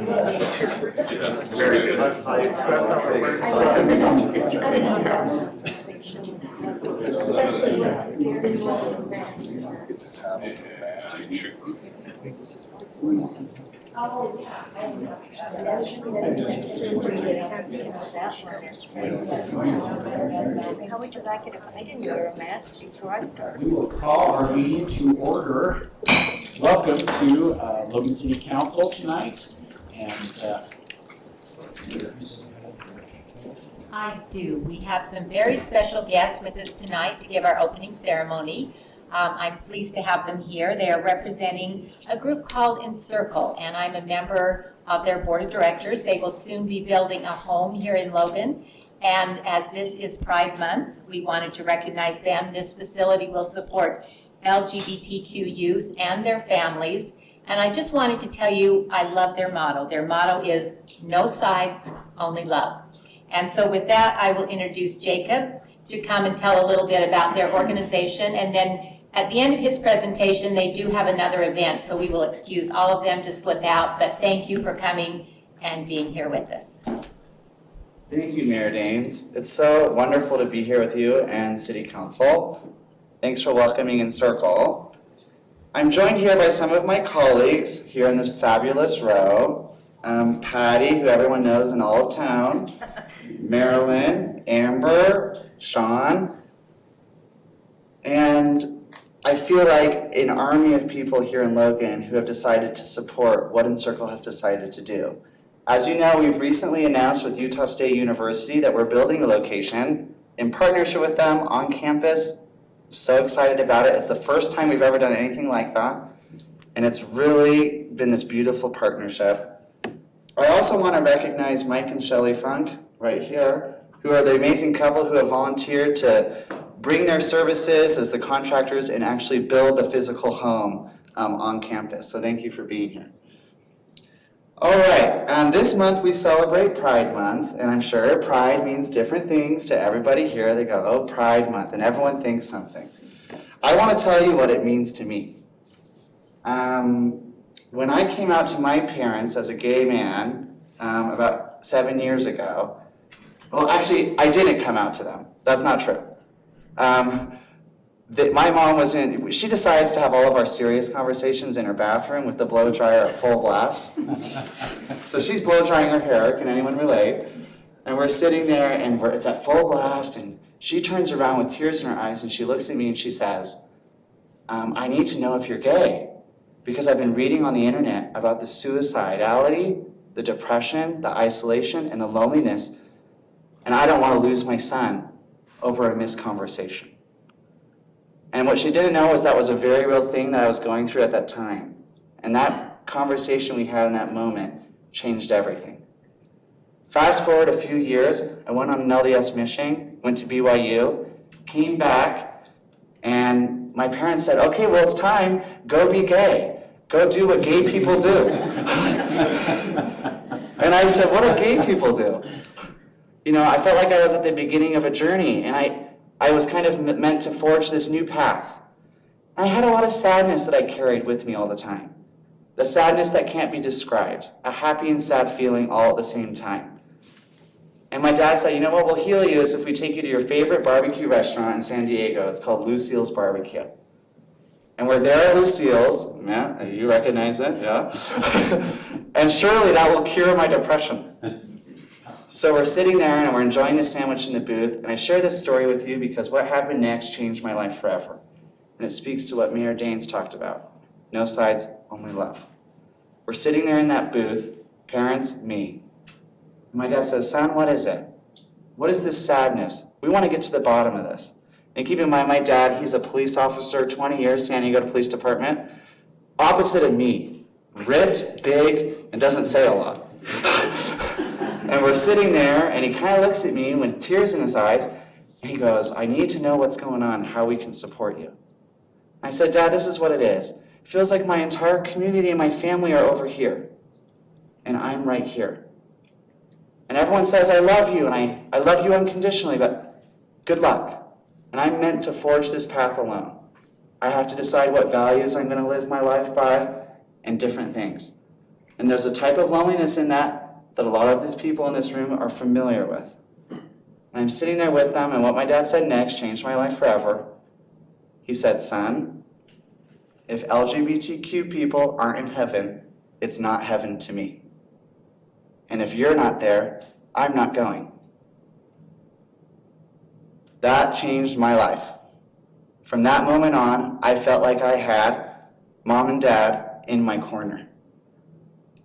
Very good. How would you like it if I didn't wear a mask before I start? We will call our meeting to order. Welcome to Logan City Council tonight. And I do. We have some very special guests with us tonight to give our opening ceremony. I'm pleased to have them here. They are representing a group called Encircle, and I'm a member of their board of directors. They will soon be building a home here in Logan. And as this is Pride Month, we wanted to recognize them. This facility will support LGBTQ youth and their families. And I just wanted to tell you, I love their motto. Their motto is no sides, only love. And so with that, I will introduce Jacob to come and tell a little bit about their organization. And then at the end of his presentation, they do have another event, so we will excuse all of them to slip out. But thank you for coming and being here with us. Thank you, Mayor Daines. It's so wonderful to be here with you and City Council. Thanks for welcoming Encircle. I'm joined here by some of my colleagues here in this fabulous row. Patty, who everyone knows in all of town, Marilyn, Amber, Sean, and I feel like an army of people here in Logan who have decided to support what Encircle has decided to do. As you know, we've recently announced with Utah State University that we're building a location in partnership with them on campus. I'm so excited about it. It's the first time we've ever done anything like that, and it's really been this beautiful partnership. I also want to recognize Mike and Shelley Funk right here, who are the amazing couple who have volunteered to bring their services as the contractors and actually build the physical home on campus. So thank you for being here. All right, this month we celebrate Pride Month, and I'm sure Pride means different things to everybody here. They go, oh, Pride Month, and everyone thinks something. I want to tell you what it means to me. When I came out to my parents as a gay man about 7 years ago, well, actually, I didn't come out to them. That's not true. My mom she decides to have all of our serious conversations in her bathroom with the blow dryer at full blast. So she's blow drying her hair, can anyone relate? And we're sitting there and it's at full blast, and she turns around with tears in her eyes and she looks at me and she says, I need to know if you're gay, because I've been reading on the internet about the suicidality, the depression, the isolation, and the loneliness, and I don't want to lose my son over a missed conversation. And what she didn't know was that was a very real thing that I was going through at that time. And that conversation we had in that moment changed everything. Fast forward a few years, I went on an LDS mission, went to BYU, came back, and my parents said, okay, well, it's time, go be gay. Go do what gay people do. And I said, what do gay people do? You know, I felt like I was at the beginning of a journey, and I was kind of meant to forge this new path. I had a lot of sadness that I carried with me all the time. The sadness that can't be described. A happy and sad feeling all at the same time. And my dad said, you know what will heal you is if we take you to your favorite barbecue restaurant in San Diego. It's called Lucille's Barbecue. And we're there at Lucille's. Yeah, you recognize it, yeah? And surely that will cure my depression. So we're sitting there and we're enjoying the sandwich in the booth, and I share this story with you because what happened next changed my life forever. And it speaks to what Mayor Daines talked about. No sides, only love. We're sitting there in that booth, parents, me. And my dad says, son, what is it? What is this sadness? We want to get to the bottom of this. And keep in mind, my dad, he's a police officer, 20 years, San Diego Police Department. Opposite of me, ripped, big, and doesn't say a lot. And we're sitting there, and he kind of looks at me with tears in his eyes, and he goes, I need to know what's going on, how we can support you. I said, Dad, this is what it is. It feels like my entire community and my family are over here, and I'm right here. And everyone says, I love you, and I love you unconditionally, but good luck. And I'm meant to forge this path alone. I have to decide what values I'm going to live my life by and different things. And there's a type of loneliness in that a lot of these people in this room are familiar with. And I'm sitting there with them, and what my dad said next changed my life forever. He said, son, if LGBTQ people aren't in heaven, it's not heaven to me. And if you're not there, I'm not going. That changed my life. From that moment on, I felt like I had mom and dad in my corner.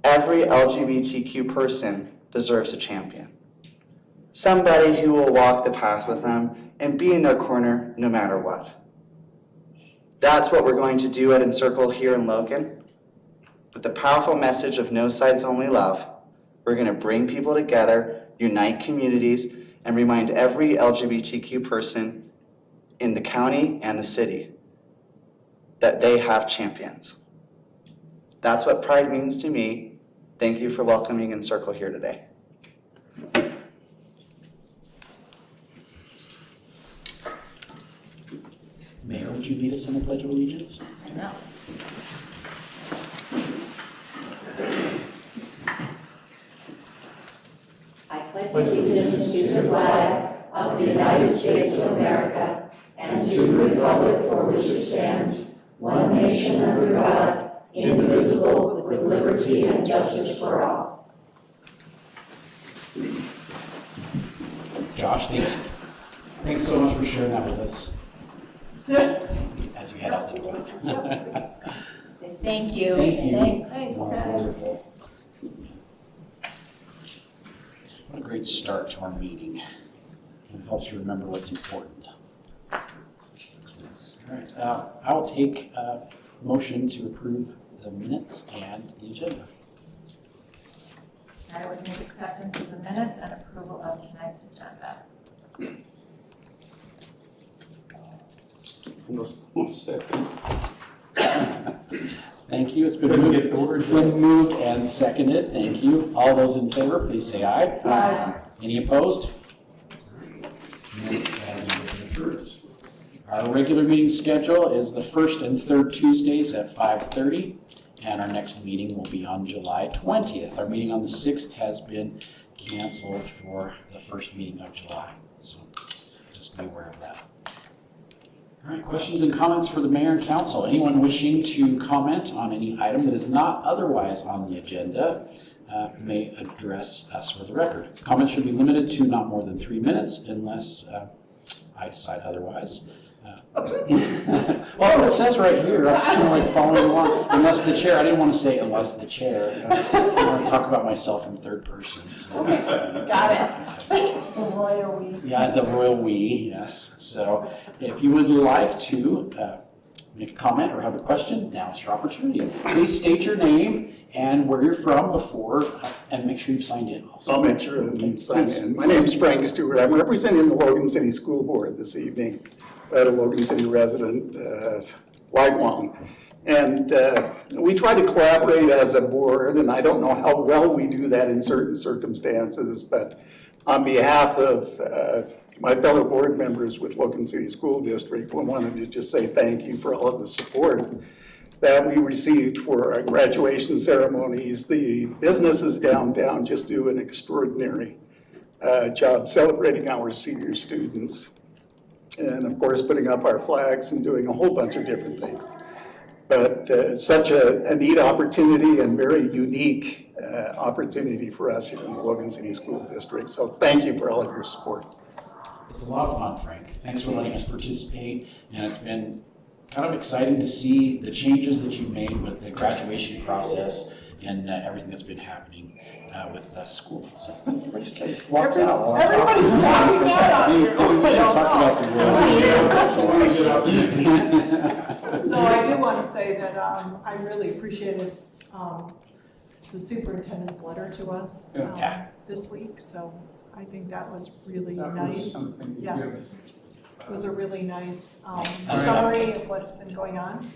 Every LGBTQ person deserves a champion. Somebody who will walk the path with them and be in their corner no matter what. That's what we're going to do at Encircle here in Logan. With the powerful message of no sides, only love, we're going to bring people together, unite communities, and remind every LGBTQ person in the county and the city that they have champions. That's what pride means to me. Thank you for welcoming Encircle here today. Mayor, would you lead us in the Pledge of Allegiance? I know. I pledge allegiance to the flag of the United States of America and to the republic for which it stands, one nation under God, indivisible, with liberty and justice for all. Josh, thanks so much for sharing that with us as you head out the door. Thank you. Thank you. Thanks, Wow, Pat. wonderful. What a great start to our meeting. It helps you remember what's important. All right, I will take a motion to approve the minutes and the agenda. I would move acceptance of the minutes and approval of tonight's agenda. One second. Thank you. It's been moved and seconded. Thank you. All those in favor, please say aye. Aye. Any opposed? Minutes and approved. Our regular meeting schedule is the first and third Tuesdays at 5:30, and our next meeting will be on July 20th. Our meeting on the 6th has been canceled for the first meeting of July, so just be aware of that. All right, questions and comments for the mayor and council. Anyone wishing to comment on any item that is not otherwise on the agenda may address us for the record. Comments should be limited to not more than 3 minutes unless I decide otherwise. Well, that's what it says right here. I'm just kind of like following along. Unless the chair, I didn't want to say unless the chair. I want to talk about myself in third person. So. Got it. The royal we. Yeah, the royal we, yes. So if you would like to make a comment or have a question, now is your opportunity. Please state your name and where you're from before, and make sure you've signed in also. I'll make sure and sign in. My name is Frank Stewart. I'm representing the Logan City School Board this evening. I'm a Logan City resident, lifelong. And we try to collaborate as a board, and I don't know how well we do that in certain circumstances, but on behalf of my fellow board members with Logan City School District, we wanted to just say thank you for all of the support that we received for our graduation ceremonies. The businesses downtown just do an extraordinary job celebrating our senior students. And of course, putting up our flags and doing a whole bunch of different things. But such a neat opportunity and very unique opportunity for us here in the Logan City School District. So thank you for all of your support. It's a lot of fun, Frank. Thanks for letting us participate. And it's been kind of exciting to see the changes that you've made with the graduation process and everything that's been happening with the school. So let's walk out. Everybody's walking out on you. We should talk about the royal. So I do want to say that I really appreciated the superintendent's letter to us this week. So I think that was really nice. Yeah, it was a really nice summary of what's been going on.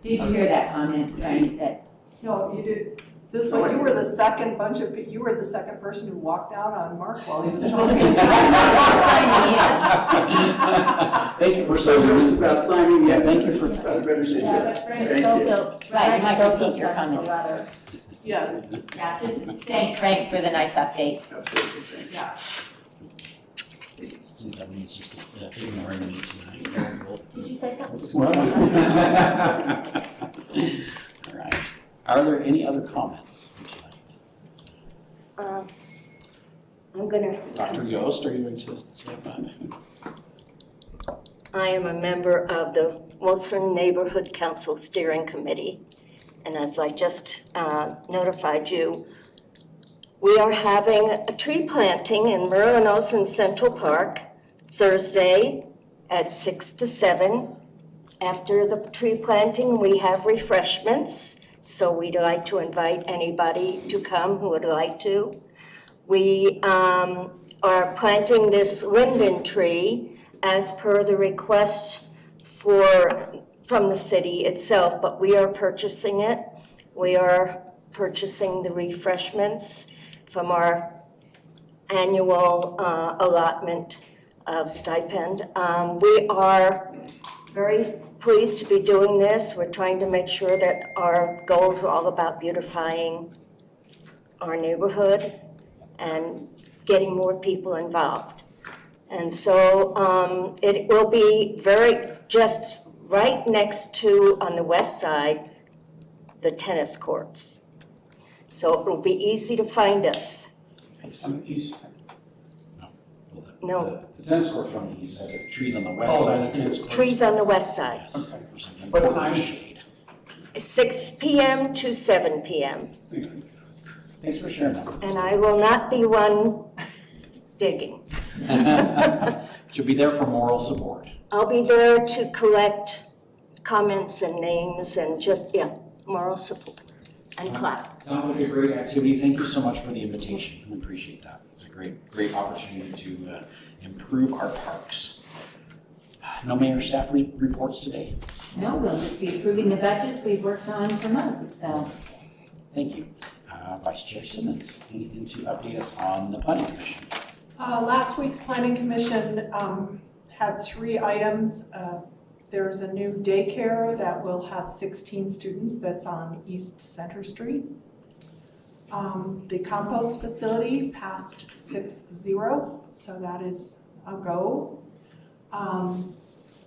Did you hear that comment, Frank, that? No, you did. This way, you were the second person who walked out on Mark while he was talking. Thank you for saying About signing, yeah, thank you for. I better say Yeah, that. but Frank Thank still you. feels, Right, you might Frank still repeat your sends the comment. letter. Yes, Yeah, just thank Frank for the nice update. Absolutely. yeah. Since everyone's just ignoring me tonight. Did you say something? All right. Are there any other comments? Would you like? I'm gonna. Dr. Yost, are you going to say that? I am a member of the Wilson Neighborhood Council Steering Committee. And as I just notified you, we are having a tree planting in Merlin Olsen Central Park Thursday at 6 to 7. After the tree planting, we have refreshments. So we'd like to invite anybody to come who would like to. We are planting this linden tree as per the request from the city itself, but we are purchasing it. We are purchasing the refreshments from our annual allotment of stipend. We are very pleased to be doing this. We're trying to make sure that our goals are all about beautifying our neighborhood and getting more people involved. And so it will be just right next to, on the west side, the tennis courts. So it will be easy to find us. It's on the east side. No. The tennis court's on the east side, the trees on the west side of the tennis courts. Trees on the west side. Yes. There's some What important time? shade. 6 p.m. to 7 p.m. Thanks for sharing that with us. And I will not be one digging. She'll be there for moral support. I'll be there to collect comments and names and just, moral support and clap. Sounds like a great activity. Thank you so much for the invitation. We appreciate that. It's a great opportunity to improve our parks. No mayor staff reports today. No, we'll just be approving the budgets we've worked on for months, so. Thank you. Vice Chair Simmons, anything to update us on the Planning Commission? Last week's planning commission had 3 items. There's a new daycare that will have 16 students that's on East Center Street. The compost facility passed 6-0, so that is a go.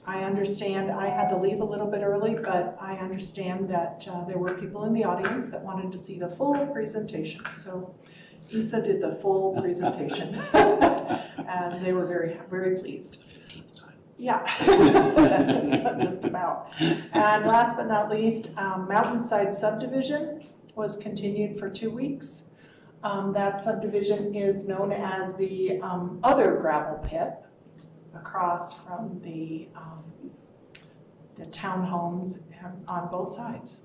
I understand I had to leave a little bit early, but I understand that there were people in the audience that wanted to see the full presentation. So Isa did the full presentation and they were very, very pleased. 15th time. Yeah, just about. And last but not least, Mountainside subdivision was continued for 2 weeks. That subdivision is known as the other gravel pit across from the townhomes on both sides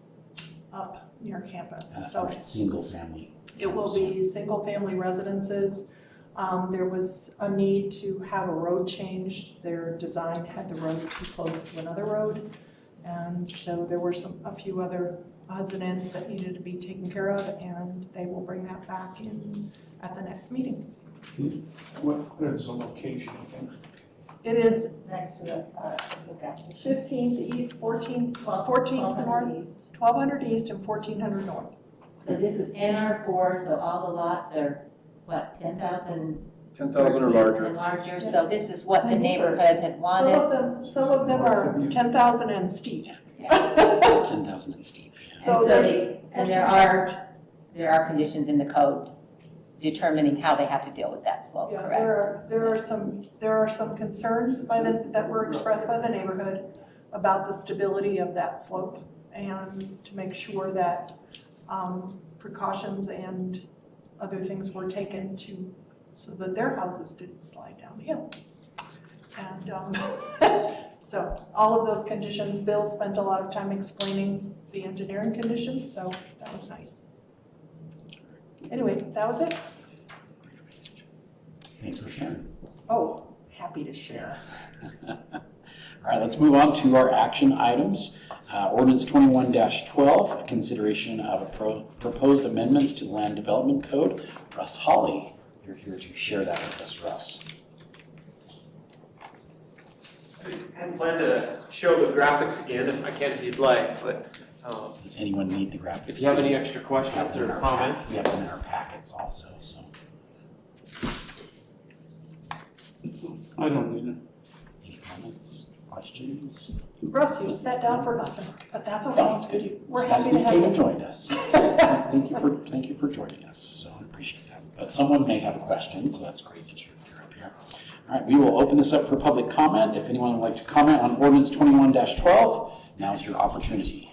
up near campus. That's So for single family. it will be single family residences. There was a need to have a road changed. Their design had the road too close to another road. And so there were a few other odds and ends that needed to be taken care of, and they will bring that back in at the next meeting. What is the location again? It is Next to the gas station. 15th east, 14th 1200 north, east. 1200 east and 1400 north. So this is NR4, so all the lots are, what, 10,000? 10,000 or larger. And larger, so this is what the neighborhood had wanted. Some of them are 10,000 and steep. 10,000 and steep. Yeah. So And there's there some challenge. are conditions in the code determining how they have to deal with that slope, Yeah, correct? there are some concerns that were expressed by the neighborhood about the stability of that slope and to make sure that precautions and other things were taken so that their houses didn't slide down the hill. And so all of those conditions, Bill spent a lot of time explaining the engineering conditions, so that was nice. Anyway, that was it. Thanks for sharing. Oh, happy to share. All right, let's move on to our action items. Ordinance 21-12, consideration of proposed amendments to the Land Development Code. Russ Hawley, you're here to share that with us, Russ. I hadn't planned to show the graphics again. I can if you'd like, but Does anyone need the graphics? If you have any extra questions or comments. We have them in our packets also, so. I don't need it. Any comments, questions? Russ, you sat down for nothing, but that's No, okay. it's good. We're It's nice happy to that have you you. came and joined us. Yes. Thank you for joining us, so I appreciate that. But someone may have a question, so that's great that you're up here. All right, we will open this up for public comment. If anyone would like to comment on ordinance 21-12, now is your opportunity.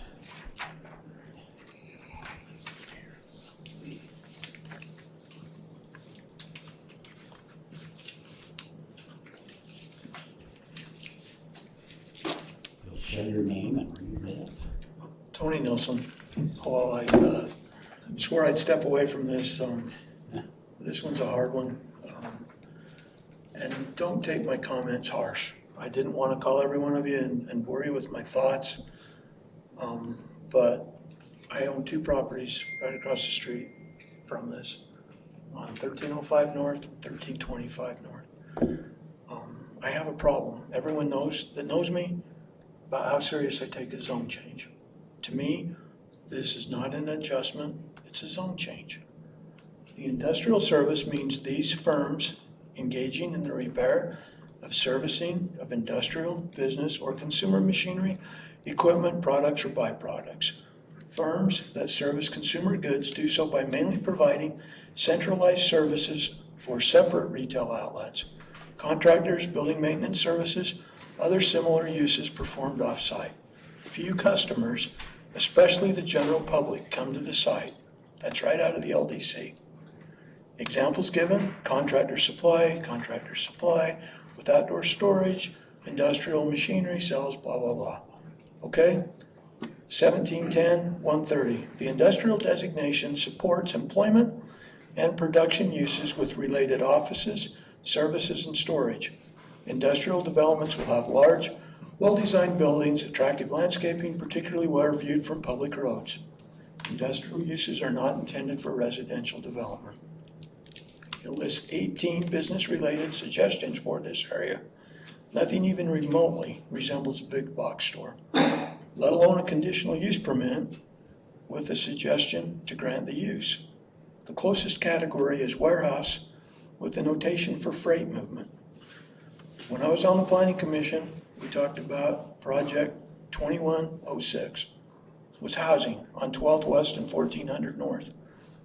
You'll share your name and where you live. Tony Nelson. Well, I swore I'd step away from this. This one's a hard one. And don't take my comments harsh. I didn't want to call every one of you and bore you with my thoughts. But I own 2 properties right across the street from this on 1305 North and 1325 North. I have a problem. Everyone that knows me about how serious I take a zone change. To me, this is not an adjustment, it's a zone change. The industrial service means these firms engaging in the repair of servicing of industrial, business, or consumer machinery, equipment, products, or byproducts. Firms that service consumer goods do so by mainly providing centralized services for separate retail outlets. Contractors, building maintenance services, other similar uses performed off-site. Few customers, especially the general public, come to the site. That's right out of the LDC. Examples given: contractor supply with outdoor storage, industrial machinery sales, blah, blah, blah. Okay? 1710-130. The industrial designation supports employment and production uses with related offices, services, and storage. Industrial developments will have large, well-designed buildings, attractive landscaping, particularly where viewed from public roads. Industrial uses are not intended for residential development. It lists 18 business-related suggestions for this area. Nothing even remotely resembles a big box store, let alone a conditional use permit with a suggestion to grant the use. The closest category is warehouse with a notation for freight movement. When I was on the Planning Commission, we talked about Project 2106. It was housing on 12th West and 1400 North.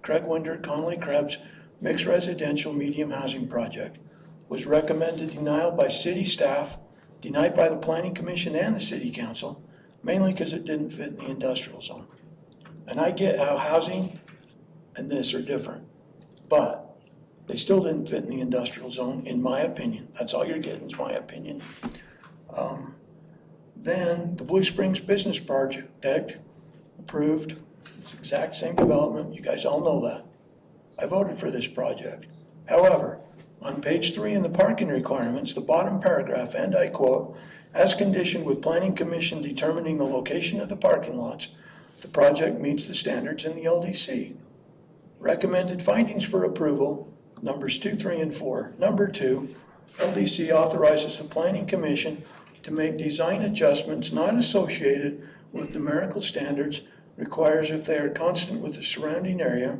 Craig Winder, Conley Krebs, mixed residential medium housing project. Was recommended denial by city staff, denied by the Planning Commission and the City Council, mainly because it didn't fit in the industrial zone. And I get how housing and this are different, but they still didn't fit in the industrial zone, in my opinion. That's all you're getting is my opinion. Then the Blue Springs Business Project approved. It's the exact same development. You guys all know that. I voted for this project. However, on page 3 in the parking requirements, the bottom paragraph, and I quote, "As conditioned with Planning Commission determining the location of the parking lots, the project meets the standards in the LDC. Recommended findings for approval, numbers 2, 3, and 4. Number 2, LDC authorizes the Planning Commission to make design adjustments not associated with numerical standards, requires if they are constant with the surrounding area,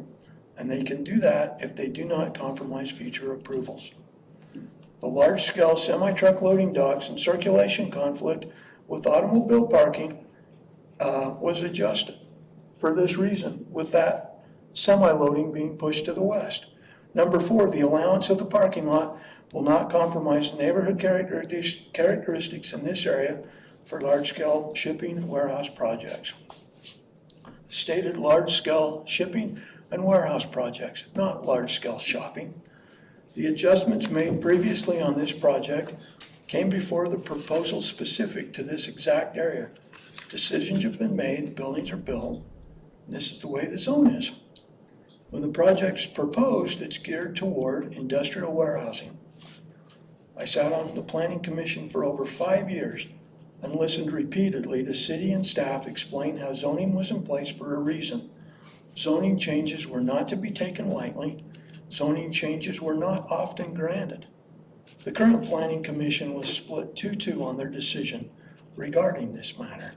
and they can do that if they do not compromise future approvals. The large-scale semi-truck loading docks and circulation conflict with automobile parking was adjusted for this reason, with that semi-loading being pushed to the west. Number 4, the allowance of the parking lot will not compromise neighborhood characteristics in this area for large-scale shipping and warehouse projects. Stated large-scale shipping and warehouse projects, not large-scale shopping. The adjustments made previously on this project came before the proposal specific to this exact area. Decisions have been made, the buildings are built, and this is the way the zone is. When the project is proposed, it's geared toward industrial warehousing. I sat on the Planning Commission for over 5 years and listened repeatedly to city and staff explain how zoning was in place for a reason. Zoning changes were not to be taken lightly. Zoning changes were not often granted. The current Planning Commission was split 2-2 on their decision regarding this matter.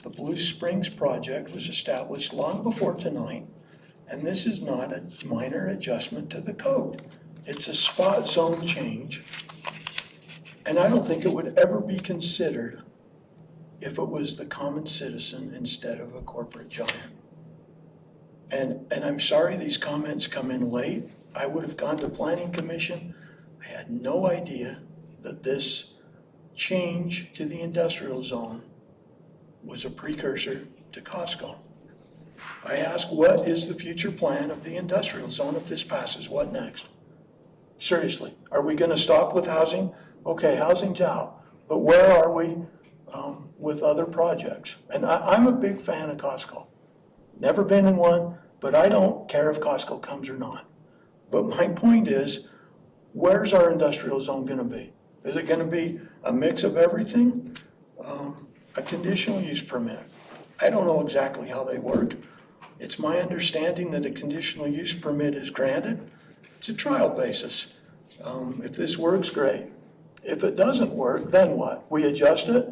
The Blue Springs project was established long before tonight, and this is not a minor adjustment to the code. It's a spot zone change, and I don't think it would ever be considered if it was the common citizen instead of a corporate giant. And I'm sorry these comments come in late. I would have gone to Planning Commission. I had no idea that this change to the industrial zone was a precursor to Costco. I ask, what is the future plan of the industrial zone if this passes? What next? Seriously, are we gonna stop with housing? Okay, housing's out, but where are we with other projects? And I'm a big fan of Costco. Never been in one, but I don't care if Costco comes or not. But my point is, where's our industrial zone gonna be? Is it gonna be a mix of everything? A conditional use permit? I don't know exactly how they work. It's my understanding that a conditional use permit is granted. It's a trial basis. If this works, great. If it doesn't work, then what? We adjust it?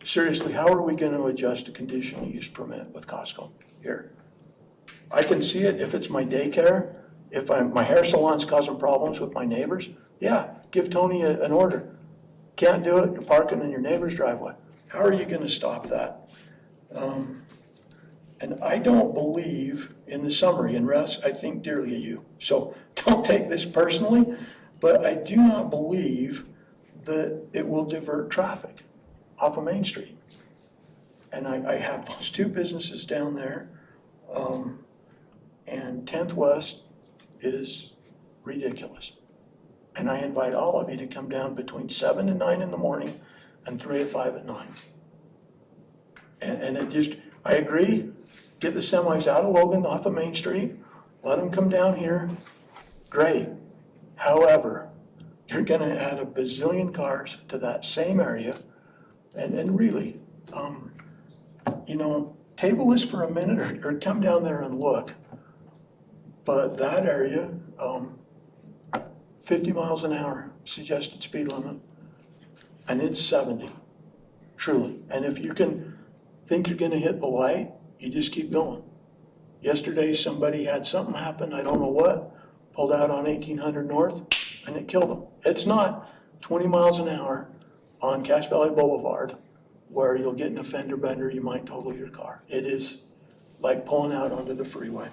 Seriously, how are we gonna adjust a conditional use permit with Costco here? I can see it if it's my daycare, if my hair salon's causing problems with my neighbors. Yeah, give Tony an order. Can't do it, you're parking in your neighbor's driveway. How are you gonna stop that? And I don't believe in the summary, and Russ, I think dearly of you. So don't take this personally, but I do not believe that it will divert traffic off of Main Street. And I have those two businesses down there, and 10th West is ridiculous. And I invite all of you to come down between 7 and 9 in the morning and 3 to 5 at night. And it just, I agree, get the semis out of Logan off of Main Street, let them come down here, great. However, you're gonna add a bazillion cars to that same area, and really, you know, table this for a minute or come down there and look. But that area, 50 miles an hour suggested speed limit, and it's 70, truly. And if you can think you're gonna hit the light, you just keep going. Yesterday, somebody had something happen, I don't know what, pulled out on 1800 North, and it killed them. It's not 20 miles an hour on Cache Valley Boulevard where you'll get in a fender bender, you might total your car. It is like pulling out onto the freeway.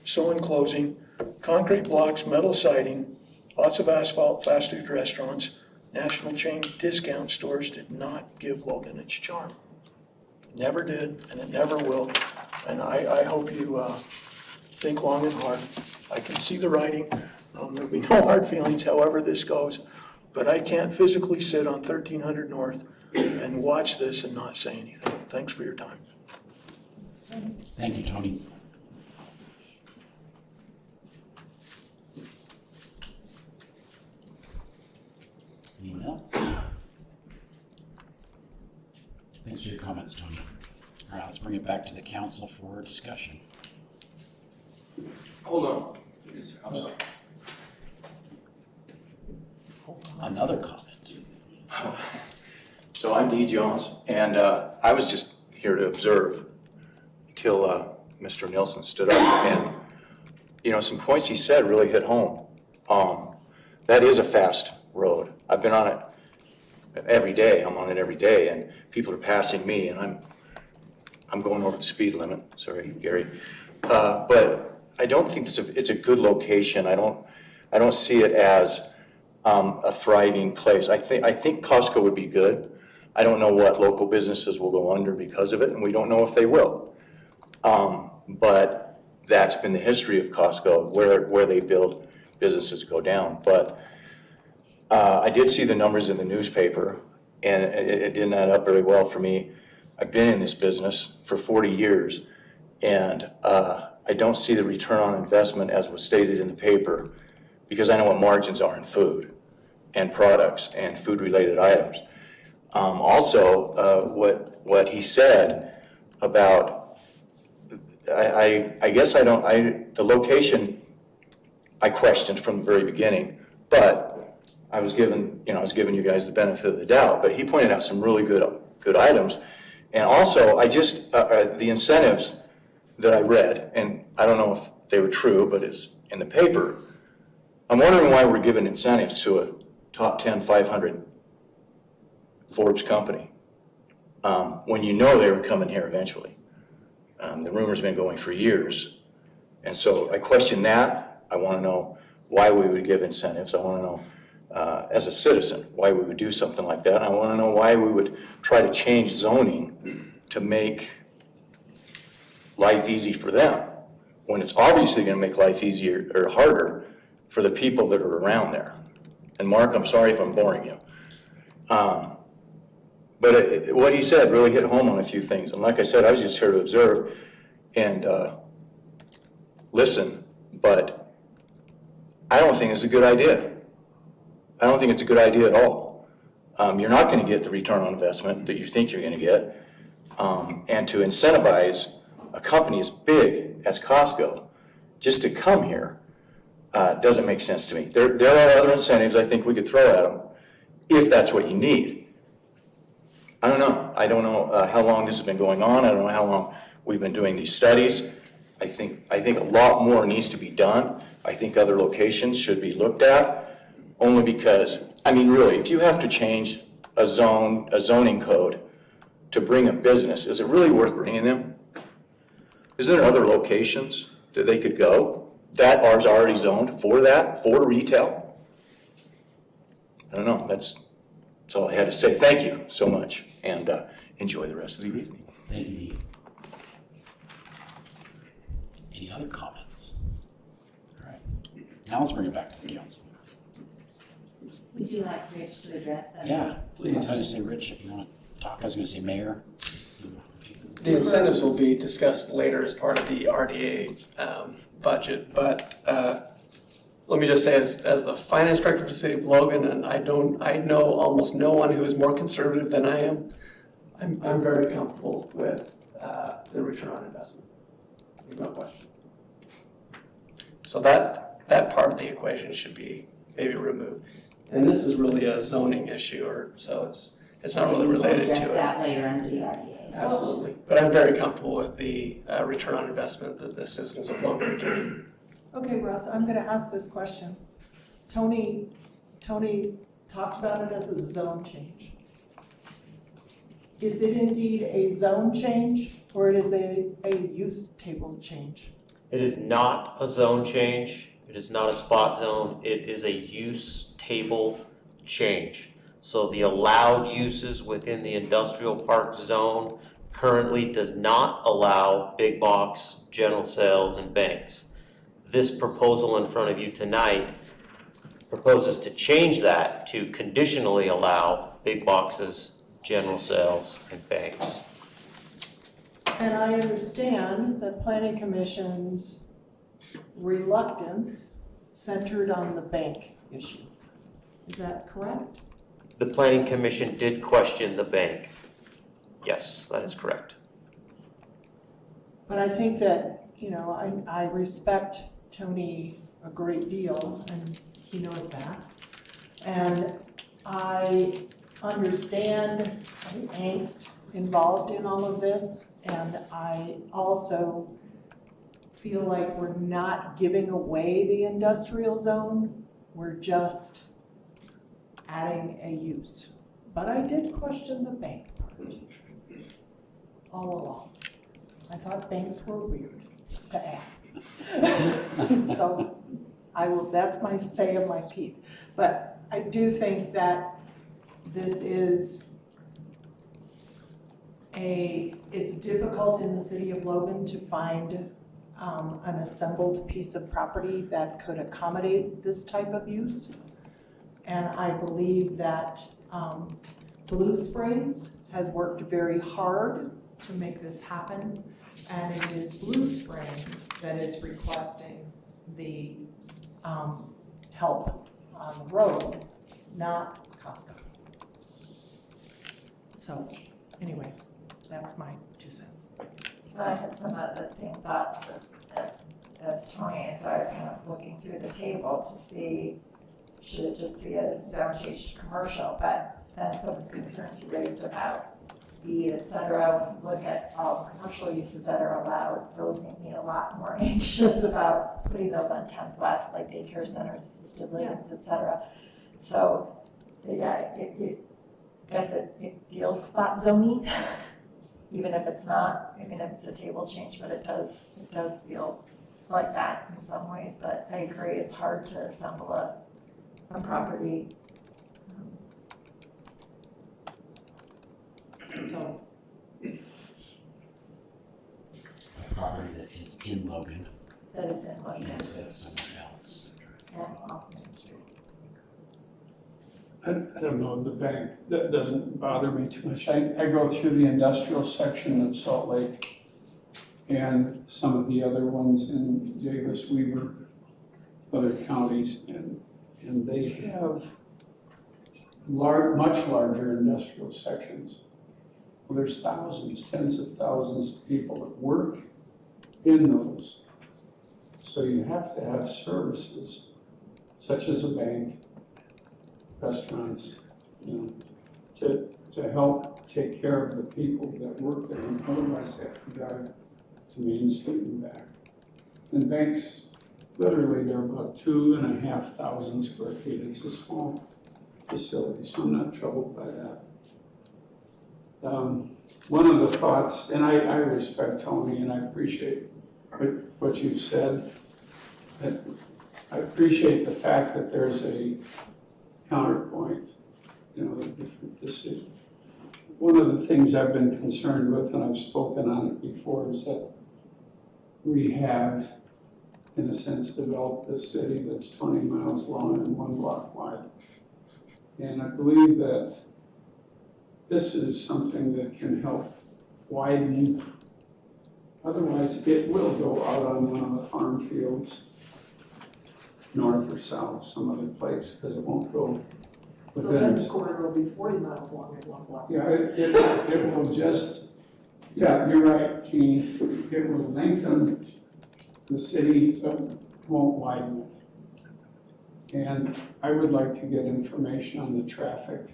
So in closing, concrete blocks, metal siding, lots of asphalt, fast food restaurants, national chain discount stores did not give Logan its charm. Never did, and it never will. And I hope you think long and hard. I can see the writing. There'll be no hard feelings however this goes. But I can't physically sit on 1300 North and watch this and not say anything. Thanks for your time. Thank you, Tony. Anyone else? Thanks for your comments, Tony. All right, let's bring it back to the council for discussion. Hold on. I'm sorry. Another comment. So I'm Dee Jones, and I was just here to observe until Mr. Nielsen stood up, and you know, some points he said really hit home. That is a fast road. I've been on it every day. I'm on it every day, and people are passing me, and I'm going over the speed limit. Sorry, Gary, but I don't think it's a good location. I don't see it as a thriving place. I think Costco would be good. I don't know what local businesses will go under because of it, and we don't know if they will. But that's been the history of Costco, where they build, businesses go down. But I did see the numbers in the newspaper, and it didn't add up very well for me. I've been in this business for 40 years, and I don't see the return on investment as was stated in the paper, because I know what margins are in food and products and food-related items. Also, what he said about, I guess the location I questioned from the very beginning, but I was giving you guys the benefit of the doubt. But he pointed out some really good items, And also, I just, the incentives that I read, and I don't know if they were true, but it's in the paper, I'm wondering why we're giving incentives to a top 10, 500 Forbes company, when you know they were coming here eventually. The rumor's been going for years. And so I question that. I want to know why we would give incentives. I want to know, as a citizen, why we would do something like that. I want to know why we would try to change zoning to make life easy for them, when it's obviously going to make life easier or harder for the people that are around there. And Mark, I'm sorry if I'm boring you. But what he said really hit home on a few things. And like I said, I was just here to observe and listen, but I don't think it's a good idea. I don't think it's a good idea at all. You're not going to get the return on investment that you think you're going to get. And to incentivize a company as big as Costco just to come here doesn't make sense to me. There are other incentives I think we could throw at them if that's what you need. I don't know. I don't know how long this has been going on. I don't know how long we've been doing these studies. I think a lot more needs to be done. I think other locations should be looked at, only because, I mean, really, if you have to change a zoning code to bring a business, is it really worth bringing them? Is there other locations that they could go that are already zoned for that, for retail? I don't know. That's all I had to say. Thank you so much, and enjoy the rest of the evening. Thank you, Dean. Any other comments? All right. Now let's bring it back to the council. Would you like Rich to address that? Yeah, please. I was going to say, Rich, if you want to talk, I was going to say Mayor. The incentives will be discussed later as part of the RDA budget, but let me just say, as the finance director for the city of Logan, and I know almost no one who is more conservative than I am, I'm very comfortable with the return on investment. There's no question. So that part of the equation should be maybe removed. And this is really a zoning issue, so it's not really related to it. Address that later under the RDA. Absolutely. But I'm very comfortable with the return on investment that the citizens of Logan are getting. Okay, Russ, I'm gonna ask this question. Tony talked about it as a zone change. Is it indeed a zone change, or it is a use table change? It is not a zone change. It is not a spot zone. It is a use table change. So the allowed uses within the industrial park zone currently does not allow big box, general sales, and banks. This proposal in front of you tonight proposes to change that to conditionally allow big boxes, general sales, and banks. And I understand that Planning Commission's reluctance centered on the bank issue. Is that correct? The Planning Commission did question the bank. Yes, that is correct. But I think that, I respect Tony a great deal, and he knows that. And I understand the angst involved in all of this, and I also feel like we're not giving away the industrial zone, we're just adding a use. But I did question the bank part all along. I thought banks were weird to add. So that's my say of my piece. But I do think that this is it's difficult in the city of Logan to find an assembled piece of property that could accommodate this type of use. And I believe that Blue Springs has worked very hard to make this happen. And it is Blue Springs that is requesting the help on the road, not Costco. So anyway, that's my 2 cents. So I had some of the same thoughts as Tony, and so I was kind of looking through the table to see, should it just be a zone change to commercial? But then some of the concerns you raised about speed, et cetera, look at all commercial uses that are allowed, those make me a lot more anxious about putting those on 10th West, like daycare centers, assisted livings, et cetera. So, yeah, I guess it feels spot zoney, even if it's not, even if it's a table change, but it does feel like that in some ways, but I agree, it's hard to assemble a property. So, A property that is in Logan that is in Logan instead of somewhere else. and off Main Street. I don't know, the bank, that doesn't bother me too much. I go through the industrial section of Salt Lake and some of the other ones in Davis, Weaver, other counties, and they have much larger industrial sections. Well, there's thousands, tens of thousands of people that work in those. So you have to have services such as a bank, restaurants, to help take care of the people that work there, and otherwise they have to drive to Main Street and back. And banks, literally, they're about 2,500 square feet. It's a small facility, so I'm not troubled by that. One of the thoughts, and I respect Tony, and I appreciate what you've said. I appreciate the fact that there's a counterpoint, a different decision. One of the things I've been concerned with, and I've spoken on it before, is that we have, in a sense, developed this city that's 20 miles long and 1 block wide. And I believe that this is something that can help widen. Otherwise, it will go out on one of the farm fields, north or south, some other place, because it won't go So within. then this corridor will be 40 miles long at 1 block. Yeah, it will just, yeah, you're right, Jeannie. It will lengthen the city, but won't widen it. And I would like to get information on the traffic.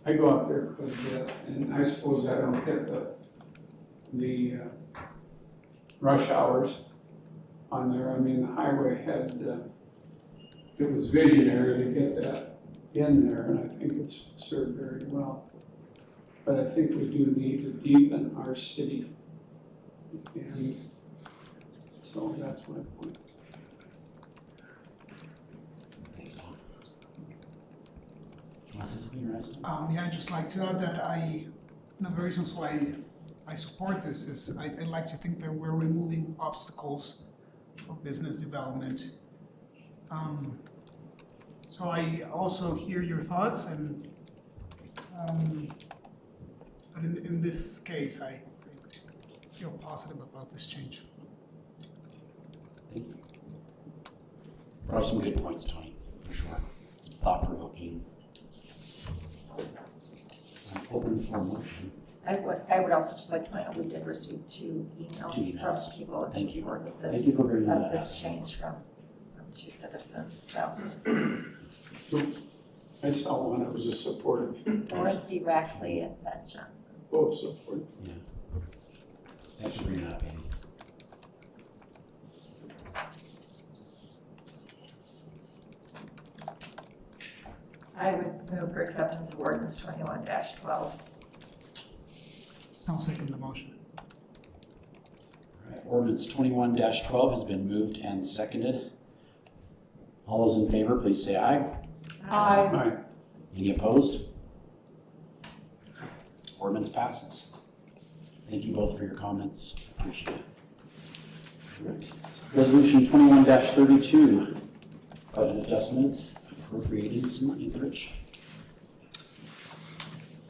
I go out there quite a bit, and I suppose I don't hit the rush hours on there. I mean, the highway had, it was visionary to get that in there, and I think it's served very well. But I think we do need to deepen our city, and so that's my point. Yeah, I'd just like to add that one of the reasons why I support this is I like to think that we're removing obstacles for business development. So I also hear your thoughts, and but in this case, I feel positive about this change. Thank you. Brought up some good points, Tony, for sure. It's thought-provoking. I'm open for a motion. I would also just like to point out, we did receive two emails from people in Thank you. support of Thank you for bringing that this up. change from 2 citizens, so. I saw one that was a supportive, Dorothy Rackley and Ben Johnson. both supportive. Yeah. Thanks for bringing that up, Andy. I would move for acceptance of ordinance 21-12. I'll second the motion. All right, ordinance 21-12 has been moved and seconded. All those in favor, please say aye. Aye. Aye. Any opposed? Ordinance passes. Thank you both for your comments. Appreciate it. All right. Resolution 21-32, budget adjustment, appropriating some money. Rich?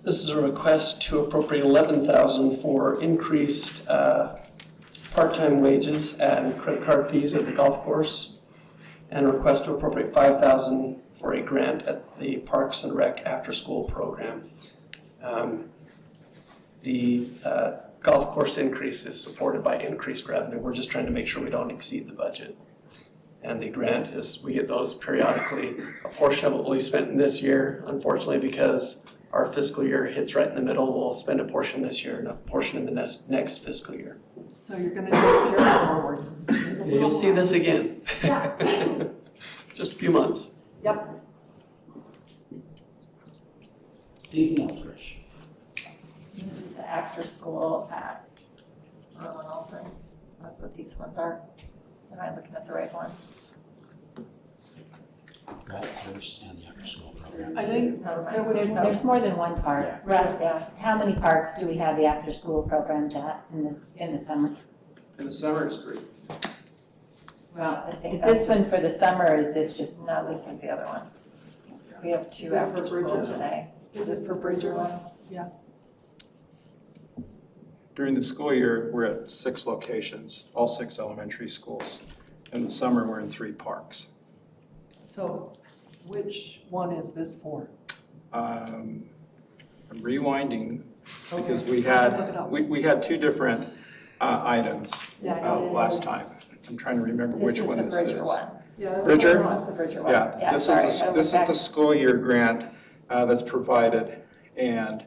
This is a request to appropriate $11,000 for increased part-time wages and credit card fees at the golf course, and a request to appropriate $5,000 for a grant at the Parks and Rec after-school program. The golf course increase is supported by increased revenue. We're just trying to make sure we don't exceed the budget. And the grant is, we get those periodically. A portion of it will be spent in this year, unfortunately, because our fiscal year hits right in the middle. We'll spend a portion this year and a portion in the next fiscal year. So you're gonna do a carry forward. You'll see this again. Yeah. Just a few months. Yep. Anything else, Rich? This is after school at Logan Olson. That's what these ones are. Am I looking at the right one? Golf course and the after-school program. I think There's more than one park. Russ, how many parks do we have the after-school programs at in the summer? In the summer, it's 3. Well, I think is this one for the summer or is this just? No, this is the other one. We have Is two that for after school Bridget? today. Is it for Bridger one? Yeah. During the school year, we're at 6 locations, all 6 elementary schools. In the summer, we're in 3 parks. So which one is this for? I'm rewinding because Okay. we Look it had, up. we had 2 different items Yeah, last time. I'm trying to remember which one this is. This is the Bridger one. Yeah, that's Bridger? what I That's want. the Bridger one. Yeah, this sorry, is I the, went this is back. the school year grant that's provided, and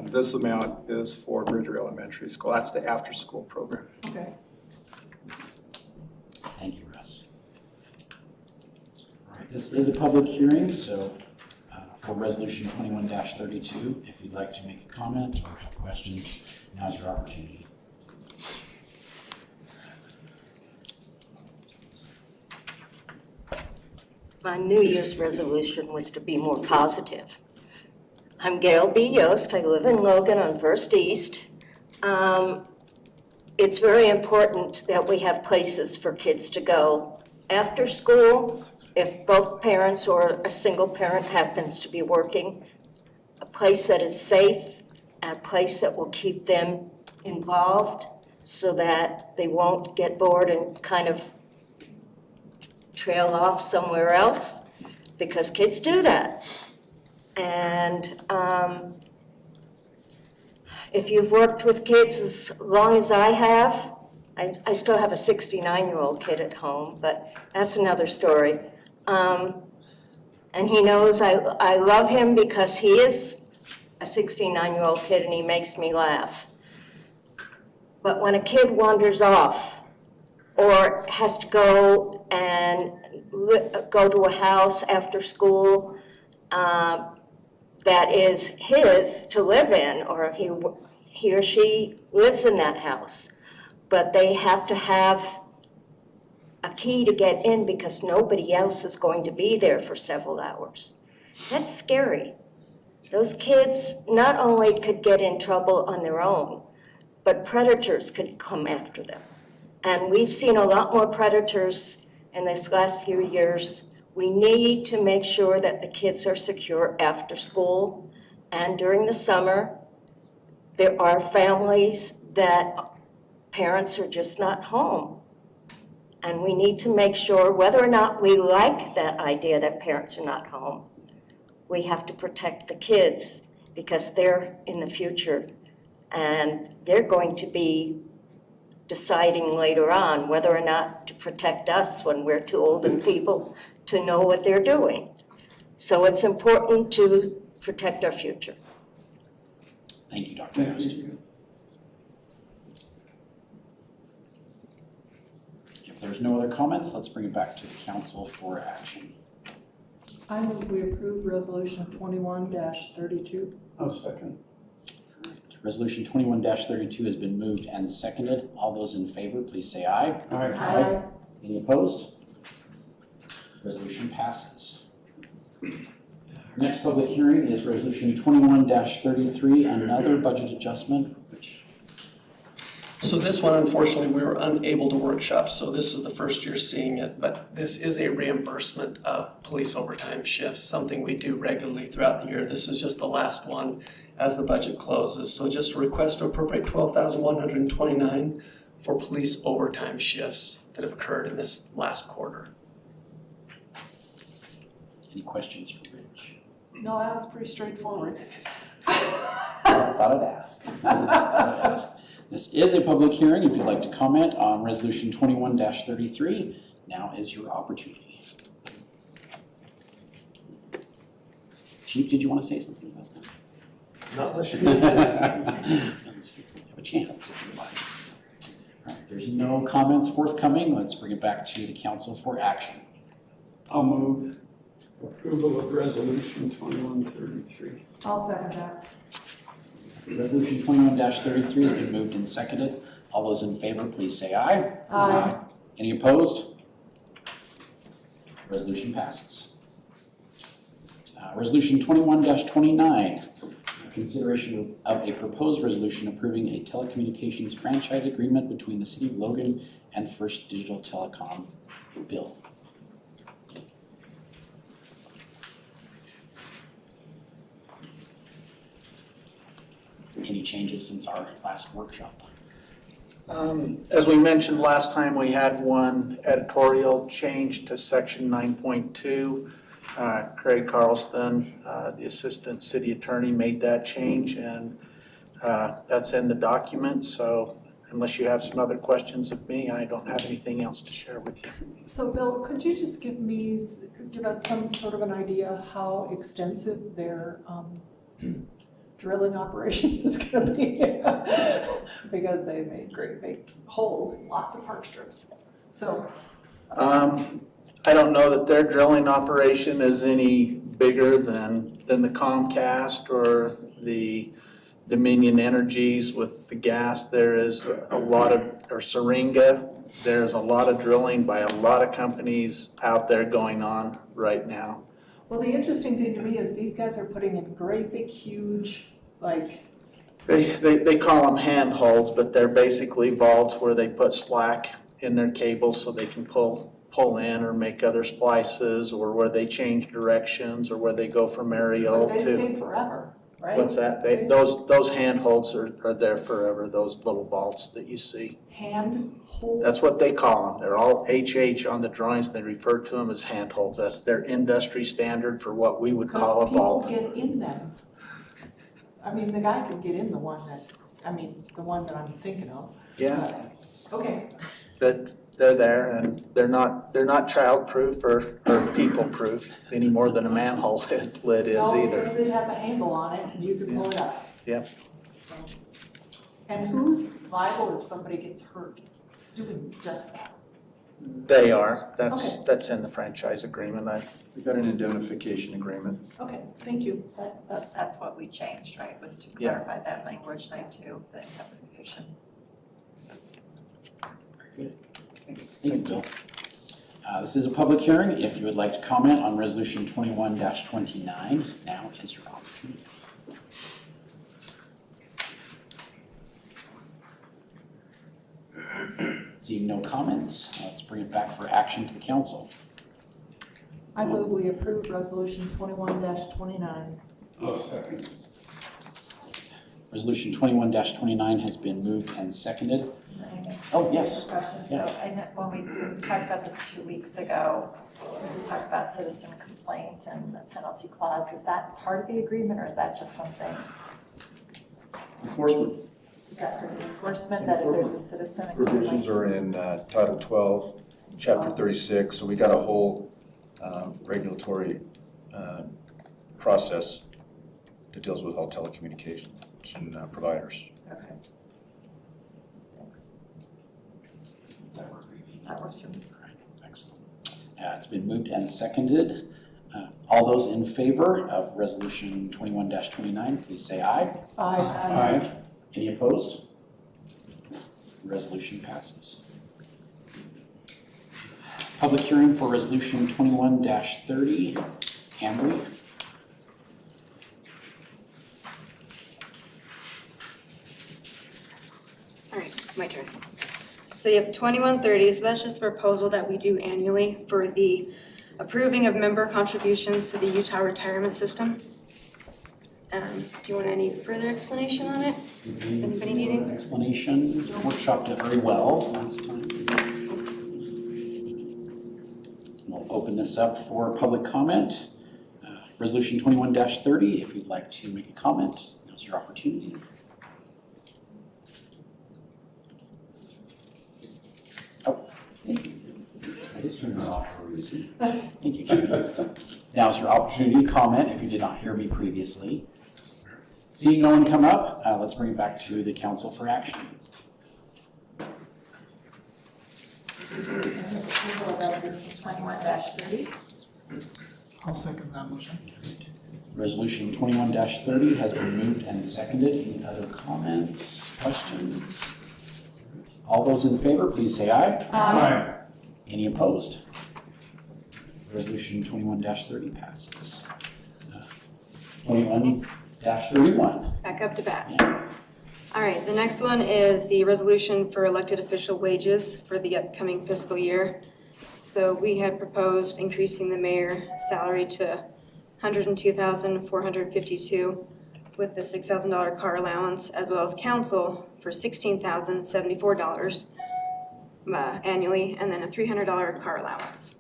this amount is for Bridger Elementary School. That's the after-school program. Okay. Thank you, Russ. All right, this is a public hearing, so for Resolution 21-32, if you'd like to make a comment or have questions, now's your opportunity. My New Year's resolution was to be more positive. I'm Gail B. Yost. I live in Logan on First East. It's very important that we have places for kids to go after school, if both parents or a single parent happens to be working, a place that is safe, and a place that will keep them involved so that they won't get bored and kind of trail off somewhere else, because kids do that. And if you've worked with kids as long as I have, I still have a 69-year-old kid at home, but that's another story. And he knows I love him because he is a 69-year-old kid and he makes me laugh. But when a kid wanders off or has to go and go to a house after school that is his to live in, or he or she lives in that house, but they have to have a key to get in because nobody else is going to be there for several hours. That's scary. Those kids not only could get in trouble on their own, but predators could come after them. And we've seen a lot more predators in this last few years. We need to make sure that the kids are secure after school and during the summer. There are families that parents are just not home. And we need to make sure, whether or not we like that idea that parents are not home, we have to protect the kids because they're in the future and they're going to be deciding later on whether or not to protect us when we're too old and feeble to know what they're doing. So it's important to protect our future. Thank you, Dr. Yost. If there's no other comments, let's bring it back to the council for action. I move we approve resolution 21-32. I'll second. Resolution 21-32 has been moved and seconded. All those in favor, please say aye. Aye. Any opposed? Resolution passes. Next public hearing is Resolution 21-33, another budget adjustment, which... So this one, unfortunately, we were unable to workshop, so this is the first year seeing it, but this is a reimbursement of police overtime shifts, something we do regularly throughout the year. This is just the last one as the budget closes. So just a request to appropriate $12,129 for police overtime shifts that have occurred in this last quarter. Any questions for Rich? No, that was pretty straightforward. I thought I'd ask. This is a public hearing. If you'd like to comment on Resolution 21-33, now is your opportunity. Chief, did you want to say something about that? Not unless you get a chance. Let's have a chance if you like. All right, there's no comments forthcoming. Let's bring it back to the council for action. I'll move approval of resolution 2133. I'll second that. Resolution 21-33 has been moved and seconded. All those in favor, please say aye. Aye. Any opposed? Resolution passes. Resolution 21-29, consideration of a proposed resolution approving a telecommunications franchise agreement between the City of Logan and First Digital Telecom. Bill. Any changes since our last workshop? As we mentioned last time, we had one editorial change to section 9.2. Craig Carlston, the assistant city attorney, made that change, and that's in the document. So unless you have some other questions of me, I don't have anything else to share with you. So Bill, could you just give us some sort of an idea how extensive their drilling operation is going to be? Because they made great big holes in lots of park strips. So I don't know that their drilling operation is any bigger than the Comcast or the Dominion Energies with the gas. There is a lot of, or Syringa, there's a lot of drilling by a lot of companies out there going on right now. well, the interesting thing to me is these guys are putting in great big huge, like, They call them handholds, but they're basically vaults where they put slack in their cables so they can pull in or make other splices, or where they change directions, or where they go from aerial but they to. stay forever, right? What's that? Those handholds are there forever, those little vaults that you see. Handholds? That's what they call them. They're all HH on the drawings. They refer to them as handholds. That's their industry standard for what we would call a vault. Because people get in them. I mean, the guy could get in the one the one that I'm thinking of. Yeah. Okay. But they're there, and they're not child-proof or people-proof any more than a manhole lid is No, either. because it has a handle on it, and you can pull it up. Yep. So, and who's liable if somebody gets hurt doing just that? They are. Okay. That's in the franchise agreement. We've got an indemnification agreement. Okay, thank you. That's what we changed, right, was to Yeah. clarify that language, 9.2, the indemnification. Thank you, Bill. This is a public hearing. If you would like to comment on Resolution 21-29, now is your opportunity. Seeing no comments, let's bring it back for action to the council. I move we approve resolution 21-29. I'll second. Resolution 21-29 has been moved and seconded. Oh, yes. Question. Yeah. So I know when we talked about this 2 weeks ago, we talked about citizen complaint and the penalty clause. Is that part of the agreement, or is that just something, Enforcement is that for the enforcement, that if there's a citizen provisions complaint? are in Title 12, Chapter 36, so we got a whole regulatory process that deals with all telecommunications and providers. Okay. Thanks. Does that work for you? That works for me. All right, excellent. It's been moved and seconded. All those in favor of Resolution 21-29, please say aye. Aye. Any opposed? Resolution passes. Public hearing for Resolution 21-30, Cambry. All right, my turn. So you have 2130, so that's just the proposal that we do annually for the approving of member contributions to the Utah retirement system. Do you want any further explanation on it? Does anybody need any? Explanation. You workshopped it very well last time. We'll open this up for public comment. Resolution 21-30, if you'd like to make a comment, now's your opportunity. Oh, thank you. I just turned this off for a reason. Thank you, Judy. Now's your opportunity to comment if you did not hear me previously. Seeing no one come up, let's bring it back to the council for action. Approval of Resolution 21-30. I'll second that motion. Resolution 21-30 has been moved and seconded. Any other comments, questions? All those in favor, please say aye. Aye. Any opposed? Resolution 21-30 passes. 21-31. Back up to bat. Yeah. All right, the next one is the resolution for elected official wages for the upcoming fiscal year. So we had proposed increasing the mayor salary to $102,452 with the $6,000 car allowance, as well as council for $16,074 annually, and then a $300 car allowance.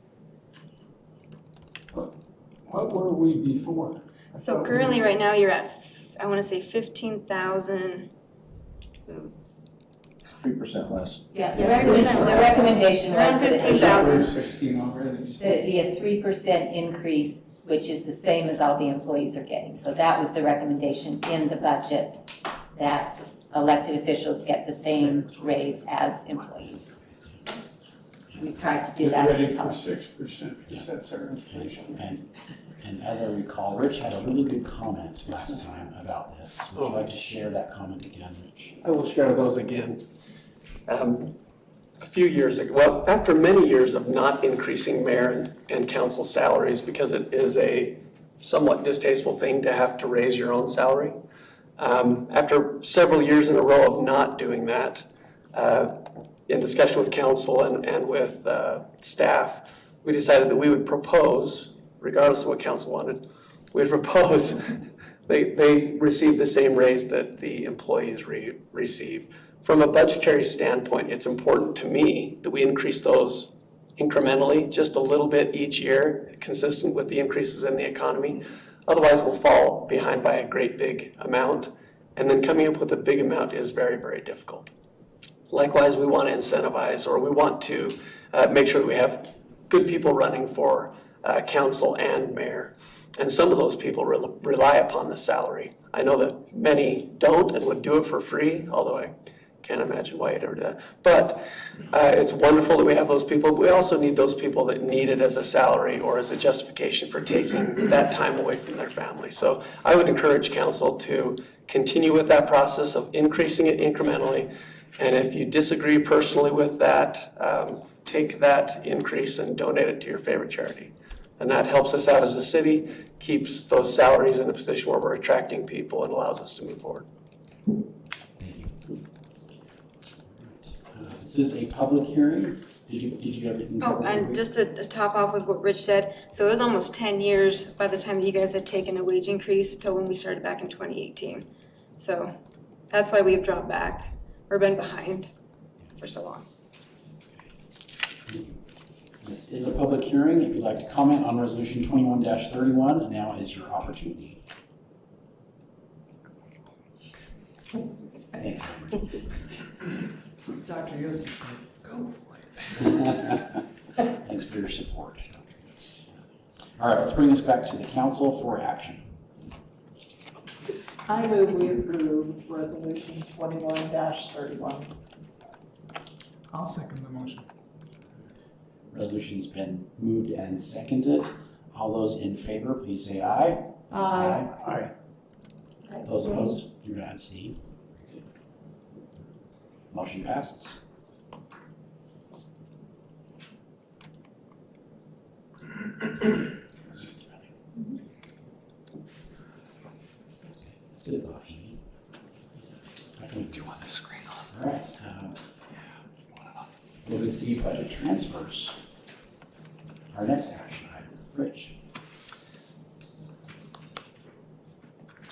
What were we before? So currently, right now, you're at, I want to say 15,000. 3% less. Yeah, the Yeah, recommendation was around that it 15,000. 16 already. be a 3% increase, which is the same as all the employees are getting. So that was the recommendation in the budget, that elected officials get the same raise as employees. We've tried to do Get that as ready a for policy. 6%, because that's our inflation. And as I recall, Rich had a really good comment last time about this. Would you like to share that comment again, Rich? I will share those again. A few years ago, well, after many years of not increasing mayor and council salaries, because it is a somewhat distasteful thing to have to raise your own salary, after several years in a row of not doing that, in discussion with council and with staff, we decided that we would propose, regardless of what council wanted, we'd propose they receive the same raise that the employees receive. From a budgetary standpoint, it's important to me that we increase those incrementally, just a little bit each year, consistent with the increases in the economy. Otherwise, we'll fall behind by a great big amount. And then coming up with a big amount is very, very difficult. Likewise, we want to incentivize, or we want to make sure that we have good people running for council and mayor. And some of those people rely upon the salary. I know that many don't and would do it for free, although I can't imagine why you'd ever do that. But it's wonderful that we have those people. But we also need those people that need it as a salary or as a justification for taking that time away from their family. So I would encourage council to continue with that process of increasing it incrementally. And if you disagree personally with that, take that increase and donate it to your favorite charity. And that helps us out as a city, keeps those salaries in a position where we're attracting people and allows us to move forward. This is a public hearing. Did you have anything? Oh, and just to top off with what Rich said, so it was almost 10 years by the time that you guys had taken a wage increase till when we started back in 2018. So that's why we've dropped back or been behind for so long. This is a public hearing. If you'd like to comment on Resolution 21-31, now is your opportunity. Thanks. Dr. Yossi, go for it. Thanks for your support. All right, let's bring this back to the council for action. I move we approve Resolution 21-31. I'll second the motion. Resolution's been moved and seconded. All those in favor, please say aye. Aye. Aye. Those opposed, you're going to abstain. Motion passes. Do you want the screen on? All right. Logan City budget transfers. Our next action item. Rich.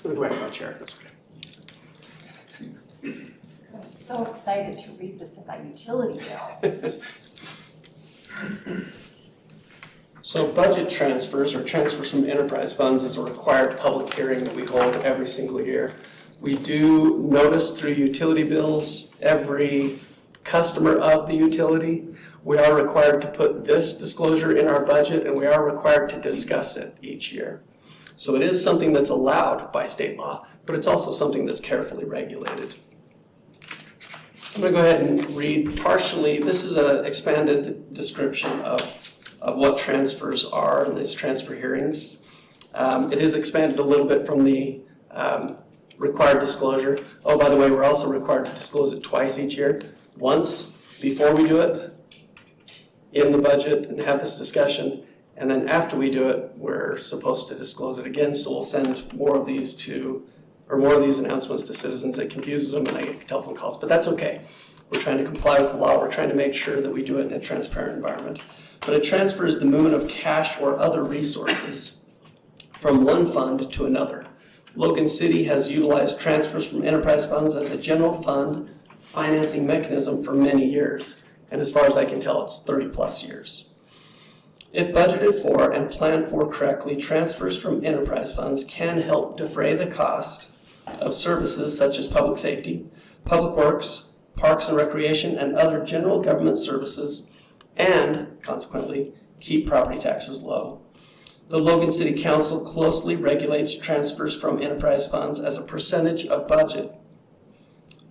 Let me go back to my chair, if that's okay. I'm so excited to read this in my utility bill. So budget transfers or transfers from enterprise funds is a required public hearing that we hold every single year. We do notice through utility bills every customer of the utility. We are required to put this disclosure in our budget, and we are required to discuss it each year. So it is something that's allowed by state law, but it's also something that's carefully regulated. I'm going to go ahead and read partially. This is an expanded description of what transfers are in these transfer hearings. It is expanded a little bit from the required disclosure. Oh, by the way, we're also required to disclose it twice each year. Once before we do it in the budget and have this discussion, and then after we do it, we're supposed to disclose it again. So we'll send more of these announcements to citizens. It confuses them and I get telephone calls, but that's okay. We're trying to comply with the law. We're trying to make sure that we do it in a transparent environment. But a transfer is the movement of cash or other resources from one fund to another. Logan City has utilized transfers from enterprise funds as a general fund financing mechanism for many years. And as far as I can tell, it's 30+ years. If budgeted for and planned for correctly, transfers from enterprise funds can help defray the cost of services such as public safety, public works, parks and recreation, and other general government services, and consequently, keep property taxes low. The Logan City Council closely regulates transfers from enterprise funds as a percentage of budget.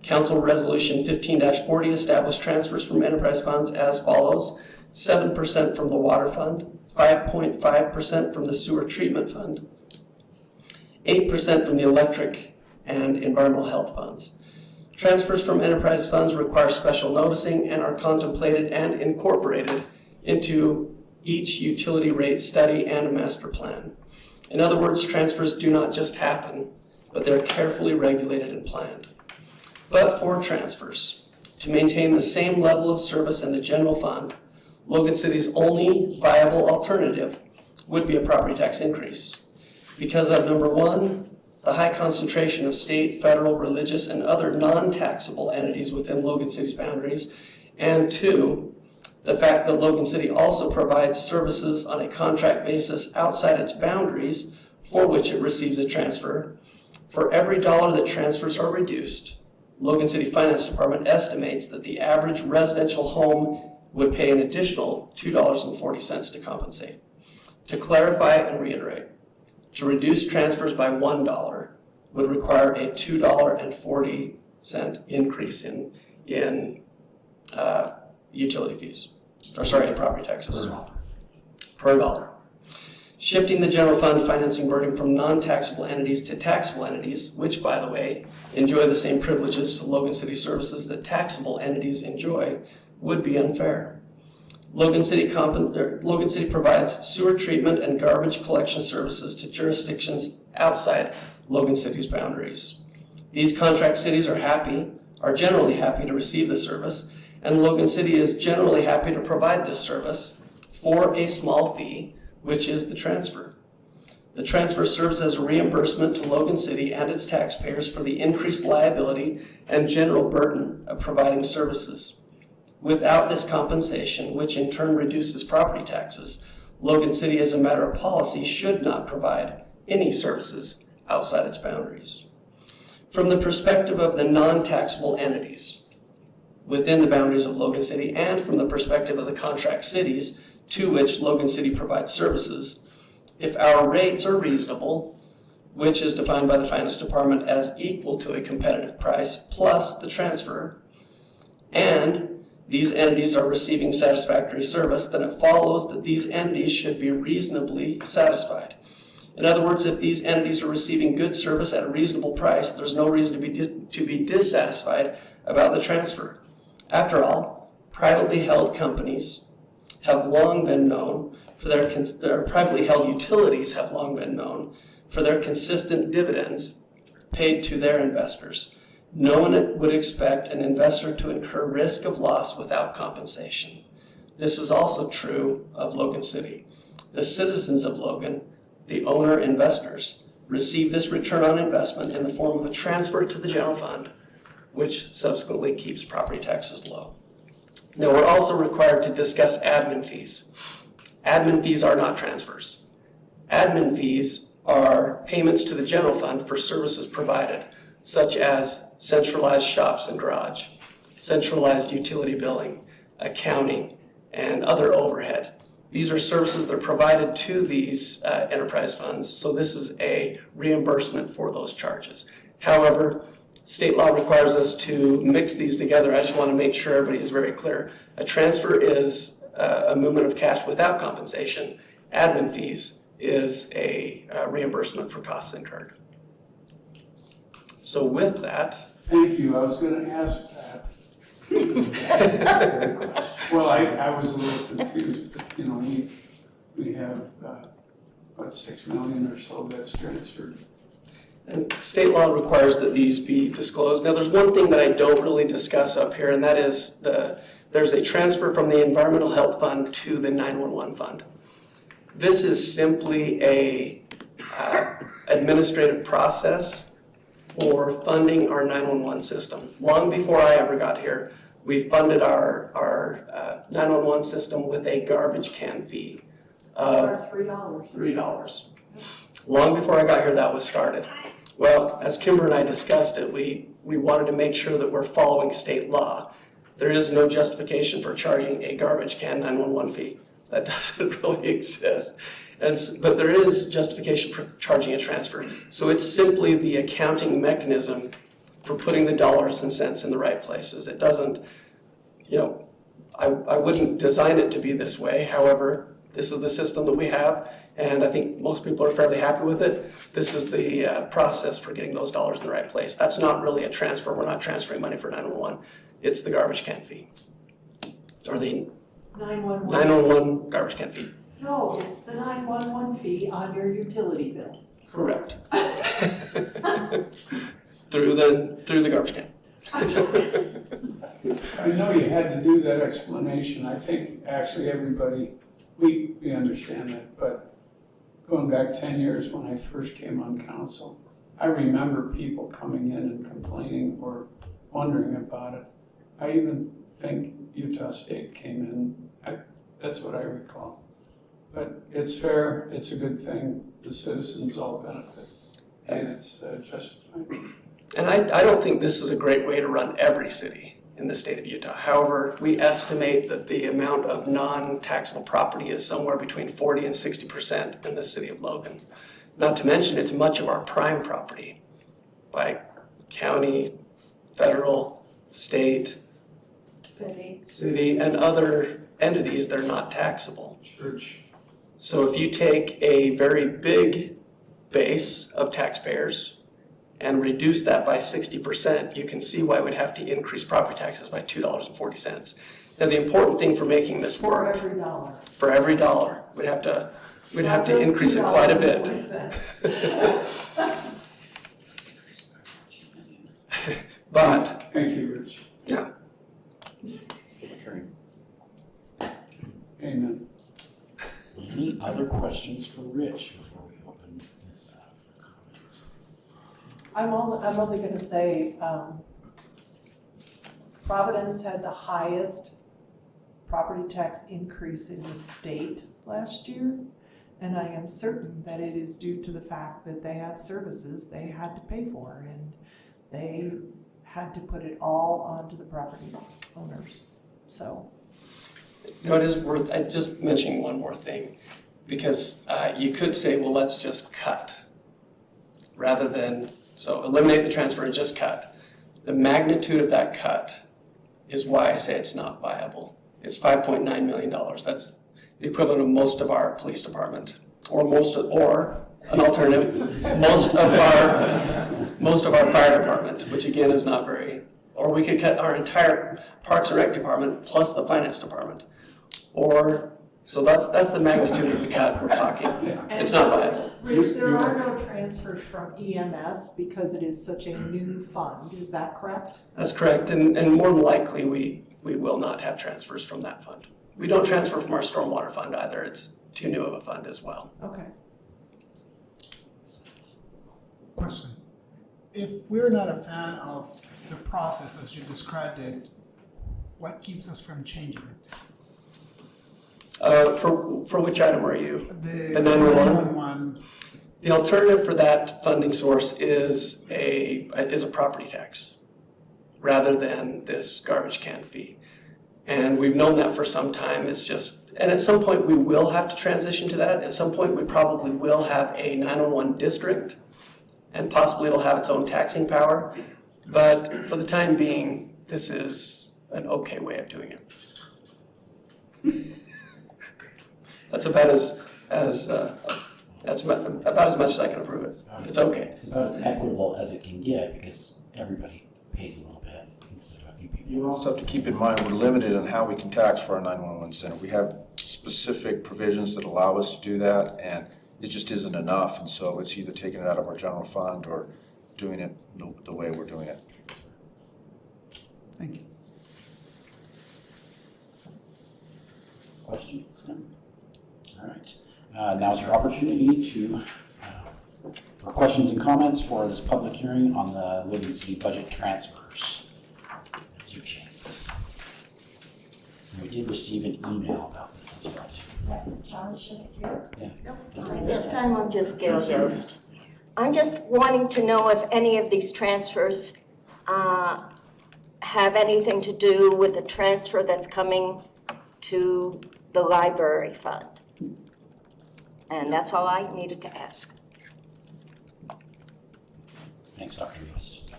Council Resolution 15-40 established transfers from enterprise funds as follows: 7% from the water fund, 5.5% from the sewer treatment fund, 8% from the electric and environmental health funds. Transfers from enterprise funds require special noticing and are contemplated and incorporated into each utility rate study and master plan. In other words, transfers do not just happen, but they're carefully regulated and planned. But for transfers, to maintain the same level of service in the general fund, Logan City's only viable alternative would be a property tax increase. Because of number one, the high concentration of state, federal, religious, and other non-taxable entities within Logan City's boundaries, and two, the fact that Logan City also provides services on a contract basis outside its boundaries for which it receives a transfer. For every dollar that transfers are reduced, Logan City Finance Department estimates that the average residential home would pay an additional $2.40 to compensate. To clarify and reiterate, to reduce transfers by $1 would require a $2.40 increase in utility fees, in property taxes. Per dollar. Shifting the general fund financing burden from non-taxable entities to taxable entities, which, by the way, enjoy the same privileges to Logan City services that taxable entities enjoy, would be unfair. Logan City provides sewer treatment and garbage collection services to jurisdictions outside Logan City's boundaries. These contract cities are generally happy to receive the service, and Logan City is generally happy to provide this service for a small fee, which is the transfer. The transfer serves as a reimbursement to Logan City and its taxpayers for the increased liability and general burden of providing services. Without this compensation, which in turn reduces property taxes, Logan City, as a matter of policy, should not provide any services outside its boundaries. From the perspective of the non-taxable entities within the boundaries of Logan City, and from the perspective of the contract cities to which Logan City provides services, if our rates are reasonable, which is defined by the Finance Department as equal to a competitive price plus the transfer, and these entities are receiving satisfactory service, then it follows that these entities should be reasonably satisfied. In other words, if these entities are receiving good service at a reasonable price, there's no reason to be dissatisfied about the transfer. After all, privately held companies have long been known for privately held utilities have long been known for their consistent dividends paid to their investors. No one would expect an investor to incur risk of loss without compensation. This is also true of Logan City. The citizens of Logan, the owner investors, receive this return on investment in the form of a transfer to the general fund, which subsequently keeps property taxes low. Now, we're also required to discuss admin fees. Admin fees are not transfers. Admin fees are payments to the general fund for services provided, such as centralized shops and garage, centralized utility billing, accounting, and other overhead. These are services that are provided to these enterprise funds, so this is a reimbursement for those charges. However, state law requires us to mix these together. I just want to make sure everybody is very clear. A transfer is a movement of cash without compensation. Admin fees is a reimbursement for costs incurred. So with that. Thank you, I was gonna ask that. Well, I was a little confused, but you know, we have, what, 6 million or so that's transferred. And state law requires that these be disclosed. Now, there's one thing that I don't really discuss up here, and that is there's a transfer from the Environmental Health Fund to the 911 fund. This is simply a administrative process for funding our 911 system. Long before I ever got here, we funded our 911 system with a garbage can fee of $3. Long before I got here, that was started. Well, as Kimber and I discussed it, we wanted to make sure that we're following state law. There is no justification for charging a garbage can 911 fee. That doesn't really exist. But there is justification for charging a transfer. So it's simply the accounting mechanism for putting the dollars and cents in the right places. It doesn't, you know, I wouldn't design it to be this way. However, this is the system that we have, and I think most people are fairly happy with it. This is the process for getting those dollars in the right place. That's not really a transfer. We're not transferring money for 911. It's the garbage can fee, or the 911 garbage can fee. No, it's the 911 fee on your utility bill. Correct. through the garbage can. I know you had to do that explanation. I think actually everybody, we understand that, but going back 10 years when I first came on council, I remember people coming in and complaining or wondering about it. I even think Utah State came in. That's what I recall. But it's fair, it's a good thing, the citizens all benefit, and it's justified. And I don't think this is a great way to run every city in the state of Utah. However, we estimate that the amount of non-taxable property is somewhere between 40 and 60% in the city of Logan. Not to mention, it's much of our prime property by county, federal, state, city, and other entities that are not taxable. Church. So if you take a very big base of taxpayers and reduce that by 60%, you can see why we'd have to increase property taxes by $2.40. Now, the important thing for making this work, for every dollar, we'd have to increase it quite a bit. But thank you, Rich. Yeah. Amen. Any other questions for Rich before we open this up for comments? I'm only going to say Providence had the highest property tax increase in the state last year, and I am certain that it is due to the fact that they have services they had to pay for, and they had to put it all onto the property owners. So. No, it is worth just mentioning one more thing, because you could say, well, let's just cut, rather than, so eliminate the transfer and just cut. The magnitude of that cut is why I say it's not viable. It's $5.9 million. That's the equivalent of most of our police department, or an alternative, most of our fire department, which again is not very, or we could cut our entire Parks and Rec department plus the finance department. So that's the magnitude of the cut we're talking. It's not viable. Rich, there are no transfers from EMS because it is such a new fund, is that correct? That's correct, and more than likely we will not have transfers from that fund. We don't transfer from our stormwater fund either. It's too new of a fund as well. Okay. Question. If we're not a fan of the process as you described it, what keeps us from changing it? For which item are you? The 911? The alternative for that funding source is a property tax rather than this garbage can fee. And we've known that for some time. It's just, and at some point we will have to transition to that. At some point we probably will have a 911 district, and possibly it'll have its own taxing power. But for the time being, this is an okay way of doing it. That's about as much as I can approve it. It's okay. It's about as equitable as it can get because everybody pays a little bit instead of a few people. You also have to keep in mind, we're limited on how we can tax for our 911 center. We have specific provisions that allow us to do that, and it just isn't enough. And so it's either taking it out of our general fund or doing it the way we're doing it. Thank you. Questions? No? All right. Now's your opportunity to, for questions and comments for this public hearing on the Logan City budget transfers. Now's your chance. And we did receive an email about this as well, too. Yeah, is John Shimmick here? Yeah. This time I'm just Gail Yost. I'm just wanting to know if any of these transfers have anything to do with the transfer that's coming to the library fund. And that's all I needed to ask. Thanks, Dr. Yost.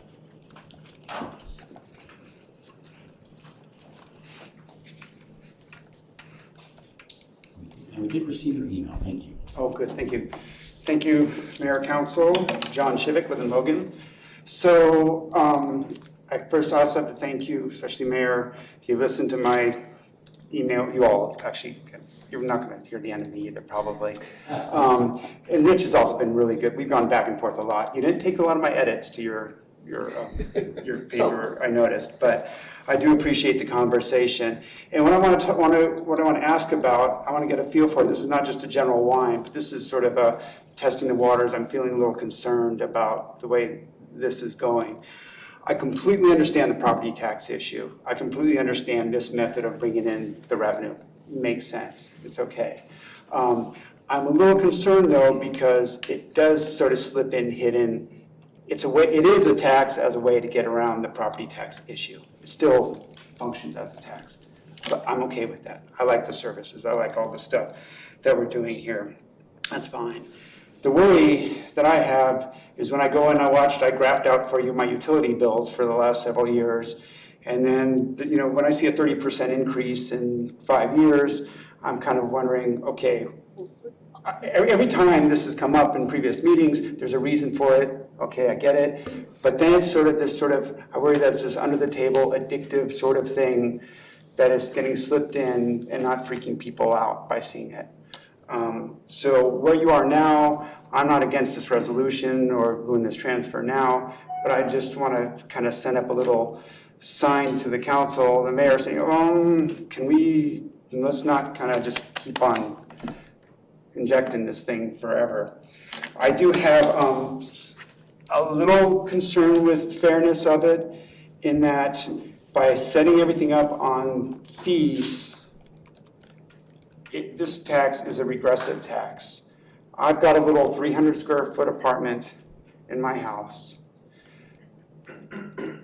And we did receive your email. Thank you. Oh, good. Thank you. Thank you, Mayor, Council. John Shivik with Logan. So I first also have to thank you, especially Mayor. If you listened to my email, you all actually, you're not going to hear the end of me either, probably. And Rich has also been really good. We've gone back and forth a lot. You didn't take a lot of my edits to your paper, I noticed, but I do appreciate the conversation. And what I want to ask about, I want to get a feel for. This is not just a general whine, but this is sort of a testing the waters. I'm feeling a little concerned about the way this is going. I completely understand the property tax issue. I completely understand this method of bringing in the revenue. Makes sense. It's okay. I'm a little concerned though because it does sort of slip in hidden. It is a tax as a way to get around the property tax issue. It still functions as a tax, but I'm okay with that. I like the services. I like all the stuff that we're doing here. That's fine. The worry that I have is when I go and I graphed out for you my utility bills for the last several years. And then, when I see a 30% increase in 5 years, I'm kind of wondering, okay, every time this has come up in previous meetings, there's a reason for it. Okay, I get it. But then it's sort of I worry that it's this under the table, addictive sort of thing that is getting slipped in and not freaking people out by seeing it. So where you are now, I'm not against this resolution or doing this transfer now, but I just want to kind of send up a little sign to the council, the mayor saying, let's not kind of just keep on injecting this thing forever. I do have a little concern with fairness of it in that by setting everything up on fees, this tax is a regressive tax. I've got a little 300 square foot apartment in my house.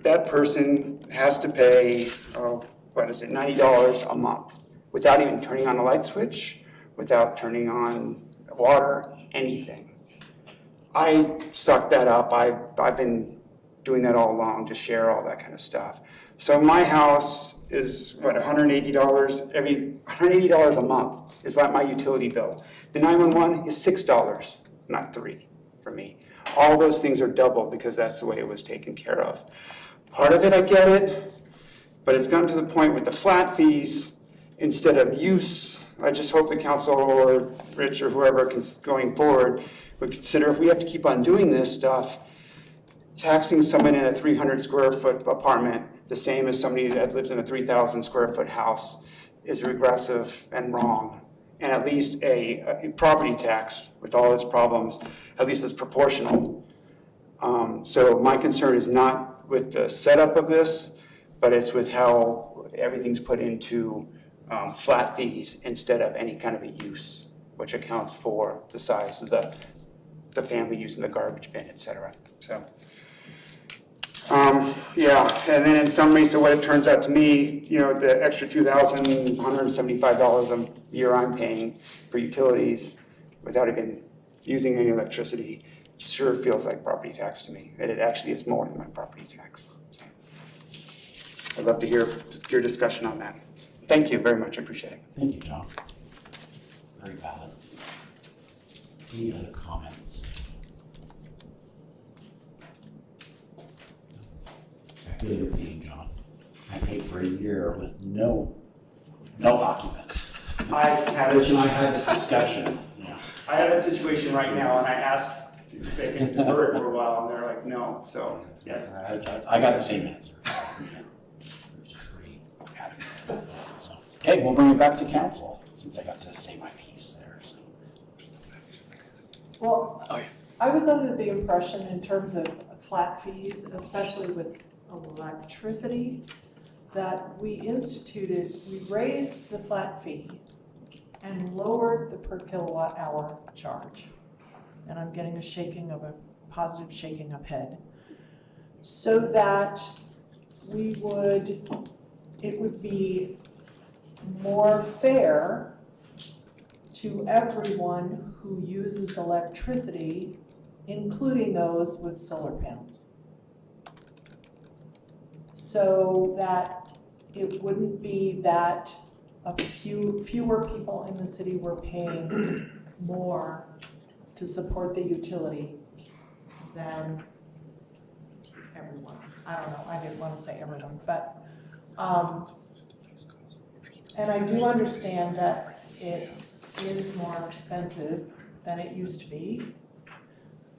That person has to pay, $90 a month without even turning on a light switch, without turning on water, anything. I suck that up. I've been doing that all along to share all that kind of stuff. So my house is $180 a month is what my utility bill. The 911 is $6, not $3 for me. All those things are double because that's the way it was taken care of. Part of it, I get it, but it's gotten to the point with the flat fees instead of use. I just hope the council or Rich or whoever going forward would consider if we have to keep on doing this stuff, taxing someone in a 300 square foot apartment the same as somebody that lives in a 3,000 square foot house is regressive and wrong. And at least a property tax with all its problems, at least it's proportional. So my concern is not with the setup of this, but it's with how everything's put into flat fees instead of any kind of a use, which accounts for the size of the family using the garbage bin, et cetera. So. Yeah, and then in summary, so what it turns out to me, the extra $2,175 a year I'm paying for utilities without even using any electricity sure feels like property tax to me, and it actually is more than my property tax. So I'd love to hear your discussion on that. Thank you very much, I appreciate it. Thank you, John. Very valid. Any other comments? I feel your pain, John. I paid for a year with no occupant. Rich and I had this discussion. Yeah. I have that situation right now, and I asked if they can defer it for a while, and they're like, no, so, yes. I got the same answer. Which is pretty adamant about that, so. Okay, we'll bring it back to council, since I got to say my piece there, so. Well, Oh, yeah. I was under the impression in terms of flat fees, especially with electricity, that we raised the flat fee and lowered the per kilowatt hour charge. And I'm getting a positive shaking of head. So that it would be more fair to everyone who uses electricity, including those with solar panels. So that it wouldn't be that fewer people in the city were paying more to support the utility than everyone. I don't know, I didn't want to say everyone, but, and I do understand that it is more expensive than it used to be,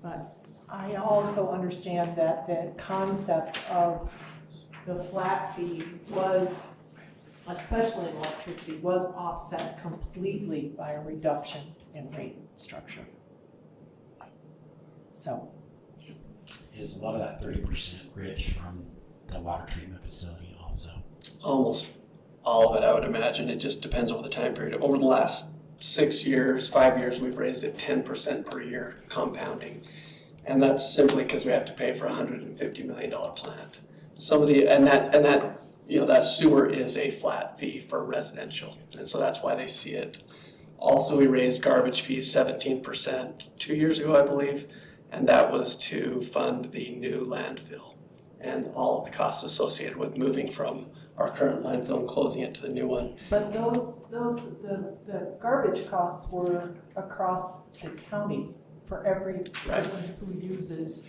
but I also understand that the concept of the flat fee was, especially in electricity, was offset completely by a reduction in rate structure. So. Is a lot of that 30% rich from the water treatment facility also? Almost all of it, I would imagine. It just depends over the time period. Over the last 6 years, 5 years, we've raised it 10% per year, compounding. And that's simply because we have to pay for a $150 million plant. Some of the, and that, you know, that sewer is a flat fee for residential. And so that's why they see it. Also, we raised garbage fees 17% 2 years ago, I believe. And that was to fund the new landfill and all of the costs associated with moving from our current landfill and closing it to the new one. But the garbage costs were across the county for every person who uses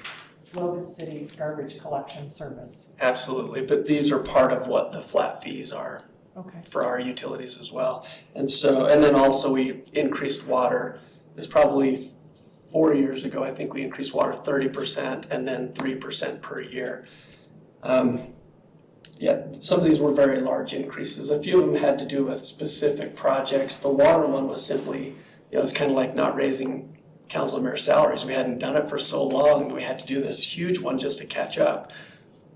Logan City's garbage collection service. Absolutely, but these are part of what the flat fees are for our utilities as well. And so, and then also we increased water. It's probably 4 years ago, I think we increased water 30% and then 3% per year. Yeah, some of these were very large increases. A few of them had to do with specific projects. The water one was simply, you know, it's kind of like not raising council and mayor salaries. We hadn't done it for so long. We had to do this huge one just to catch up.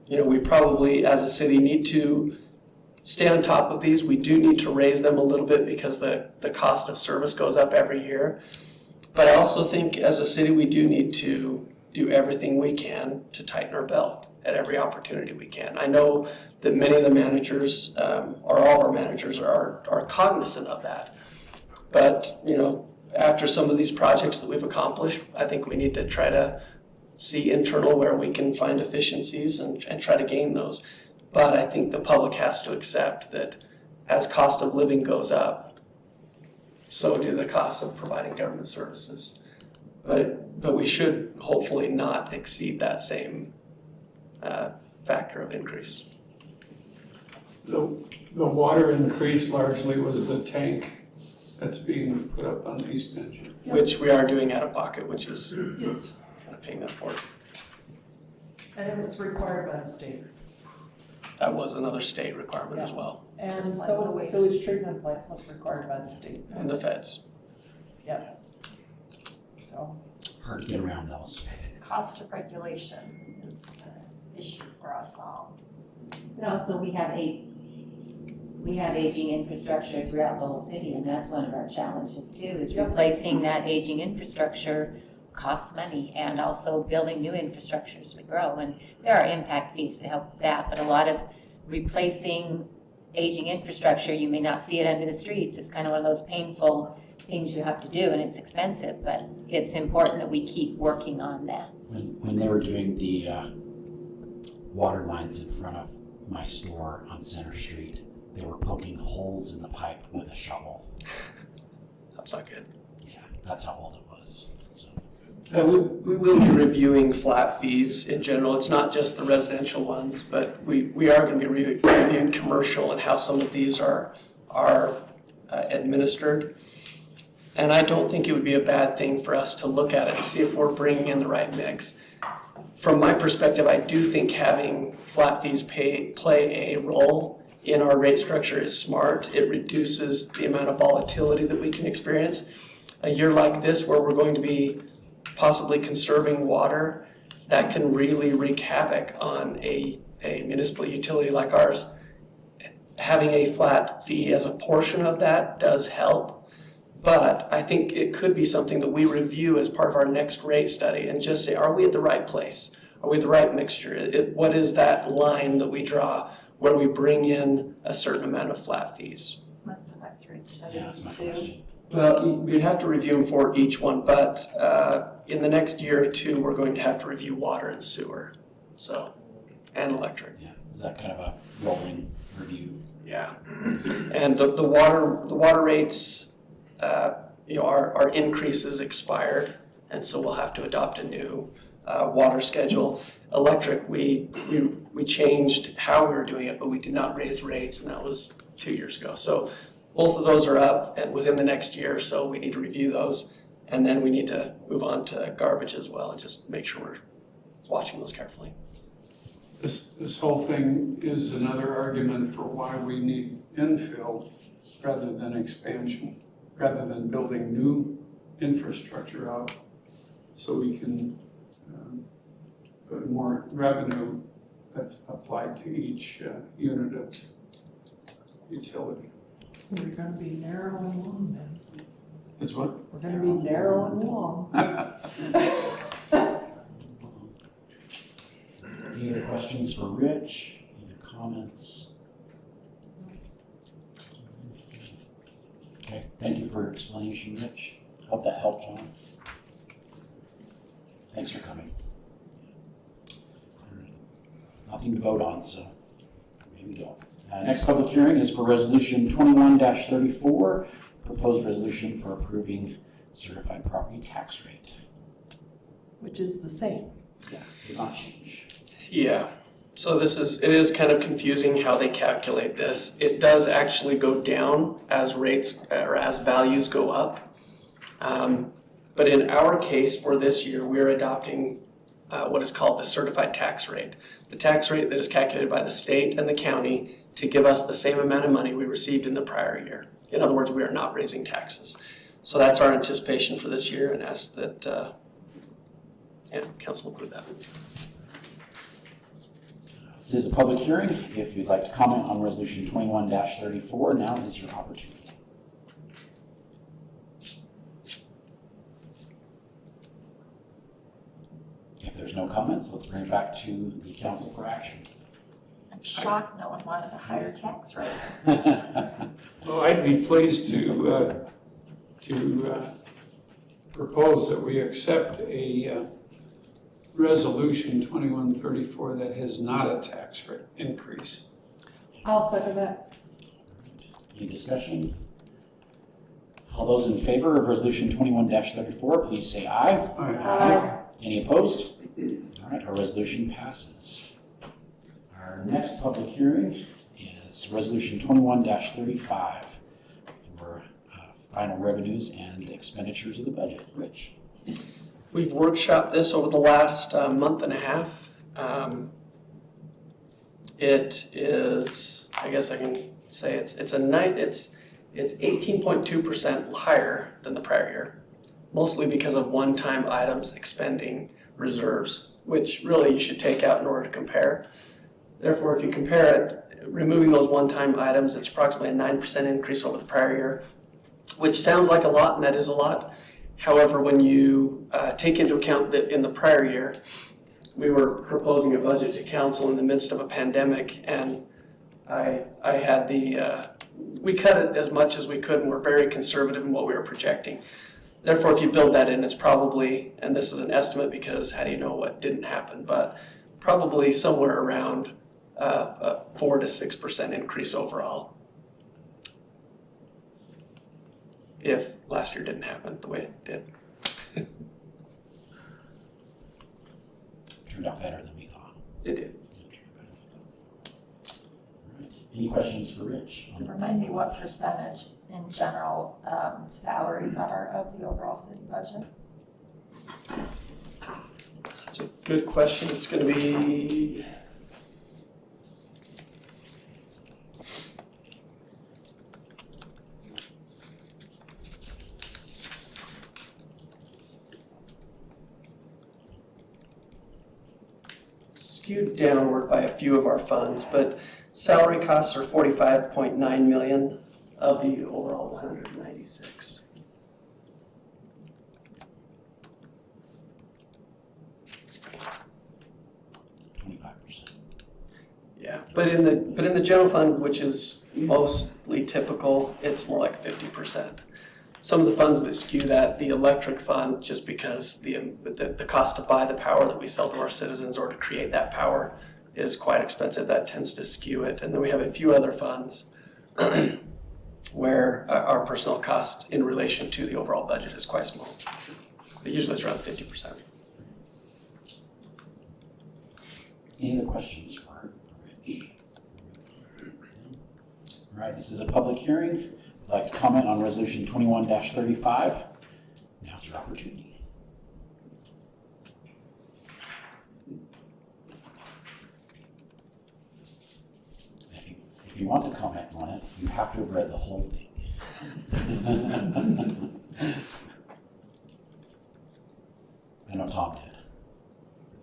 You know, we probably, as a city, need to stay on top of these. We do need to raise them a little bit because the cost of service goes up every year. But I also think as a city, we do need to do everything we can to tighten our belt at every opportunity we can. I know that many of the managers, or all of our managers, are cognizant of that. But, you know, after some of these projects that we've accomplished, I think we need to try to see internal where we can find efficiencies and try to gain those. But I think the public has to accept that as cost of living goes up, so do the costs of providing government services. But we should hopefully not exceed that same factor of increase. The water increase largely was the tank that's being put up on the East Bench. Which we are doing out of pocket, which is kind of paying that for it. And it was required by the state. That was another state requirement as well. And so was the sewage treatment plant was required by the state. And the feds. Yep. So. Hard to get around those. Cost of regulation is an issue for us all. But also we have aging infrastructure throughout the whole city, and that's one of our challenges too, is replacing that aging infrastructure costs money, and also building new infrastructure as we grow. And there are impact fees that help with that, but a lot of replacing aging infrastructure, you may not see it under the streets. It's kind of one of those painful things you have to do, and it's expensive, but it's important that we keep working on that. When they were doing the water lines in front of my store on Center Street, they were poking holes in the pipe with a shovel. That's not good. Yeah, that's how old it was. So. We will be reviewing flat fees in general. It's not just the residential ones, but we are going to be reviewing commercial and how some of these are administered. And I don't think it would be a bad thing for us to look at it and see if we're bringing in the right mix. From my perspective, I do think having flat fees play a role in our rate structure is smart. It reduces the amount of volatility that we can experience. A year like this where we're going to be possibly conserving water, that can really wreak havoc on a municipal utility like ours. Having a flat fee as a portion of that does help, but I think it could be something that we review as part of our next rate study and just say, are we at the right place? Are we at the right mixture? What is that line that we draw where we bring in a certain amount of flat fees? What's the next rate study? Yeah, that's my question. Well, we'd have to review them for each one, but in the next year or two, we're going to have to review water and sewer, and electric. Yeah, is that kind of a rolling review? Yeah, and the water rates, our increases expired, and so we'll have to adopt a new water schedule. Electric, we changed how we were doing it, but we did not raise rates, and that was 2 years ago. So both of those are up, and within the next year or so, we need to review those, and then we need to move on to garbage as well, and just make sure we're watching those carefully. This whole thing is another argument for why we need infill rather than expansion, rather than building new infrastructure out so we can put more revenue applied to each unit of utility. We're gonna be narrow and long then. It's what? We're gonna be narrow and long. Any other questions for Rich? Any other comments? Okay, thank you for your explanation, Rich. Hope that helped, John. Thanks for coming. Nothing to vote on, so here we go. Next public hearing is for Resolution 21-34, proposed resolution for approving certified property tax rate. Which is the same. Yeah, does not change. Yeah, so it is kind of confusing how they calculate this. It does actually go down as rates or as values go up. But in our case for this year, we're adopting what is called the certified tax rate. The tax rate that is calculated by the state and the county to give us the same amount of money we received in the prior year. In other words, we are not raising taxes. So that's our anticipation for this year, and ask that council approve that. This is a public hearing. If you'd like to comment on Resolution 21-34, now is your opportunity. If there's no comments, let's bring it back to the council for action. I'm shocked no one wanted a higher tax rate. Well, I'd be pleased to propose that we accept a resolution 2134 that has not a tax rate increase. I'll second that. Any discussion? All those in favor of Resolution 21-34, please say aye. Aye. Any opposed? All right, our resolution passes. Our next public hearing is Resolution 21-35 for final revenues and expenditures of the budget. Rich? We've workshopped this over the last month and a half. It is, I guess I can say it's 18.2% higher than the prior year, mostly because of one-time items expending reserves, which really you should take out in order to compare. Therefore, if you compare it, removing those one-time items, it's approximately a 9% increase over the prior year, which sounds like a lot, and that is a lot. However, when you take into account that in the prior year, we were proposing a budget to council in the midst of a pandemic, and I had the we cut it as much as we could, and we're very conservative in what we were projecting. Therefore, if you build that in, it's probably, and this is an estimate because how do you know what didn't happen, but probably somewhere around a 4 to 6% increase overall. If last year didn't happen the way it did. Turned out better than we thought. It did. Any questions for Rich? So remind me what percentage in general salaries are of the overall city budget? It's a good question. It's going to be skewed downward by a few of our funds, but salary costs are 45.9 million of the overall 196. Yeah, but in the general fund, which is mostly typical, it's more like 50%. Some of the funds that skew that, the electric fund, just because the cost to buy the power that we sell to our citizens or to create that power is quite expensive. That tends to skew it. And then we have a few other funds where our personnel cost in relation to the overall budget is quite small. But usually it's around 50%. Any other questions for Rich? All right, this is a public hearing. I'd like to comment on Resolution 21-35. Now's your opportunity. If you want to comment on it, you have to have read the whole thing. I know Tom did.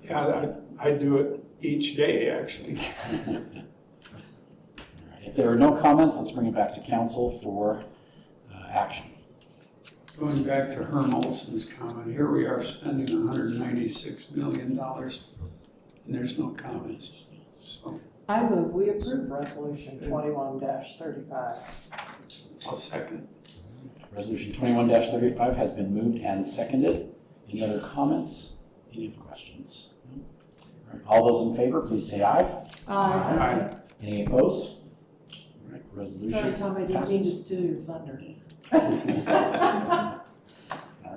Yeah, I do it each day, actually. All right, if there are no comments, let's bring it back to council for action. Going back to Herm Olson's comment, here we are spending $196 million, and there's no comments. So I move we approve resolution 21-35. I'll second. Resolution 21-35 has been moved and seconded. Any other comments? Any other questions? No? All right, all those in favor, please say aye. Aye. Any opposed? All right, resolution Sorry, Tom, I didn't mean to passes. steal your thunder. All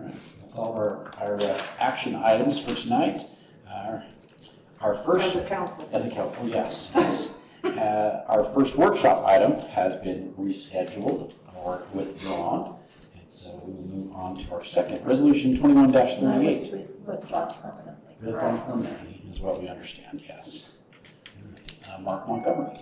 right, that's all of our action items for tonight. Our first, As a council. As a council, yes. Our first workshop item has been rescheduled or withdrawn. And so we will move on to our second, Resolution 21-38. Withdrawn permanently. Withdrawn permanently is what we understand, yes. Mark Montgomery.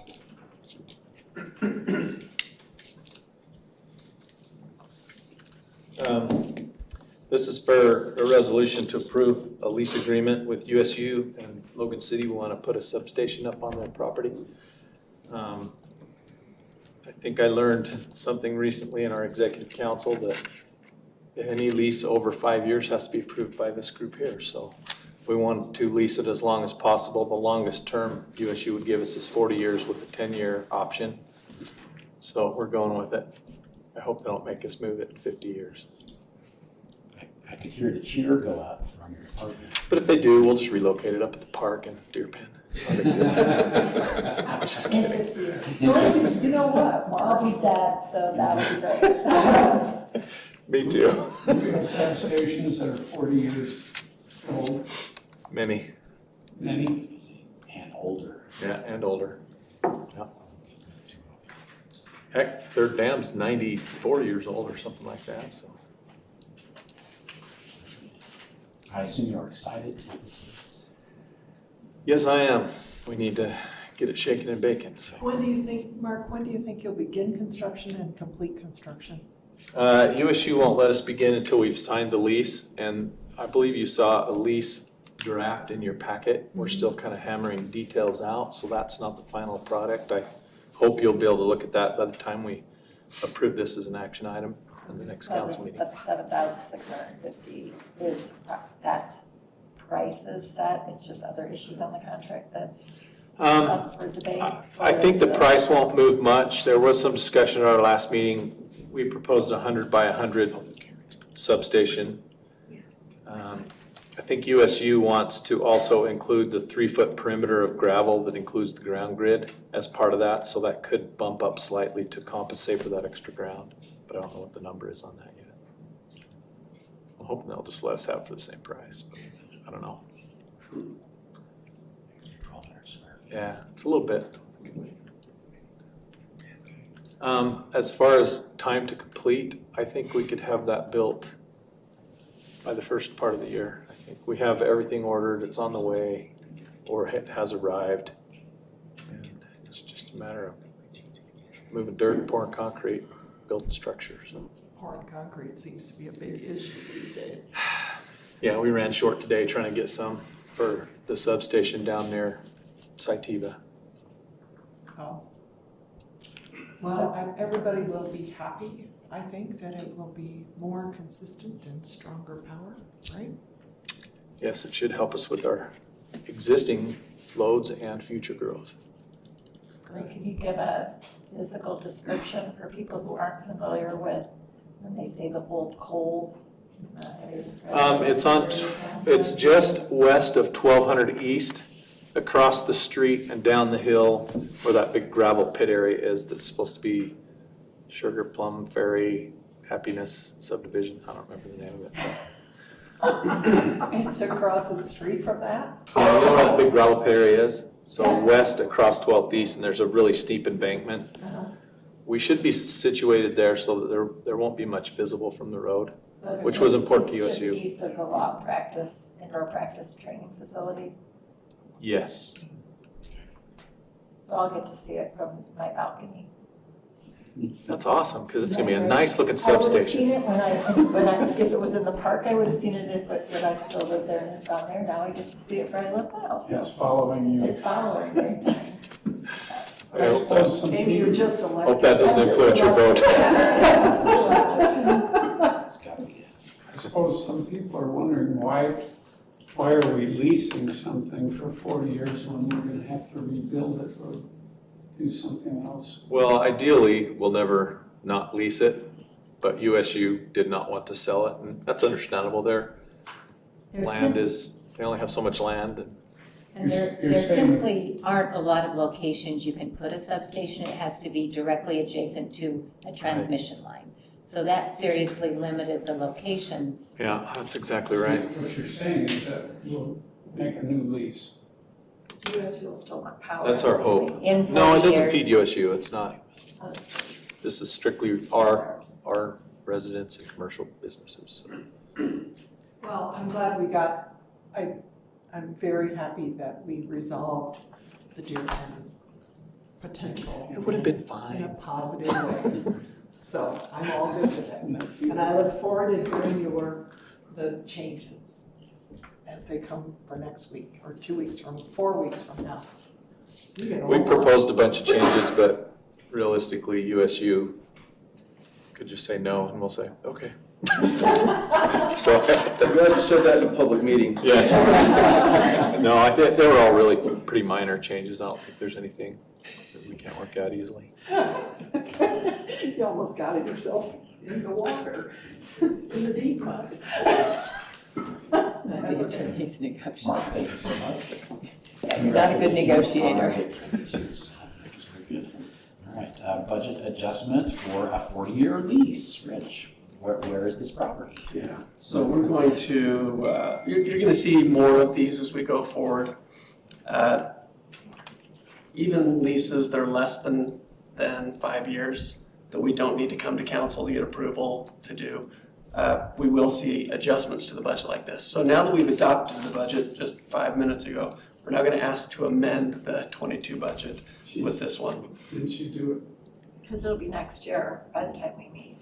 This is for a resolution to approve a lease agreement with USU and Logan City. We want to put a substation up on their property. I think I learned something recently in our executive council that any lease over 5 years has to be approved by this group here. So we want to lease it as long as possible. The longest term USU would give us is 40 years with a 10-year option. So we're going with it. I hope they don't make us move it in 50 years. I could hear the cheer go up from your apartment. But if they do, we'll just relocate it up at the park in Deer Pen. It's not a big deal. I'm just kidding. So, you know what? Well, I'll be dead, so that would be great. Me too. We have substations that are 40 years old. Many. Many. And older. Yeah, and older. Yeah. Heck, their dam's 94 years old or something like that, so. I assume you're excited to get this lease. Yes, I am. We need to get it shaking and baking, so. When do you think, Mark, when do you think you'll begin construction and complete construction? USU won't let us begin until we've signed the lease, and I believe you saw a lease draft in your packet. We're still kind of hammering details out, so that's not the final product. I hope you'll be able to look at that by the time we approve this as an action item in the next council meeting. But the 7,650 is, that's prices set, it's just other issues on the contract that's. up for debate? I think the price won't move much. There was some discussion at our last meeting. We proposed 100 by 100 substation. I think USU wants to also include the 3-foot perimeter of gravel that includes the ground grid as part of that, so that could bump up slightly to compensate for that extra ground, but I don't know what the number is on that yet. I'm hoping they'll just let us have it for the same price, but I don't know. Yeah, it's a little bit. As far as time to complete, I think we could have that built by the first part of the year. I think we have everything ordered, it's on the way, or it has arrived. And it's just a matter of moving dirt, pouring concrete, building structure. So. Pouring concrete seems to be a big issue these days. Yeah, we ran short today trying to get some for the substation down near Sativa. Oh. Well, everybody will be happy. I think that it will be more consistent and stronger power, right? Yes, it should help us with our existing loads and future growth. So can you give a physical description for people who aren't familiar with when they say the old coal? It's just west of 1200 East, across the street and down the hill where that big gravel pit area is that's supposed to be Sugar Plum Ferry Happiness Subdivision. I don't remember the name of it. It's across the street from that? Yeah, you know where that big gravel pit area is? So west across 12th East, and there's a really steep embankment. We should be situated there so that there won't be much visible from the road, which was important to USU. It's just east of the law practice, indoor practice training facility. Yes. So I'll get to see it from my balcony. That's awesome, because it's going to be a nice looking substation. I would have seen it if it was in the park, I would have seen it, but I still live there and it's down there. Now I get to see it where I live now. So. It's following you. It's following me. I suppose some Maybe you're just elected. Hope that doesn't influence your vote. It's gotta be it. I suppose some people are wondering why are we leasing something for 40 years when we're going to have to rebuild it or do something else? Well, ideally, we'll never not lease it, but USU did not want to sell it, and that's understandable. They only have so much land. And there simply aren't a lot of locations you can put a substation. It has to be directly adjacent to a transmission line. So that seriously limited the locations. Yeah, that's exactly right. What you're saying is that we'll make a new lease. USU will still want power. That's our hope. No, it doesn't feed USU. It's not. This is strictly our residents and commercial businesses. So. Well, I'm glad I'm very happy that we resolved the Deer End potential. It would have been In a fine. positive way. So I'm all good with it. And I look forward to hearing the changes as they come for next week or 4 weeks from now. We proposed a bunch of changes, but realistically, USU could just say no, and we'll say, okay. So I'm glad you said that in a public meeting. Yeah. No, I think they were all really pretty minor changes. I don't think there's anything that we can't work out easily. You almost got it yourself in the water, in the deep mud. That's okay. He's negotiating. Yeah, you're not a good negotiator. All right, budget adjustment for a 40-year lease. Rich, where is this property? Yeah, so we're going to, you're going to see more of these as we go forward. Even leases that are less than 5 years that we don't need to come to council to get approval to do. We will see adjustments to the budget like this. So now that we've adopted the budget just 5 minutes ago, we're now going to ask to amend the 22 budget with this one. Didn't you do it? Because it'll be next year by the time we meet.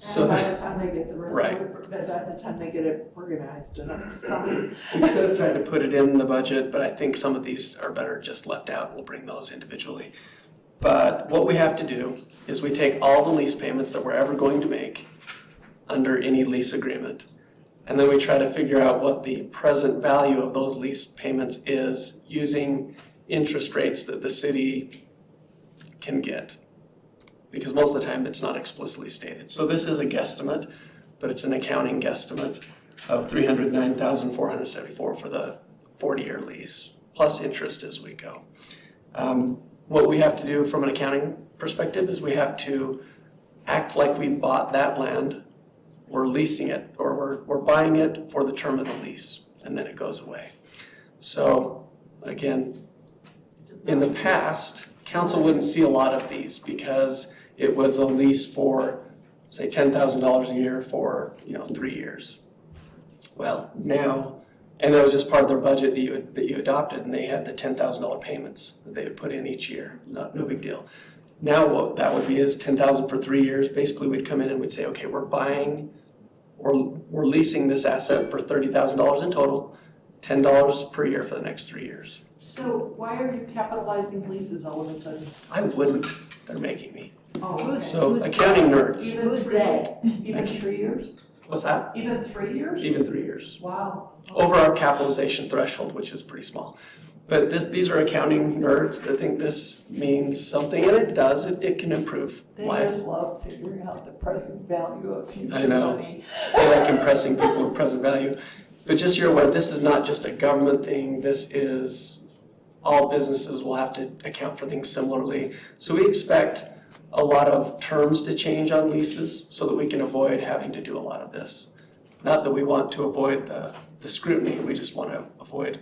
So by the time they get by the time they get it organized enough to sign. We could have tried to put it in the budget, but I think some of these are better just left out. We'll bring those individually. But what we have to do is we take all the lease payments that we're ever going to make under any lease agreement, and then we try to figure out what the present value of those lease payments is using interest rates that the city can get. Because most of the time, it's not explicitly stated. So this is a guesstimate, but it's an accounting guesstimate of $309,474 for the 40-year lease, plus interest as we go. What we have to do from an accounting perspective is we have to act like we bought that land, we're leasing it, or we're buying it for the term of the lease, and then it goes away. So again, in the past, council wouldn't see a lot of these because it was a lease for, say, $10,000 a year for 3 years. Well, now, and that was just part of their budget that you adopted, and they had the $10,000 payments that they would put in each year. No big deal. Now what that would be is $10,000 for 3 years. Basically, we'd come in and we'd say, okay, we're leasing this asset for $30,000 in total, $10 per year for the next 3 years. So why are you capitalizing leases all of a sudden? I wouldn't. They're making me. Oh, So accounting nerds. Even 3 years? Even 3 years? What's that? Even 3 years? Even 3 years. Wow. Over our capitalization threshold, which is pretty small. But these are accounting nerds that think this means something, and it does. It can improve life. They just love figuring out the present value of future money. I know. They like impressing people with present value. But just so you're aware, this is not just a government thing. This is all businesses will have to account for things similarly. So we expect a lot of terms to change on leases so that we can avoid having to do a lot of this. Not that we want to avoid the scrutiny, we just want to avoid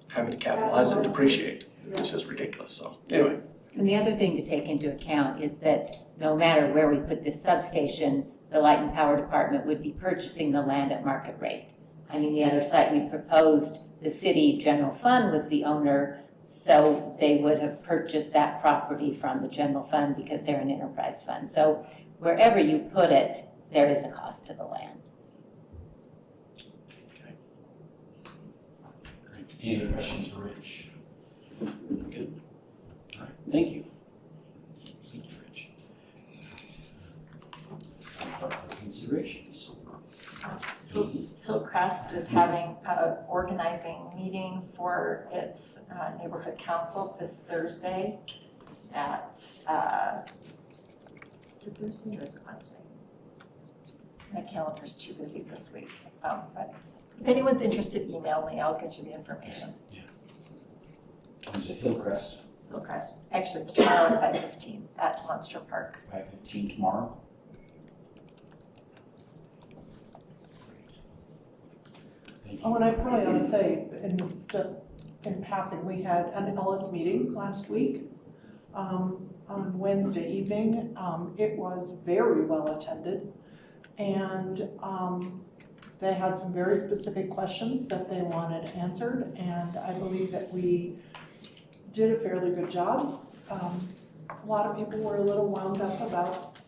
having to capitalize and depreciate. It's just ridiculous, so anyway. And the other thing to take into account is that no matter where we put this substation, the Light and Power Department would be purchasing the land at market rate. I mean, the other site we proposed, the city general fund was the owner, so they would have purchased that property from the general fund because they're an enterprise fund. So wherever you put it, there is a cost to the land. Any other questions for Rich? Good. All right, thank you. Thank you, Rich. Considerations. Hillcrest is having an organizing meeting for its neighborhood council this Thursday at, is it Thursday or is it Wednesday? My calendar's too busy this week, but if anyone's interested, email me, I'll get you the information. Yeah. Is it Hillcrest? Hillcrest, actually it's tomorrow at 5:15 at Munster Park. 5:15 tomorrow? Oh, and I probably ought to say, just in passing, we had an Ellis meeting last week on Wednesday evening. It was very well attended, and they had some very specific questions that they wanted answered, and I believe that we did a fairly good job. A lot of people were a little wound up about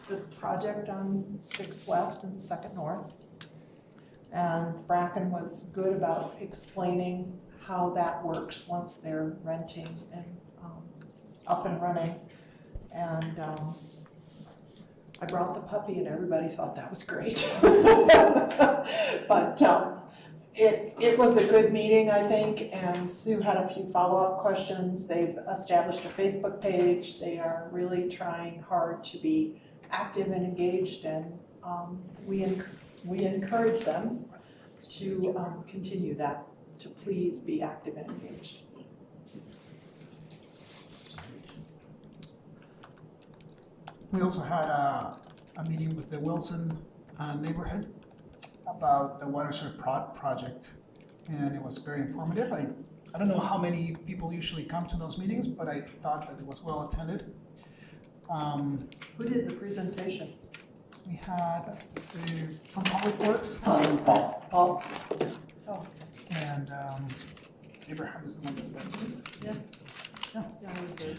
the project on 6th West and 2nd North. And Bracken was good about explaining how that works once they're renting and up and running. And I brought the puppy and everybody thought that was great. But it was a good meeting, I think, and Sue had a few follow-up questions. They've established a Facebook page. They are really trying hard to be active and engaged, and we encourage them to continue that, to please be active and engaged. We also had a meeting with the Wilson neighborhood about the watershed project, and it was very informative. I don't know how many people usually come to those meetings, but I thought that it was well attended. Who did the presentation? We had from Public Works. Paul. Oh. And Abraham is the one that Yeah. Yeah. Yeah, I was there.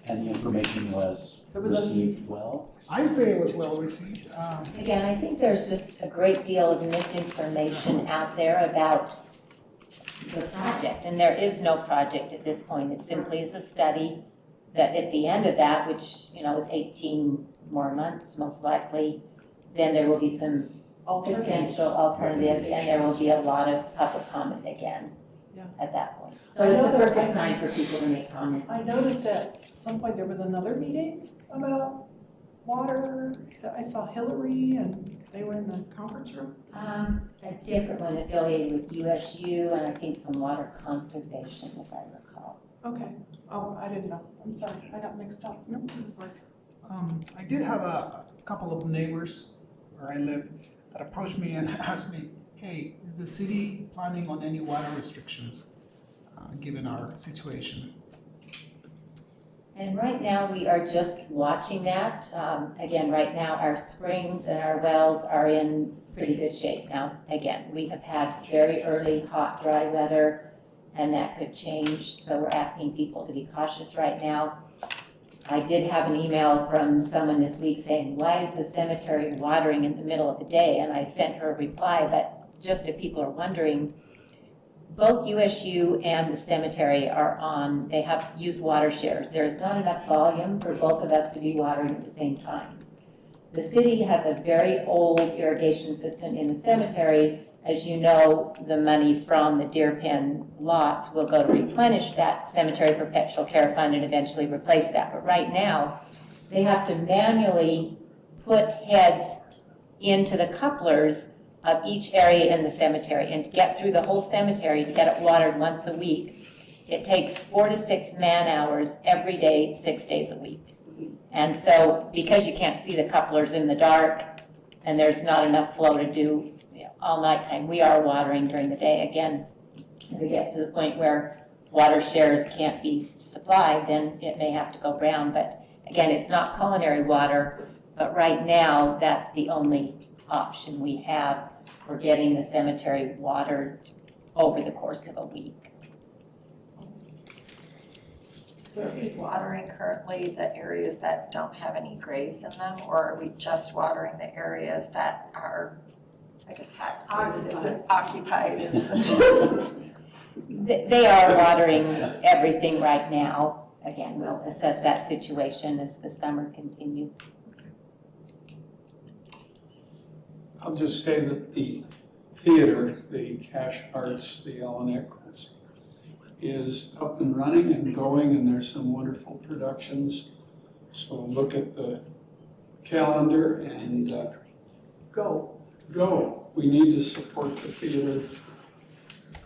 And the information was received well? I'd say it was well received. Again, I think there's just a great deal of misinformation out there about the project, and there is no project at this point. It simply is a study that at the end of that, which, is 18 more months most likely, then there will be some potential alternatives, and there will be a lot of public comment again. at that point. So I it's know a that perfect time for people to make comments. I noticed at some point there was another meeting about water. I saw Hillary and they were in the conference room. A different one affiliated with USU and I think some water conservation, if I recall. Okay. Oh, I didn't know. I'm sorry. I got mixed up. It was like, I did have a couple of neighbors where I live that approached me and asked me, hey, is the city planning on any water restrictions, given our situation? And right now, we are just watching that. Again, right now, our springs and our wells are in pretty good shape. Now, again, we have had very early hot, dry weather, and that could change. So we're asking people to be cautious right now. I did have an email from someone this week saying, why is the cemetery watering in the middle of the day? And I sent her a reply, but just if people are wondering, both USU and the cemetery are on, they have used water shares. There's not enough volume for both of us to be watering at the same time. The city has a very old irrigation system in the cemetery. As you know, the money from the deer pen lots will go to replenish that cemetery perpetual care fund and eventually replace that. But right now, they have to manually put heads into the couplers of each area in the cemetery. And to get through the whole cemetery, to get it watered once a week, it takes 4 to 6 man-hours every day, 6 days a week. And so, because you can't see the couplers in the dark, and there's not enough flow to do all nighttime, we are watering during the day. Again, if we get to the point where water shares can't be supplied, then it may have to go brown. But again, it's not culinary water, but right now, that's the only option we have for getting the cemetery watered over the course of a week. So are we watering currently the areas that don't have any graves in them, or are we just watering the areas that are, I guess, occupied? They are watering everything right now. Again, we'll assess that situation as the summer continues. I'll just say that the theater, the Cash Arts, the Ellen Eccles, is up and running and going, and there's some wonderful productions. So look at the calendar and go. We need to support the theater.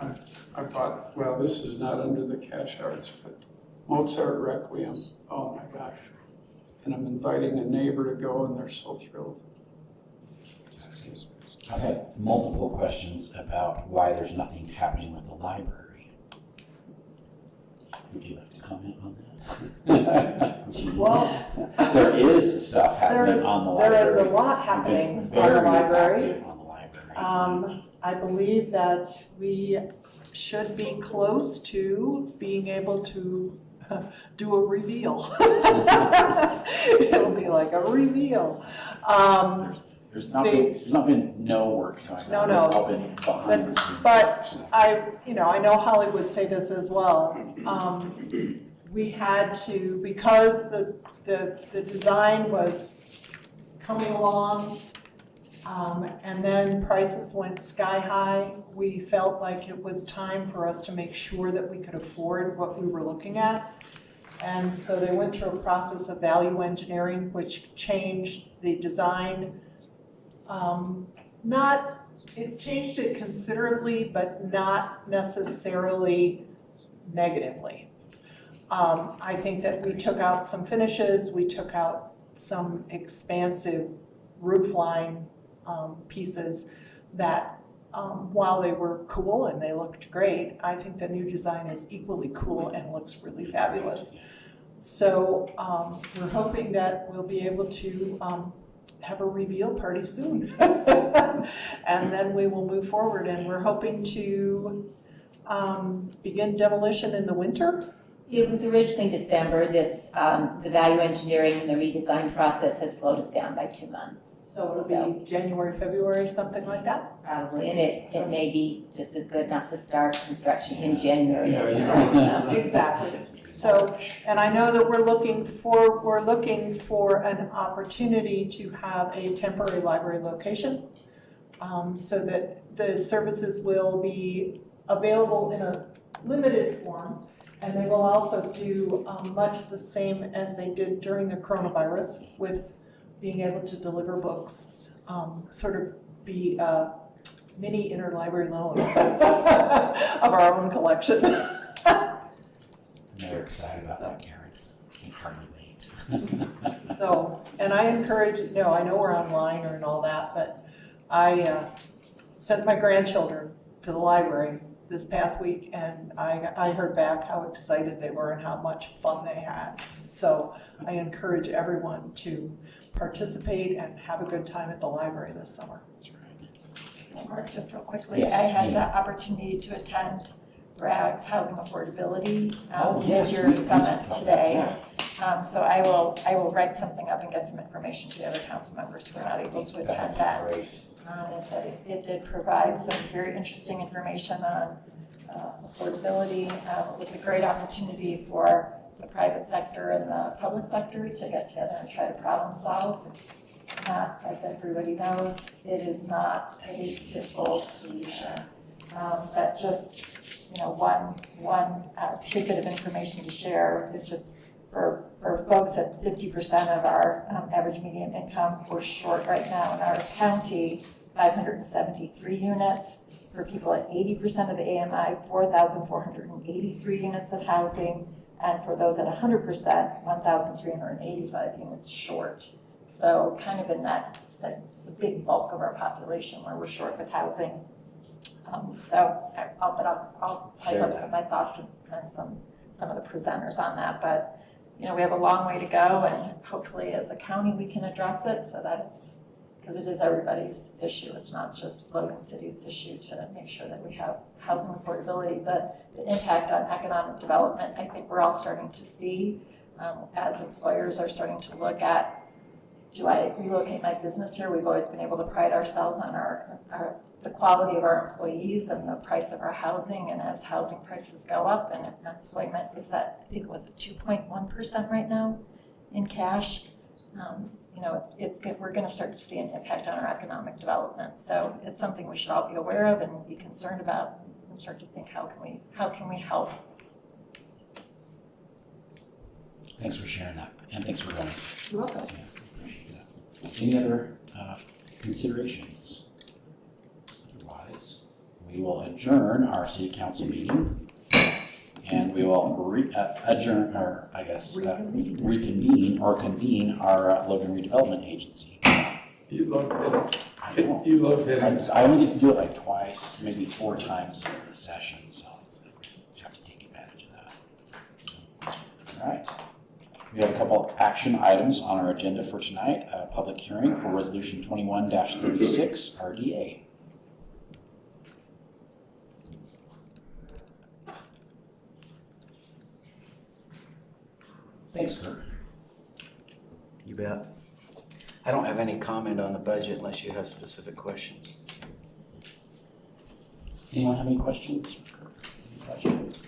I thought, well, this is not under the Cash Arts, but Mozart Requiem, oh my gosh. And I'm inviting a neighbor to go, and they're so thrilled. I've had multiple questions about why there's nothing happening with the library. Would you like to comment on that? Well, there is stuff happening on the library. There is a lot happening on the library. I believe that we should be close to being able to do a reveal. It'll be like a reveal. There's not been no work going on. No. It's all been behind the scenes. But I know Holly would say this as well. We had to, because the design was coming along, and then prices went sky high, we felt like it was time for us to make sure that we could afford what we were looking at. And so they went through a process of value engineering, which changed the design. It changed it considerably, but not necessarily negatively. I think that we took out some finishes, we took out some expansive roofline pieces that, while they were cool and they looked great, I think the new design is equally cool and looks really fabulous. So we're hoping that we'll be able to have a reveal party soon. And then we will move forward, and we're hoping to begin demolition in the winter. It was originally December. The value engineering and the redesign process has slowed us down by 2 months. So it'll be January, February, something like that? Probably, and it may be just as good not to start construction in January. Exactly. So, and I know that we're looking for an opportunity to have a temporary library location, so that the services will be available in a limited form. And they will also do much the same as they did during the coronavirus with being able to deliver books, sort of be a mini interlibrary loan of our own collection. They're excited about that, Karen. I can hardly wait. So, and I encourage, I know we're online and all that, but I sent my grandchildren to the library this past week, and I heard back how excited they were and how much fun they had. So I encourage everyone to participate and have a good time at the library this summer. Mark, just real quickly, Yes, I had Nina. the opportunity to attend Bragg's Housing Affordability yes, Mid-Year we Summit talked about today. that, So I will write something up and get some information to the other council members who are not able to attend that. But it did provide some very interesting information on affordability. It was a great opportunity for the private sector and the public sector to get together and try to problem solve. It's not, as everybody knows, it is not a simple solution. But just, one tidbit of information to share is just for folks at 50% of our average median income, we're short right now in our county 573 units. For people at 80% of the AMI, 4,483 units of housing. And for those at 100%, 1,385 units short. So kind of in that's a big bulk of our population where we're short with housing. I'll type up some of my thoughts and some of the presenters on that. But, we have a long way to go, and hopefully as a county we can address it so that because it is everybody's issue. It's not just Logan City's issue to make sure that we have housing affordability. The impact on economic development, I think we're all starting to see as employers are starting to look at, do I relocate my business here? We've always been able to pride ourselves on the quality of our employees and the price of our housing. And as housing prices go up and employment is at, I think it was 2.1% right now in cash, we're going to start to see an impact on our economic development. So it's something we should all be aware of and be concerned about and start to think, how can we help? Thanks for sharing that, and thanks for going. You're welcome. Yeah, appreciate that. Any other considerations? Otherwise, we will adjourn our city council meeting, and we will adjourn, or I guess reconvene or convene our Logan Redevelopment Agency. You love hitting. I know. You love hitting. I only get to do it like twice, maybe 4 times in the session, so you have to take advantage of that. All right. We have a couple action items on our agenda for tonight. A public hearing for Resolution 21-36 RDA. Thanks, Kirk. You bet. I don't have any comment on the budget unless you have specific questions. Anyone have any questions for Kirk? Budget?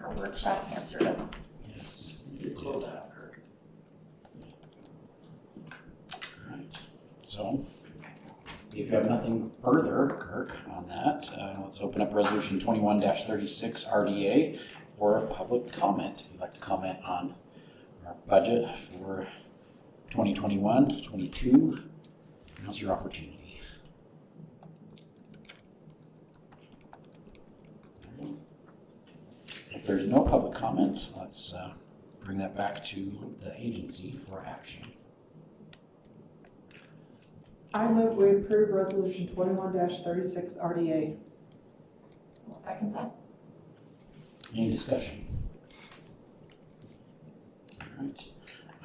Our workshop answered them. Yes. You close out, Kirk. All right. So, if you have nothing further, Kirk, on that, let's open up Resolution 21-36 RDA for public comment. If you'd like to comment on our budget for 2021-22, now's your opportunity. If there's no public comment, let's bring that back to the agency for action. I move we approve resolution 21-36 RDA. I'll second that. Any discussion? All right.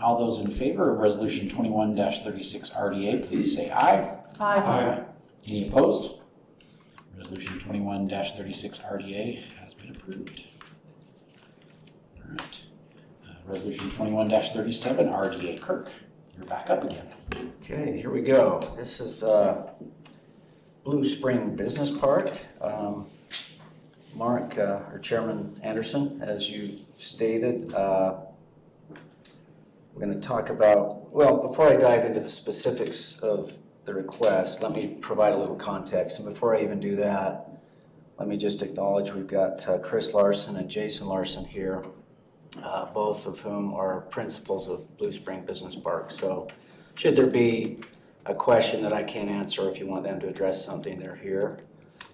All those in favor of resolution 21-36 RDA, please say aye. Aye. Aye. Any opposed? Resolution 21-36 RDA has been approved. All right. Resolution 21-37 RDA. Kirk, you're back up again. Okay, here we go. This is Blue Spring Business Park. Mark, or Chairman Anderson, as you stated, we're going to talk about, well, before I dive into the specifics of the request, let me provide a little context. And before I even do that, let me just acknowledge we've got Chris Larson and Jason Larson here, both of whom are principals of Blue Spring Business Park. So should there be a question that I can't answer, if you want them to address something, they're here.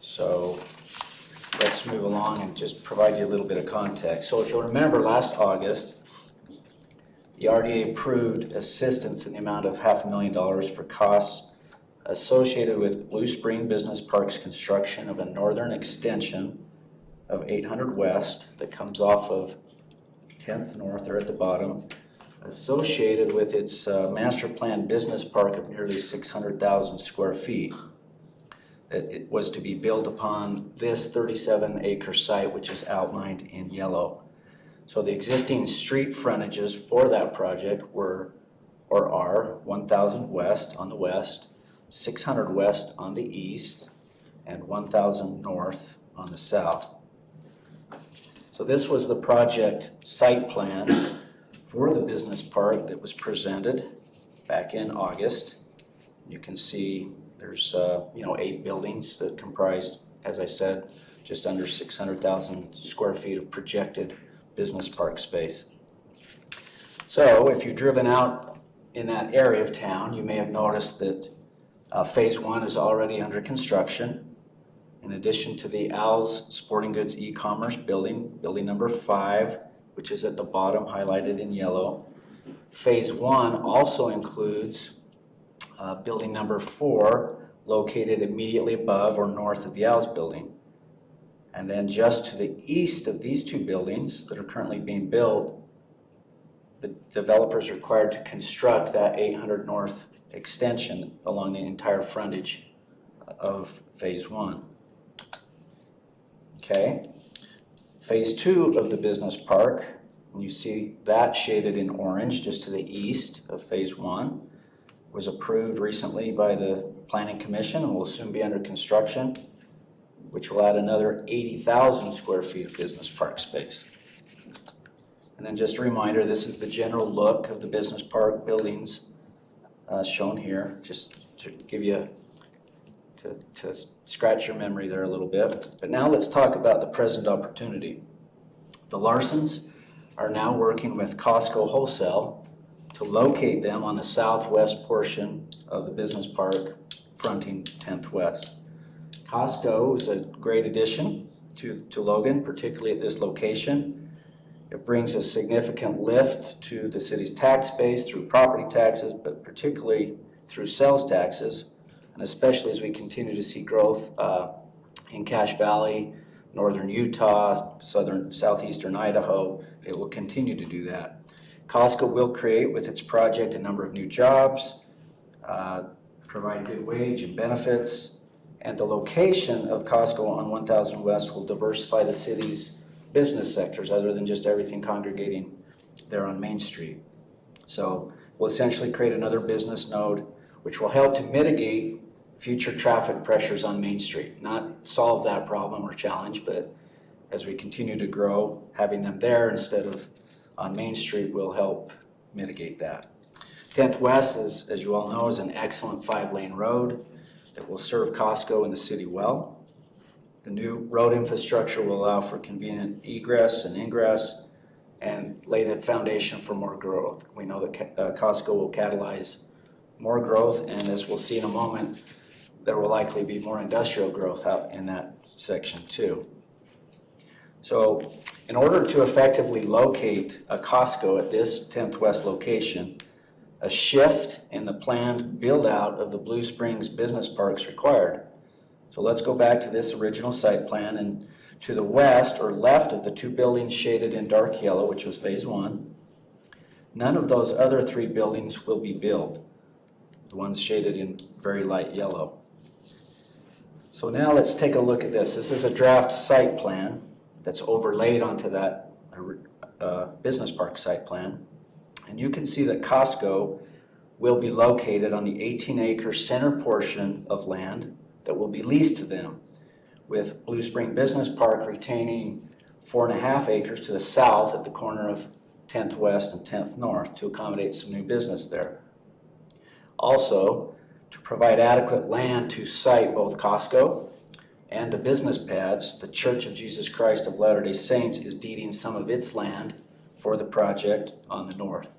So let's move along and just provide you a little bit of context. So if you'll remember, last August, the RDA approved assistance in the amount of $500,000 for costs associated with Blue Spring Business Park's construction of a northern extension of 800 West that comes off of 10th North there at the bottom, associated with its master plan business park of nearly 600,000 square feet. That it was to be built upon this 37-acre site, which is outlined in yellow. So the existing street frontages for that project were, or are, 1,000 West on the west, 600 West on the east, and 1,000 North on the south. So this was the project site plan for the business park that was presented back in August. You can see there's 8 buildings that comprised, as I said, just under 600,000 square feet of projected business park space. So if you've driven out in that area of town, you may have noticed that phase 1 is already under construction. In addition to the Al's Sporting Goods e-commerce building, building number 5, which is at the bottom highlighted in yellow. Phase 1 also includes building number 4, located immediately above or north of the Al's building. And then just to the east of these 2 buildings that are currently being built, the developers are required to construct that 800 North extension along the entire frontage of phase 1. Okay. Phase 2 of the business park, and you see that shaded in orange just to the east of phase 1, was approved recently by the Planning Commission and will soon be under construction, which will add another 80,000 square feet of business park space. And then just a reminder, this is the general look of the business park buildings shown here, just to give you, to scratch your memory there a little bit. But now let's talk about the present opportunity. The Larsons are now working with Costco Wholesale to locate them on the southwest portion of the business park fronting 10th West. Costco is a great addition to Logan, particularly at this location. It brings a significant lift to the city's tax base through property taxes, but particularly through sales taxes, and especially as we continue to see growth in Cache Valley, northern Utah, southeastern Idaho. It will continue to do that. Costco will create with its project a number of new jobs, provide good wage and benefits, and the location of Costco on 1000 West will diversify the city's business sectors other than just everything congregating there on Main Street. So we'll essentially create another business node which will help to mitigate future traffic pressures on Main Street. Not solve that problem or challenge, but as we continue to grow, having them there instead of on Main Street will help mitigate that. 10th West, as you all know, is an excellent 5-lane road that will serve Costco and the city well. The new road infrastructure will allow for convenient egress and ingress and lay the foundation for more growth. We know that Costco will catalyze more growth, and as we'll see in a moment, there will likely be more industrial growth out in that section too. So in order to effectively locate a Costco at this 10th West location, a shift in the planned build-out of the Blue Springs Business Park is required. So let's go back to this original site plan, and to the west or left of the 2 buildings shaded in dark yellow, which was phase 1, none of those other 3 buildings will be built, the ones shaded in very light yellow. So now let's take a look at this. This is a draft site plan that's overlaid onto that business park site plan. And you can see that Costco will be located on the 18-acre center portion of land that will be leased to them, with Blue Spring Business Park retaining 4.5 acres to the south at the corner of 10th West and 10th North to accommodate some new business there. Also, to provide adequate land to site both Costco and the business pads, the Church of Jesus Christ of Latter-day Saints is deeding some of its land for the project on the north.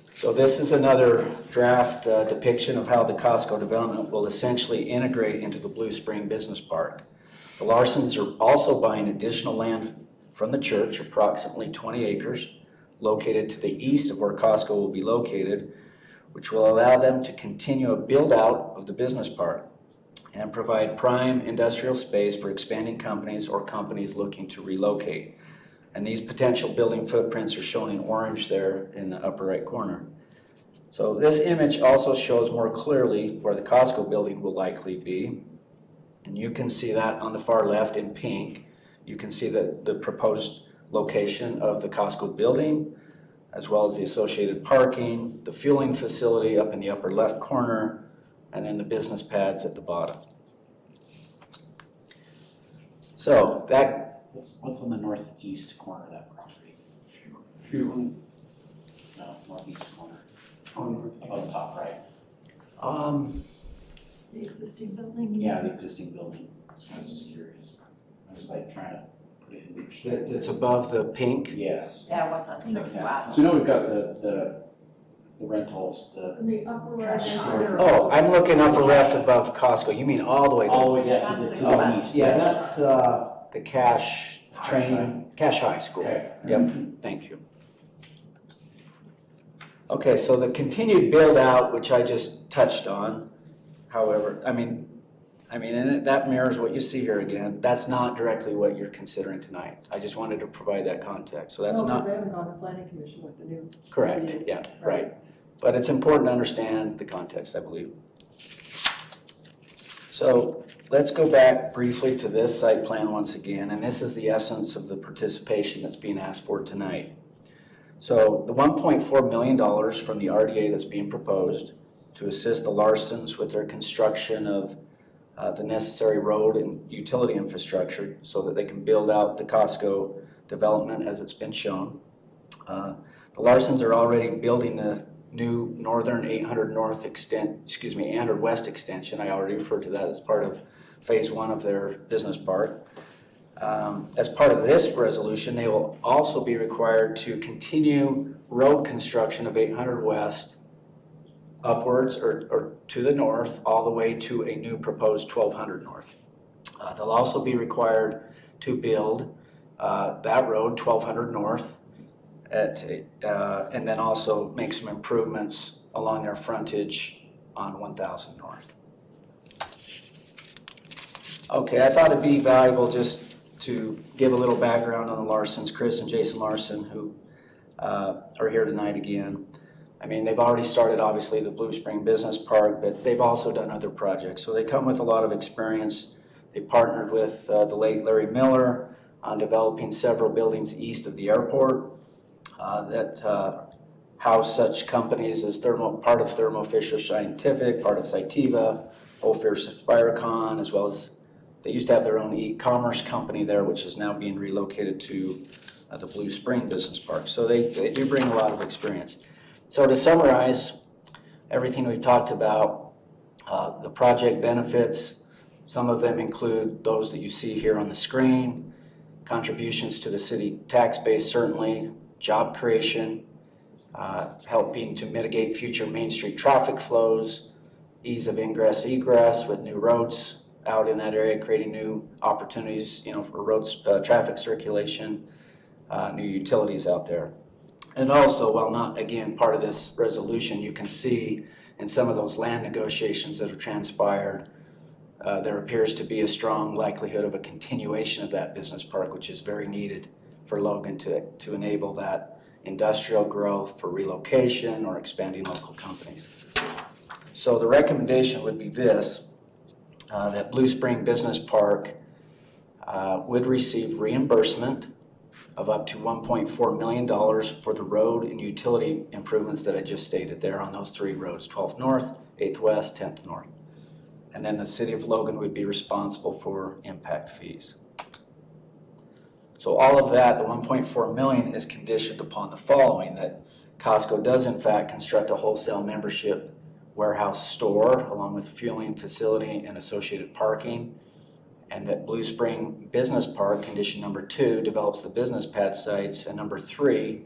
So this is another draft depiction of how the Costco development will essentially integrate into the Blue Spring Business Park. The Larsons are also buying additional land from the church, approximately 20 acres, located to the east of where Costco will be located, which will allow them to continue a build-out of the business park and provide prime industrial space for expanding companies or companies looking to relocate. And these potential building footprints are shown in orange there in the upper right corner. So this image also shows more clearly where the Costco building will likely be. And you can see that on the far left in pink. You can see the proposed location of the Costco building, as well as the associated parking, the fueling facility up in the upper left corner, and then the business pads at the bottom. So that What's on the northeast corner of that property? Fueling. No, northeast corner. On north. Above the top right. The existing building? Yeah, the existing building. I was just curious. I was like trying to put it in perspective. It's above the pink. Yes. Yeah, what's on 6 West? So we've got the rentals, the. In the upper right. Oh, I'm looking upper left above Costco. You mean all the way to? All the way to the east. Yeah, that's the Cash High School. Okay. Yep, thank you. Okay, so the continued build out, which I just touched on, however, I mean, and that mirrors what you see here again. That's not directly what you're considering tonight. I just wanted to provide that context. So that's not. They haven't gone to planning commission with the new. Correct, ideas. yeah, right. But it's important to understand the context, I believe. So let's go back briefly to this site plan once again, and this is the essence of the participation that's being asked for tonight. So the $1.4 million from the RDA that's being proposed to assist the Larsons with their construction of the necessary road and utility infrastructure so that they can build out the Costco development as it's been shown. The Larsons are already building the new northern 800 West extension. I already referred to that as part of phase 1 of their business park. As part of this resolution, they will also be required to continue road construction of 800 West upwards or to the north, all the way to a new proposed 1200 North. They'll also be required to build that road, 1200 North, and then also make some improvements along their frontage on 1000 North. Okay, I thought it'd be valuable just to give a little background on the Larsons, Chris and Jason Larson, who are here tonight again. I mean, they've already started, obviously, the Blue Spring Business Park, but they've also done other projects. So they come with a lot of experience. They partnered with the late Larry Miller on developing several buildings east of the airport that house such companies as part of Thermo Fisher Scientific, part of Cytiva, Ophir Spiricon, as well as they used to have their own e-commerce company there, which is now being relocated to the Blue Spring Business Park. So they do bring a lot of experience. So to summarize everything we've talked about, the project benefits, some of them include those that you see here on the screen, contributions to the city tax base certainly, job creation, helping to mitigate future Main Street traffic flows, ease of ingress, egress with new roads out in that area, creating new opportunities, for roads, traffic circulation, new utilities out there. And also, while not, again, part of this resolution, you can see in some of those land negotiations that have transpired, there appears to be a strong likelihood of a continuation of that business park, which is very needed for Logan to enable that industrial growth for relocation or expanding local companies. So the recommendation would be this, that Blue Spring Business Park would receive reimbursement of up to $1.4 million for the road and utility improvements that I just stated there on those 3 roads, 12th North, 8th West, 10th North. And then the City of Logan would be responsible for impact fees. So all of that, the $1.4 million, is conditioned upon the following, that Costco does in fact construct a wholesale membership warehouse store, along with a fueling facility and associated parking. And that Blue Spring Business Park, condition number 2, develops the business pad sites. And number 3,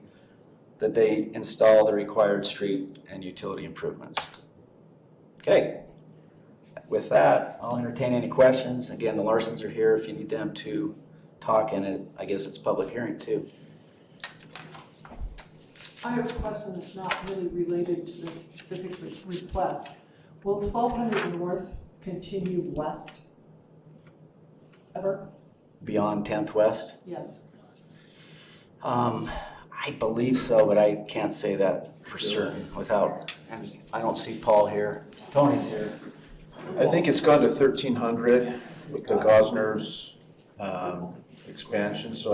that they install the required street and utility improvements. Okay. With that, I'll entertain any questions. Again, the Larsons are here if you need them to talk, and I guess it's public hearing too. I have a question that's not really related to this specific request. Will 1200 North continue west? Ever? Beyond 10th West? Yes. I believe so, but I can't say that for certain without, and I don't see Paul here. Tony's here. I think it's gone to 1,300 with the Gosner's expansion, so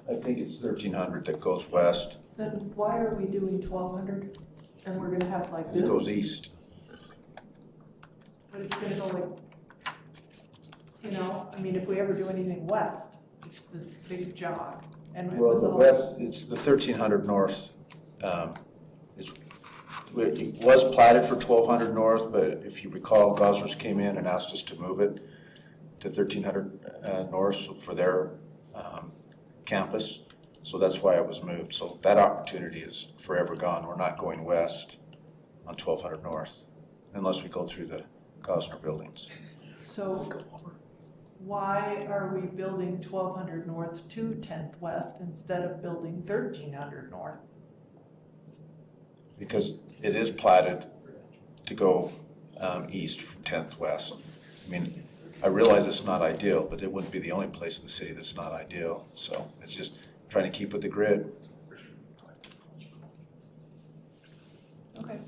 I think it's 1,300 that goes west. Then why are we doing 1200? And we're gonna have like this? It goes east. But it's gonna go like, you know, I mean, if we ever do anything west, it's this big jog. And it Well, was the all. west, it's the 1,300 north. It was platted for 1,200 north, but if you recall, Gosner's came in and asked us to move it to 1,300 north for their campus. So that's why it was moved. So that opportunity is forever gone. We're not going west on 1,200 north unless we go through the Gosner buildings. So why are we building 1200 north to 10th west instead of building 1300 north? Because it is platted to go east from 10th west. I mean, I realize it's not ideal, but it wouldn't be the only place in the city that's not ideal. So it's just trying to keep with the grid. Okay.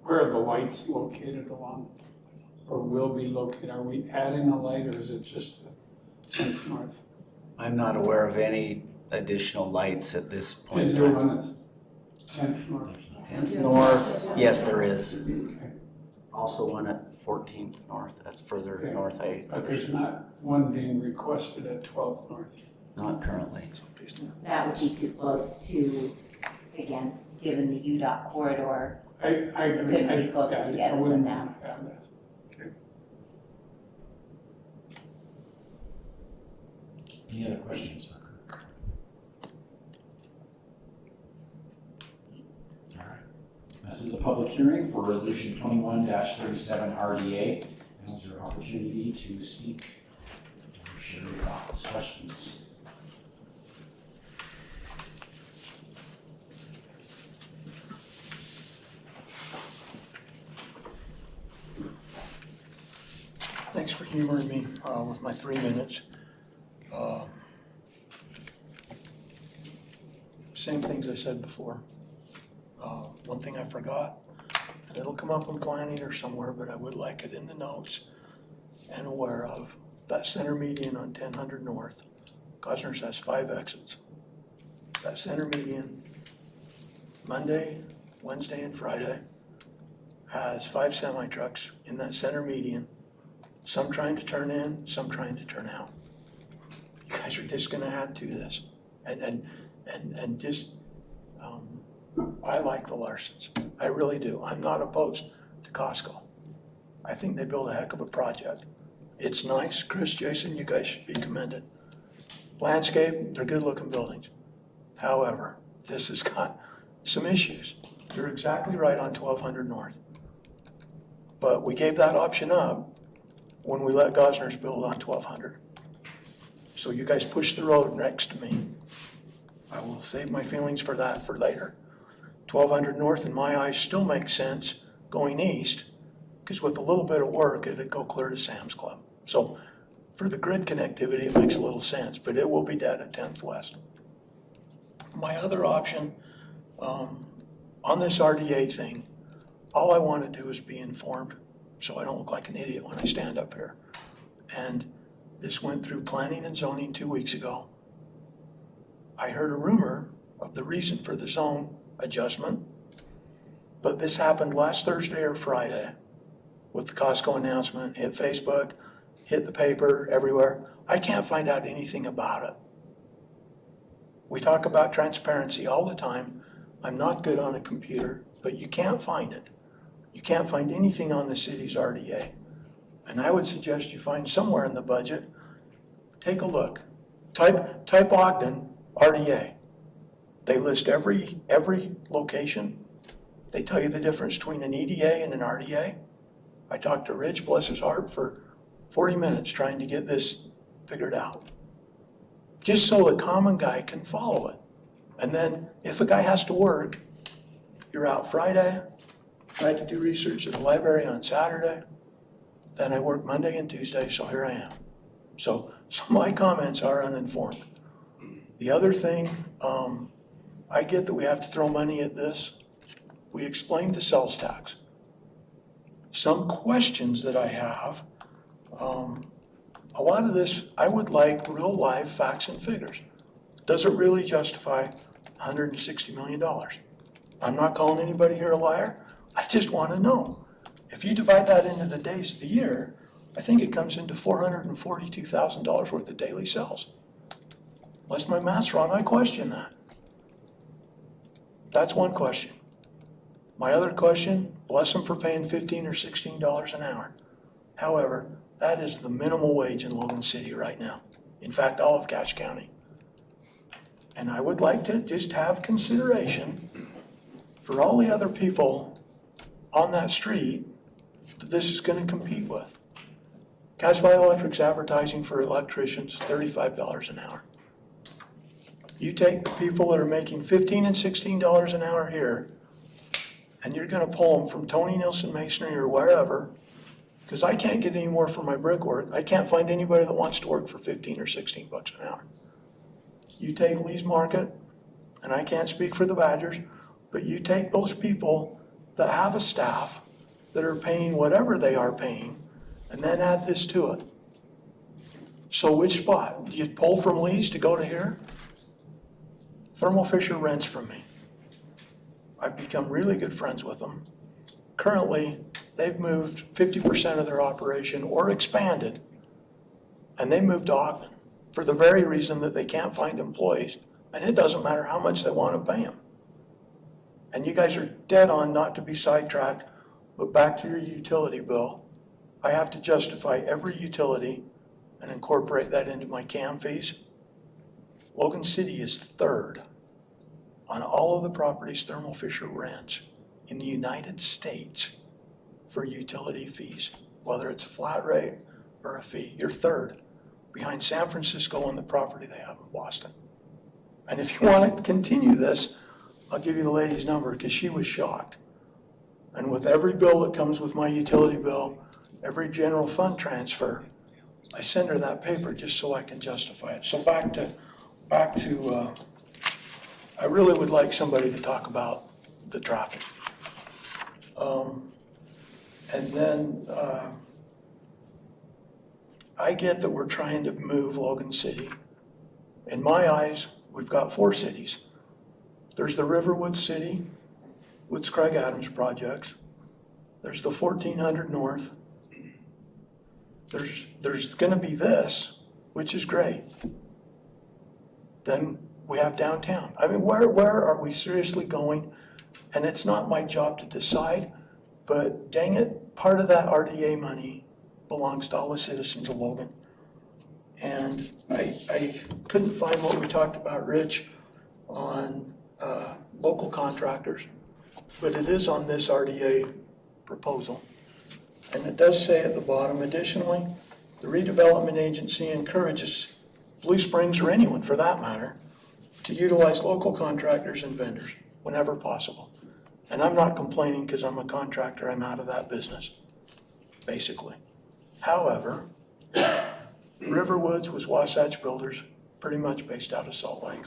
Where are the lights located along, or will be located? Are we adding a light, or is it just 10th North? I'm not aware of any additional lights at this point. Is there one that's 10th North? 10th North, yes, there is. Okay. Also one at 14th North, that's further Okay. north. But there's not one being requested at 12th North? Not currently. That would be too close to, again, given the UDOT corridor. I agree. Couldn't be closer I together wouldn't than that. want to have that. Okay. Any other questions for Kirk? All right. This is a public hearing for Resolution 21-37 RDA. Now's your opportunity to speak or share your thoughts, questions. Thanks for humoring me with my 3 minutes. Same things I said before. One thing I forgot, and it'll come up in planning or somewhere, but I would like it in the notes and aware of, that center median on 1000 North. Gosner's has 5 exits. That center median, Monday, Wednesday, and Friday, has 5 semi-trucks in that center median. Some trying to turn in, some trying to turn out. You guys are just gonna add to this. And just, I like the Larsons. I really do. I'm not opposed to Costco. I think they build a heck of a project. It's nice. Chris, Jason, you guys should be commended. Landscape, they're good looking buildings. However, this has got some issues. You're exactly right on 1200 North. But we gave that option up when we let Gosner's build on 1200. So you guys push the road next to me. I will save my feelings for that for later. 1200 North in my eyes still makes sense going east, because with a little bit of work, it'd go clear to Sam's Club. So for the grid connectivity, it makes a little sense, but it will be dead at 10th West. My other option, on this RDA thing, all I want to do is be informed so I don't look like an idiot when I stand up here. And this went through planning and zoning 2 weeks ago. I heard a rumor of the reason for the zone adjustment, but this happened last Thursday or Friday with the Costco announcement, hit Facebook, hit the paper, everywhere. I can't find out anything about it. We talk about transparency all the time. I'm not good on a computer, but you can't find it. You can't find anything on the city's RDA. And I would suggest you find somewhere in the budget, take a look. Type Ogden, RDA. They list every location. They tell you the difference between an EDA and an RDA. I talked to Rich, bless his heart, for 40 minutes trying to get this figured out. Just so the common guy can follow it. And then if a guy has to work, you're out Friday, tried to do research at the library on Saturday, then I work Monday and Tuesday, so here I am. So my comments are uninformed. The other thing, I get that we have to throw money at this. We explained the sales tax. Some questions that I have, a lot of this, I would like real live facts and figures. Does it really justify $160 million? I'm not calling anybody here a liar. I just want to know. If you divide that into the days of the year, I think it comes into $442,000 worth of daily sales. Unless my math's wrong, I question that. That's one question. My other question, bless them for paying $15 or $16 an hour. However, that is the minimal wage in Logan City right now. In fact, all of Cache County. And I would like to just have consideration for all the other people on that street that this is going to compete with. Cache Valley Electric's advertising for electricians $35 an hour. You take the people that are making $15 and $16 an hour here, and you're going to pull them from Tony Nilsson Masonry or wherever, because I can't get any more for my brickwork. I can't find anybody that wants to work for 15 or 16 bucks an hour. You take Lee's Market, and I can't speak for the Badgers, but you take those people that have a staff that are paying whatever they are paying, and then add this to it. So which spot? Do you pull from Lee's to go to here? Thermo Fisher rents from me. I've become really good friends with them. Currently, they've moved 50% of their operation or expanded, and they moved to Ogden for the very reason that they can't find employees, and it doesn't matter how much they want to pay them. And you guys are dead on not to be sidetracked, but back to your utility bill. I have to justify every utility and incorporate that into my CAM fees. Logan City is third on all of the properties Thermo Fisher rents in the United States for utility fees, whether it's a flat rate or a fee. You're third, behind San Francisco on the property they have in Boston. And if you want to continue this, I'll give you the lady's number because she was shocked. And with every bill that comes with my utility bill, every general fund transfer, I send her that paper just so I can justify it. So back to I really would like somebody to talk about the traffic. And then I get that we're trying to move Logan City. In my eyes, we've got 4 cities. There's the Riverwood City, Woods Craig Adams projects. There's the 1400 North. There's going to be this, which is great. Then we have downtown. I mean, where are we seriously going? And it's not my job to decide, but dang it, part of that RDA money belongs to all the citizens of Logan. And I couldn't find what we talked about, Rich, on local contractors, but it is on this RDA proposal. And it does say at the bottom, additionally, the redevelopment agency encourages Blue Springs, or anyone for that matter, to utilize local contractors and vendors whenever possible. And I'm not complaining because I'm a contractor, I'm out of that business, basically. However, Riverwoods was Wasatch Builders, pretty much based out of Salt Lake.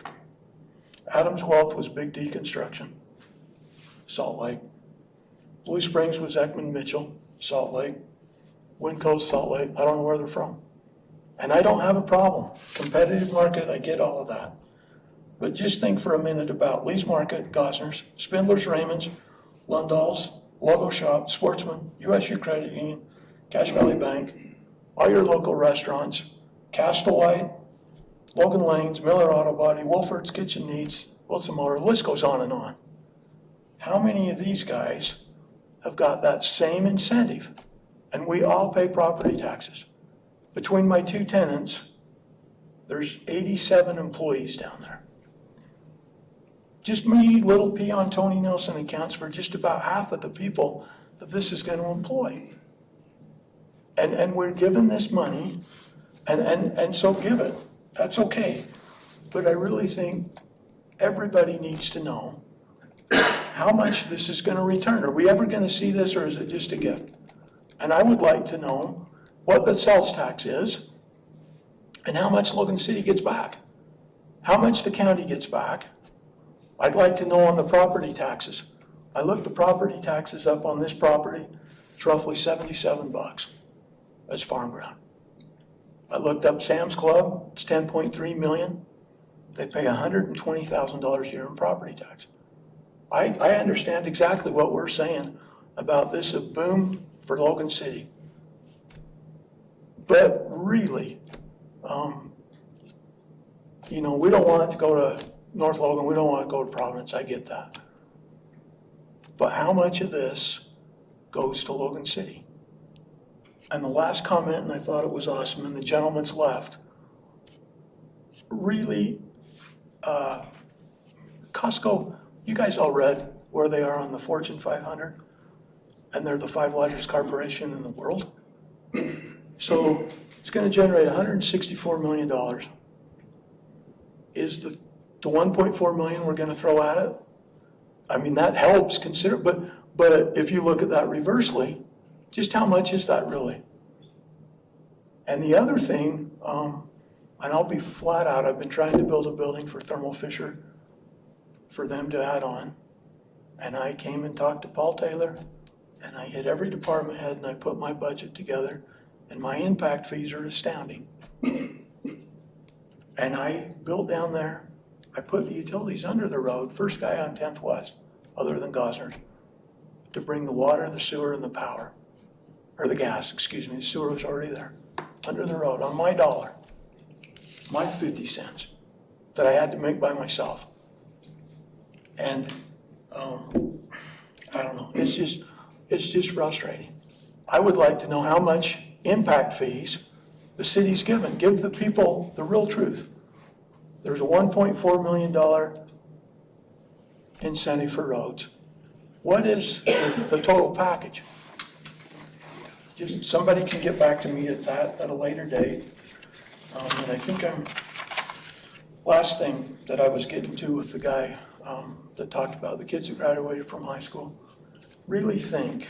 Adams Wealth was Big D Construction, Salt Lake. Blue Springs was Ekman Mitchell, Salt Lake. Winco, Salt Lake, I don't know where they're from. And I don't have a problem. Competitive market, I get all of that. But just think for a minute about Lee's Market, Gosner's, Spindler's, Raymond's, Lundall's, Logo Shop, Sportsman, USU Credit Union, Cache Valley Bank, all your local restaurants, Castlewhite, Logan Lanes, Miller Auto Body, Wolford's Kitchen Needs, Wilson Motor, the list goes on and on. How many of these guys have got that same incentive? And we all pay property taxes. Between my two tenants, there's 87 employees down there. Just me, little peon Tony Nelson, accounts for just about half of the people that this is going to employ. And we're given this money, and so give it. That's okay. But I really think everybody needs to know how much this is going to return. Are we ever going to see this, or is it just a gift? And I would like to know what the sales tax is and how much Logan City gets back, how much the county gets back. I'd like to know on the property taxes. I looked the property taxes up on this property. It's roughly $77 as farm ground. I looked up Sam's Club. It's 10.3 million. They pay $120,000 a year in property tax. I understand exactly what we're saying about this, a boom for Logan City. But really, you know, we don't want it to go to North Logan, we don't want it to go to Providence, I get that. But how much of this goes to Logan City? And the last comment, and I thought it was awesome, and the gentleman's left, really, Costco, you guys all read where they are on the Fortune 500, and they're the 5th largest corporation in the world. So it's going to generate $164 million. Is the 1.4 million we're going to throw at it? I mean, that helps consider, but if you look at that reversely, just how much is that really? And the other thing, and I'll be flat out, I've been trying to build a building for Thermo Fisher for them to add on. And I came and talked to Paul Taylor, and I hit every department head, and I put my budget together, and my impact fees are astounding. And I built down there, I put the utilities under the road, first guy on 10th West, other than Gosner's, to bring the water, the sewer, and the power, or the gas, excuse me, the sewer was already there, under the road, on my dollar, my 50 cents that I had to make by myself. And I don't know, it's just frustrating. I would like to know how much impact fees the city's given. Give the people the real truth. There's a $1.4 million incentive for roads. What is the total package? Just somebody can get back to me at that at a later date. And I think last thing that I was getting to with the guy that talked about the kids that graduated from high school, really think,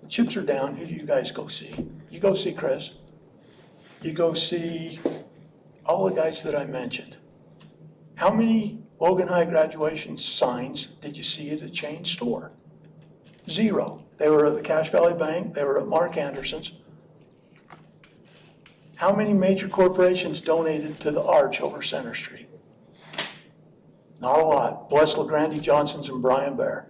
chips are down, who do you guys go see? You go see Chris. You go see all the guys that I mentioned. How many Logan High graduation signs did you see at a chain store? 0. They were at the Cache Valley Bank, they were at Mark Anderson's. How many major corporations donated to the Arch over Center Street? Not a lot. Bless LeGrande Johnson's and Brian Bear.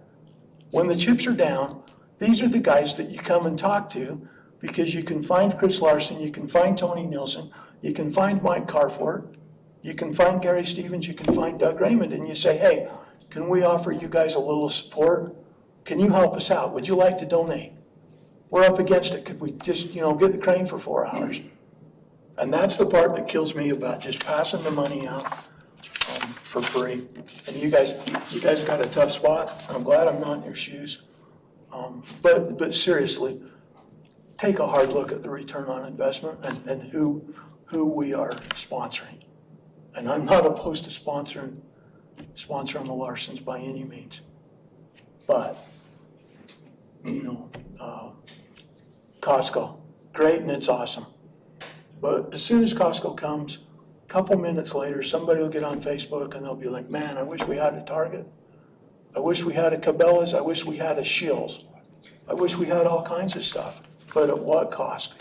When the chips are down, these are the guys that you come and talk to, because you can find Chris Larson, you can find Tony Nielsen, you can find Mike Carfort, you can find Gary Stevens, you can find Doug Raymond, and you say, hey, can we offer you guys a little support? Can you help us out? Would you like to donate? We're up against it. Could we just, get the crane for 4 hours? And that's the part that kills me about just passing the money out for free. And you guys got a tough spot. I'm glad I'm not in your shoes. But seriously, take a hard look at the return on investment and who we are sponsoring. And I'm not opposed to sponsoring the Larsons by any means. But, Costco, great and it's awesome. But as soon as Costco comes, a couple minutes later, somebody will get on Facebook and they'll be like, man, I wish we had a Target. I wish we had a Cabela's. I wish we had a Scheels. I wish we had all kinds of stuff. But at what cost?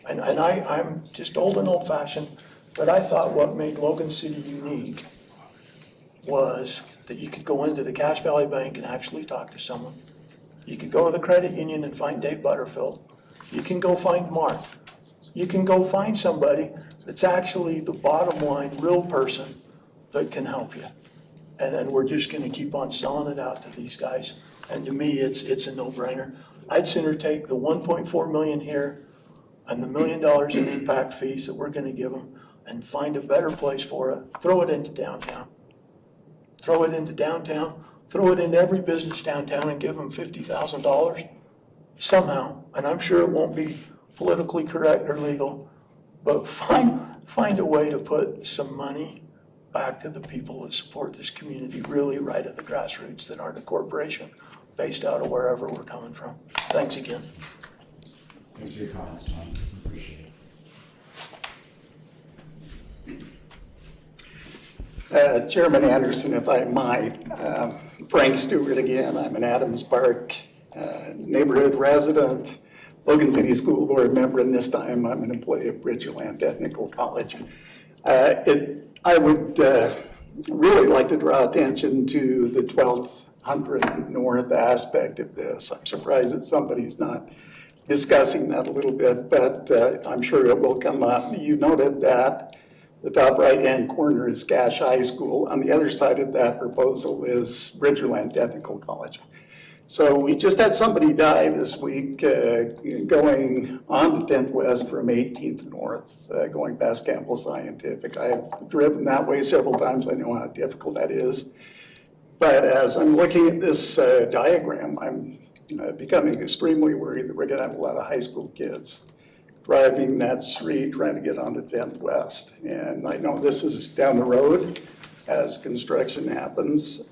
And I'm just old and old-fashioned, but I thought what made Logan City unique was that you could go into the Cache Valley Bank and actually talk to someone. You could go to the credit union and find Dave Butterfield. You can go find Mark. you can go find somebody that's actually the bottom line, real person that can help you. And then we're just gonna keep on selling it out to these guys. And to me, it's a no-brainer. I'd sooner take the 1.4 million here and the $1 million in impact fees that we're gonna give them and find a better place for it, throw it into downtown. Throw it into downtown, throw it into every business downtown and give them $50,000 somehow. And I'm sure it won't be politically correct or legal, but find a way to put some money back to the people that support this community really right at the grassroots that aren't a corporation based out of wherever we're coming from. Thanks again. Thanks for your comments, Tom. Appreciate it. Chairman Anderson, if I might, Frank Stewart again. I'm an Adams Park neighborhood resident, Logan City School Board member, and this time I'm an employee of Bridgerland Technical College. I would really like to draw attention to the 1200 North aspect of this. I'm surprised that somebody's not discussing that a little bit, but I'm sure it will come up. You noted that the top right-hand corner is Cache High School. On the other side of that proposal is Bridgerland Technical College. So we just had somebody die this week going on to 10th West from 18th North, going past Campbell Scientific. I've driven that way several times. I know how difficult that is. But as I'm looking at this diagram, I'm becoming extremely worried that we're going to have a lot of high school kids driving that street trying to get onto 10th West. And I know this is down the road as construction happens.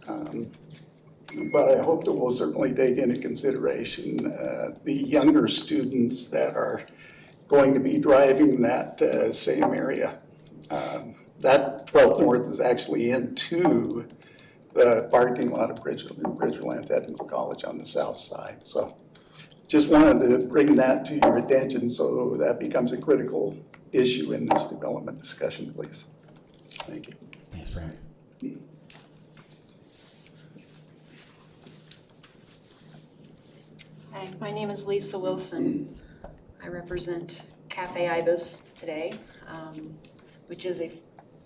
But I hope that we'll certainly take into consideration the younger students that are going to be driving that same area. That 12th North is actually into the parking lot of Bridgerland Technical College on the south side. So just wanted to bring that to your attention so that becomes a critical issue in this development discussion, please. Thank you. Thanks, Frank. Hi, my name is Lisa Wilson. I represent Cafe Ibis today, which is a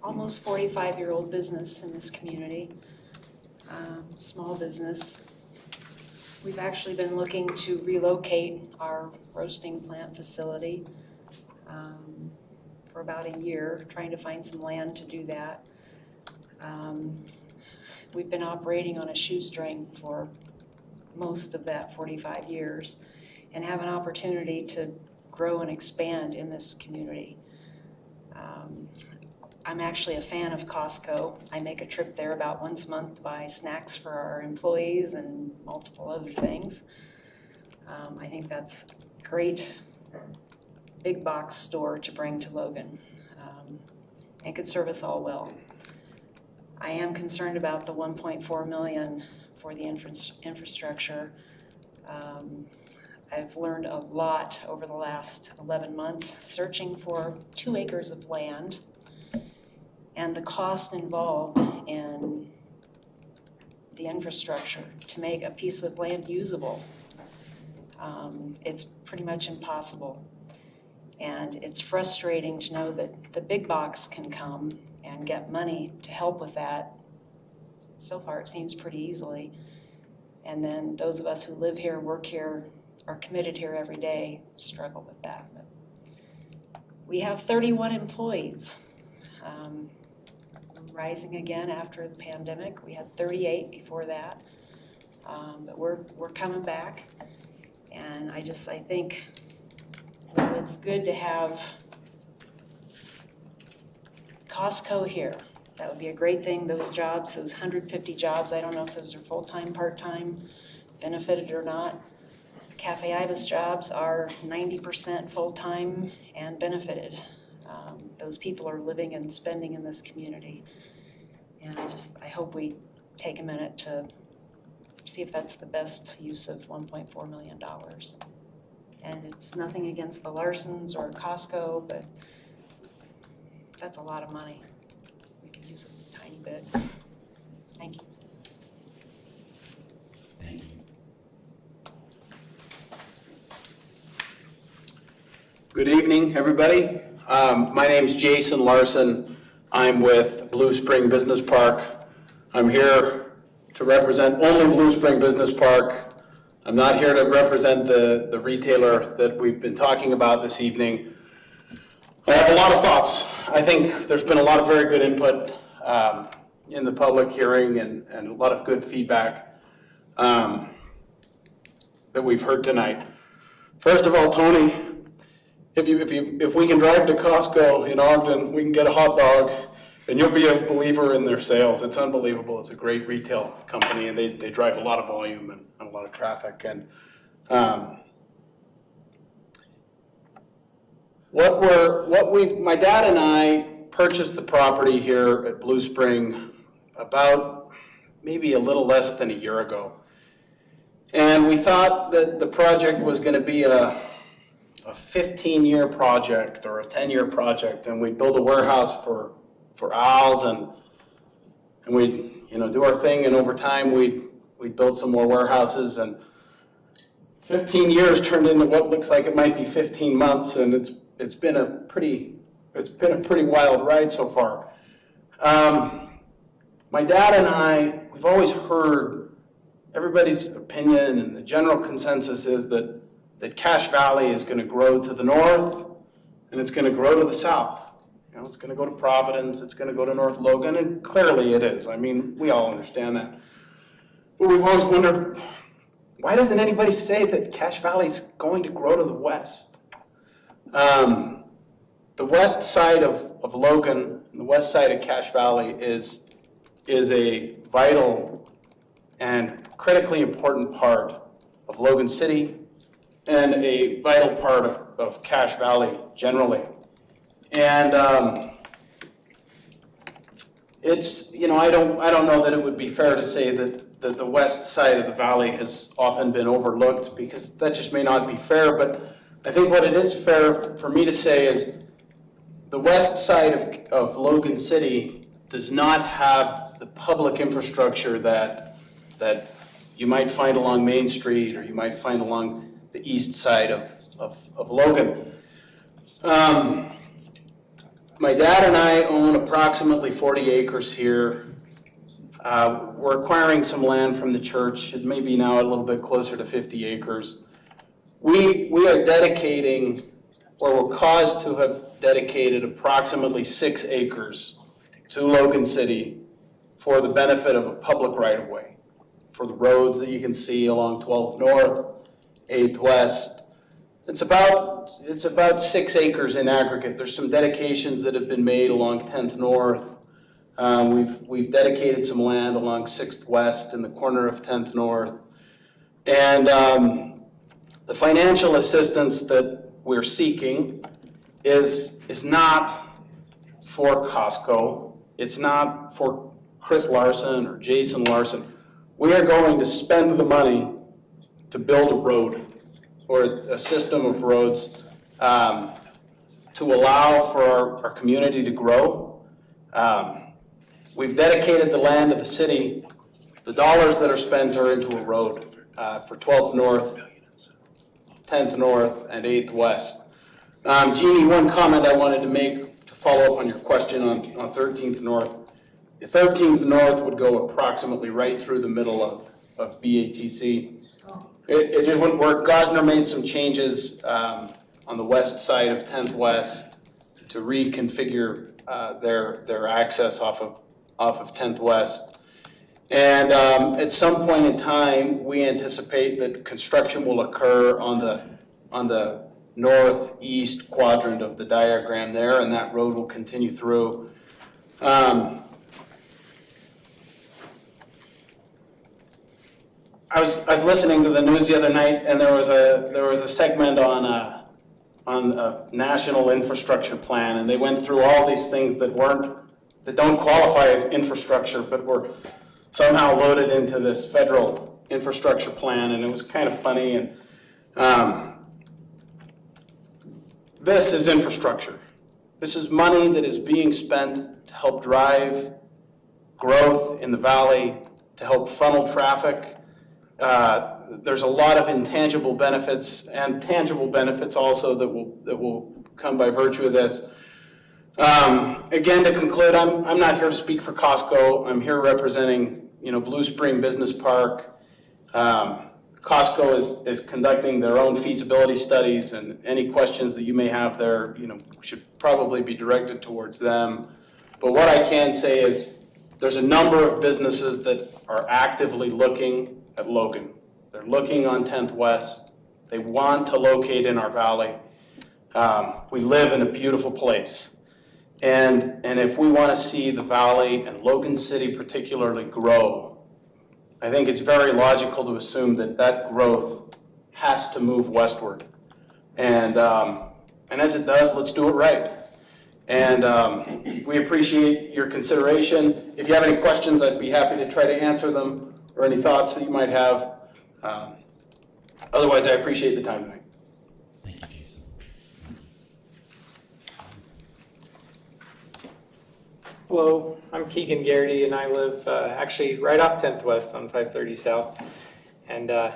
almost 45-year-old business in this community, small business. We've actually been looking to relocate our roasting plant facility for about a year, trying to find some land to do that. We've been operating on a shoestring for most of that 45 years and have an opportunity to grow and expand in this community. I'm actually a fan of Costco. I make a trip there about once a month to buy snacks for our employees and multiple other things. I think that's a great big box store to bring to Logan and could serve us all well. I am concerned about the 1.4 million for the infrastructure. I've learned a lot over the last 11 months searching for 2 acres of land and the cost involved in the infrastructure to make a piece of land usable. It's pretty much impossible. And it's frustrating to know that the big box can come and get money to help with that. So far, it seems pretty easily. And then those of us who live here, work here, are committed here every day, struggle with that. But we have 31 employees. Rising again after the pandemic. We had 38 before that. But we're coming back. And I think it's good to have Costco here. That would be a great thing. Those jobs, those 150 jobs, I don't know if those are full-time, part-time, benefited or not. Cafe Ibis jobs are 90% full-time and benefited. Those people are living and spending in this community. And I hope we take a minute to see if that's the best use of $1.4 million. And it's nothing against the Larsons or Costco, but that's a lot of money. We could use a tiny bit. Thank you. Thank you. Good evening, everybody. My name's Jason Larson. I'm with Blue Spring Business Park. I'm here to represent only Blue Spring Business Park. I'm not here to represent the retailer that we've been talking about this evening. I have a lot of thoughts. I think there's been a lot of very good input in the public hearing and a lot of good feedback that we've heard tonight. First of all, Tony, if we can drive to Costco in Ogden, we can get a hot dog, and you'll be a believer in their sales. It's unbelievable. It's a great retail company, and they drive a lot of volume and a lot of traffic. And my dad and I purchased the property here at Blue Spring about maybe a little less than a year ago. And we thought that the project was going to be a 15-year project or a 10-year project, and we'd build a warehouse for owls, and we'd do our thing, and over time we'd build some more warehouses, and 15 years turned into what looks like it might be 15 months, and it's been a pretty wild ride so far. My dad and I, we've always heard everybody's opinion, and the general consensus is that Cache Valley is going to grow to the north, and it's going to grow to the south. It's going to go to Providence, it's going to go to North Logan, and clearly it is. I mean, we all understand that. But we've always wondered, why doesn't anybody say that Cache Valley is going to grow to the west? The west side of Logan, and the west side of Cache Valley is a vital and critically important part of Logan City, and a vital part of Cache Valley generally. And it's, I don't know that it would be fair to say that the west side of the valley has often been overlooked, because that just may not be fair. But I think what it is fair for me to say is the west side of Logan City does not have the public infrastructure that you might find along Main Street, or you might find along the east side of Logan. My dad and I own approximately 40 acres here. We're acquiring some land from the church. It may be now a little bit closer to 50 acres. We are dedicating, or we're caused to have dedicated approximately 6 acres to Logan City for the benefit of a public right-of-way, for the roads that you can see along 12th North, 8th West. It's about 6 acres in aggregate. There's some dedications that have been made along 10th North. We've dedicated some land along 6th West in the corner of 10th North. And the financial assistance that we're seeking is not for Costco. It's not for Chris Larson or Jason Larson. We are going to spend the money to build a road, or a system of roads, to allow for our community to grow. We've dedicated the land of the city. The dollars that are spent are into a road for 12th North, 10th North, and 8th West. Jeannie, one comment I wanted to make to follow up on your question on 13th North. The 13th North would go approximately right through the middle of BATC. It just wouldn't work. Gosner made some changes on the west side of 10th West to reconfigure their access off of 10th West. And at some point in time, we anticipate that construction will occur on the northeast quadrant of the diagram there, and that road will continue through. I was listening to the news the other night, and there was a segment on a national infrastructure plan, and they went through all these things that don't qualify as infrastructure, but were somehow loaded into this federal infrastructure plan, and it was kind of funny. And this is infrastructure. This is money that is being spent to help drive growth in the valley, to help funnel traffic There's a lot of intangible benefits and tangible benefits also that will come by virtue of this. Again, to conclude, I'm not here to speak for Costco. I'm here representing, Blue Spring Business Park. Costco is conducting their own feasibility studies, and any questions that you may have there, should probably be directed towards them. But what I can say is there's a number of businesses that are actively looking at Logan. They're looking on 10th West. They want to locate in our valley. We live in a beautiful place. And if we want to see the valley and Logan City particularly grow, I think it's very logical to assume that growth has to move westward. And as it does, let's do it right. And we appreciate your consideration. If you have any questions, I'd be happy to try to answer them, or any thoughts that you might have. Otherwise, I appreciate the time tonight. Thank you, Jason. Hello, I'm Keegan Garrity, and I live actually right off 10th West on 530 South. And I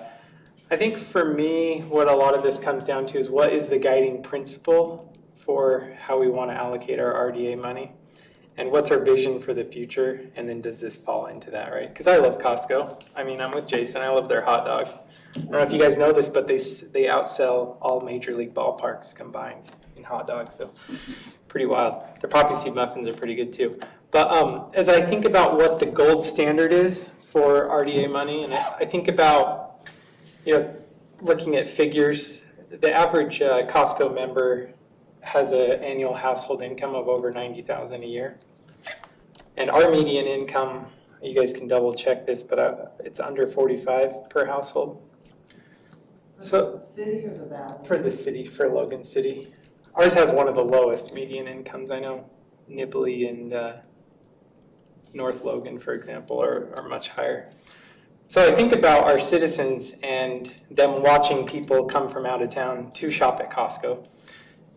think for me, what a lot of this comes down to is what is the guiding principle for how we want to allocate our RDA money, and what's our vision for the future, and then does this fall into that, right? Because I love Costco. I mean, I'm with Jason. I love their hot dogs. I don't know if you guys know this, but they outsell all major league ballparks combined in hot dogs, so pretty wild. Their poppy seed muffins are pretty good too. But as I think about what the gold standard is for RDA money, and I think about, looking at figures, the average Costco member has an annual household income of over $90,000 a year. And our median income, you guys can double check this, but it's under $45,000 per household. For the city or the valley? For the city, for Logan City. Ours has one of the lowest median incomes. I know Nibley and North Logan, for example, are much higher. So I think about our citizens and them watching people come from out of town to shop at Costco.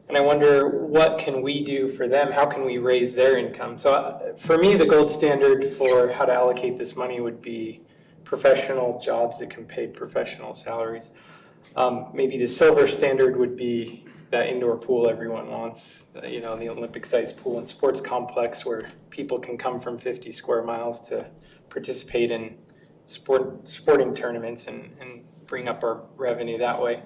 And I wonder, what can we do for them? How can we raise their income? So for me, the gold standard for how to allocate this money would be professional jobs that can pay professional salaries. Maybe the silver standard would be that indoor pool everyone wants, the Olympic-sized pool and sports complex where people can come from 50 square miles to participate in sporting tournaments and bring up our revenue that way.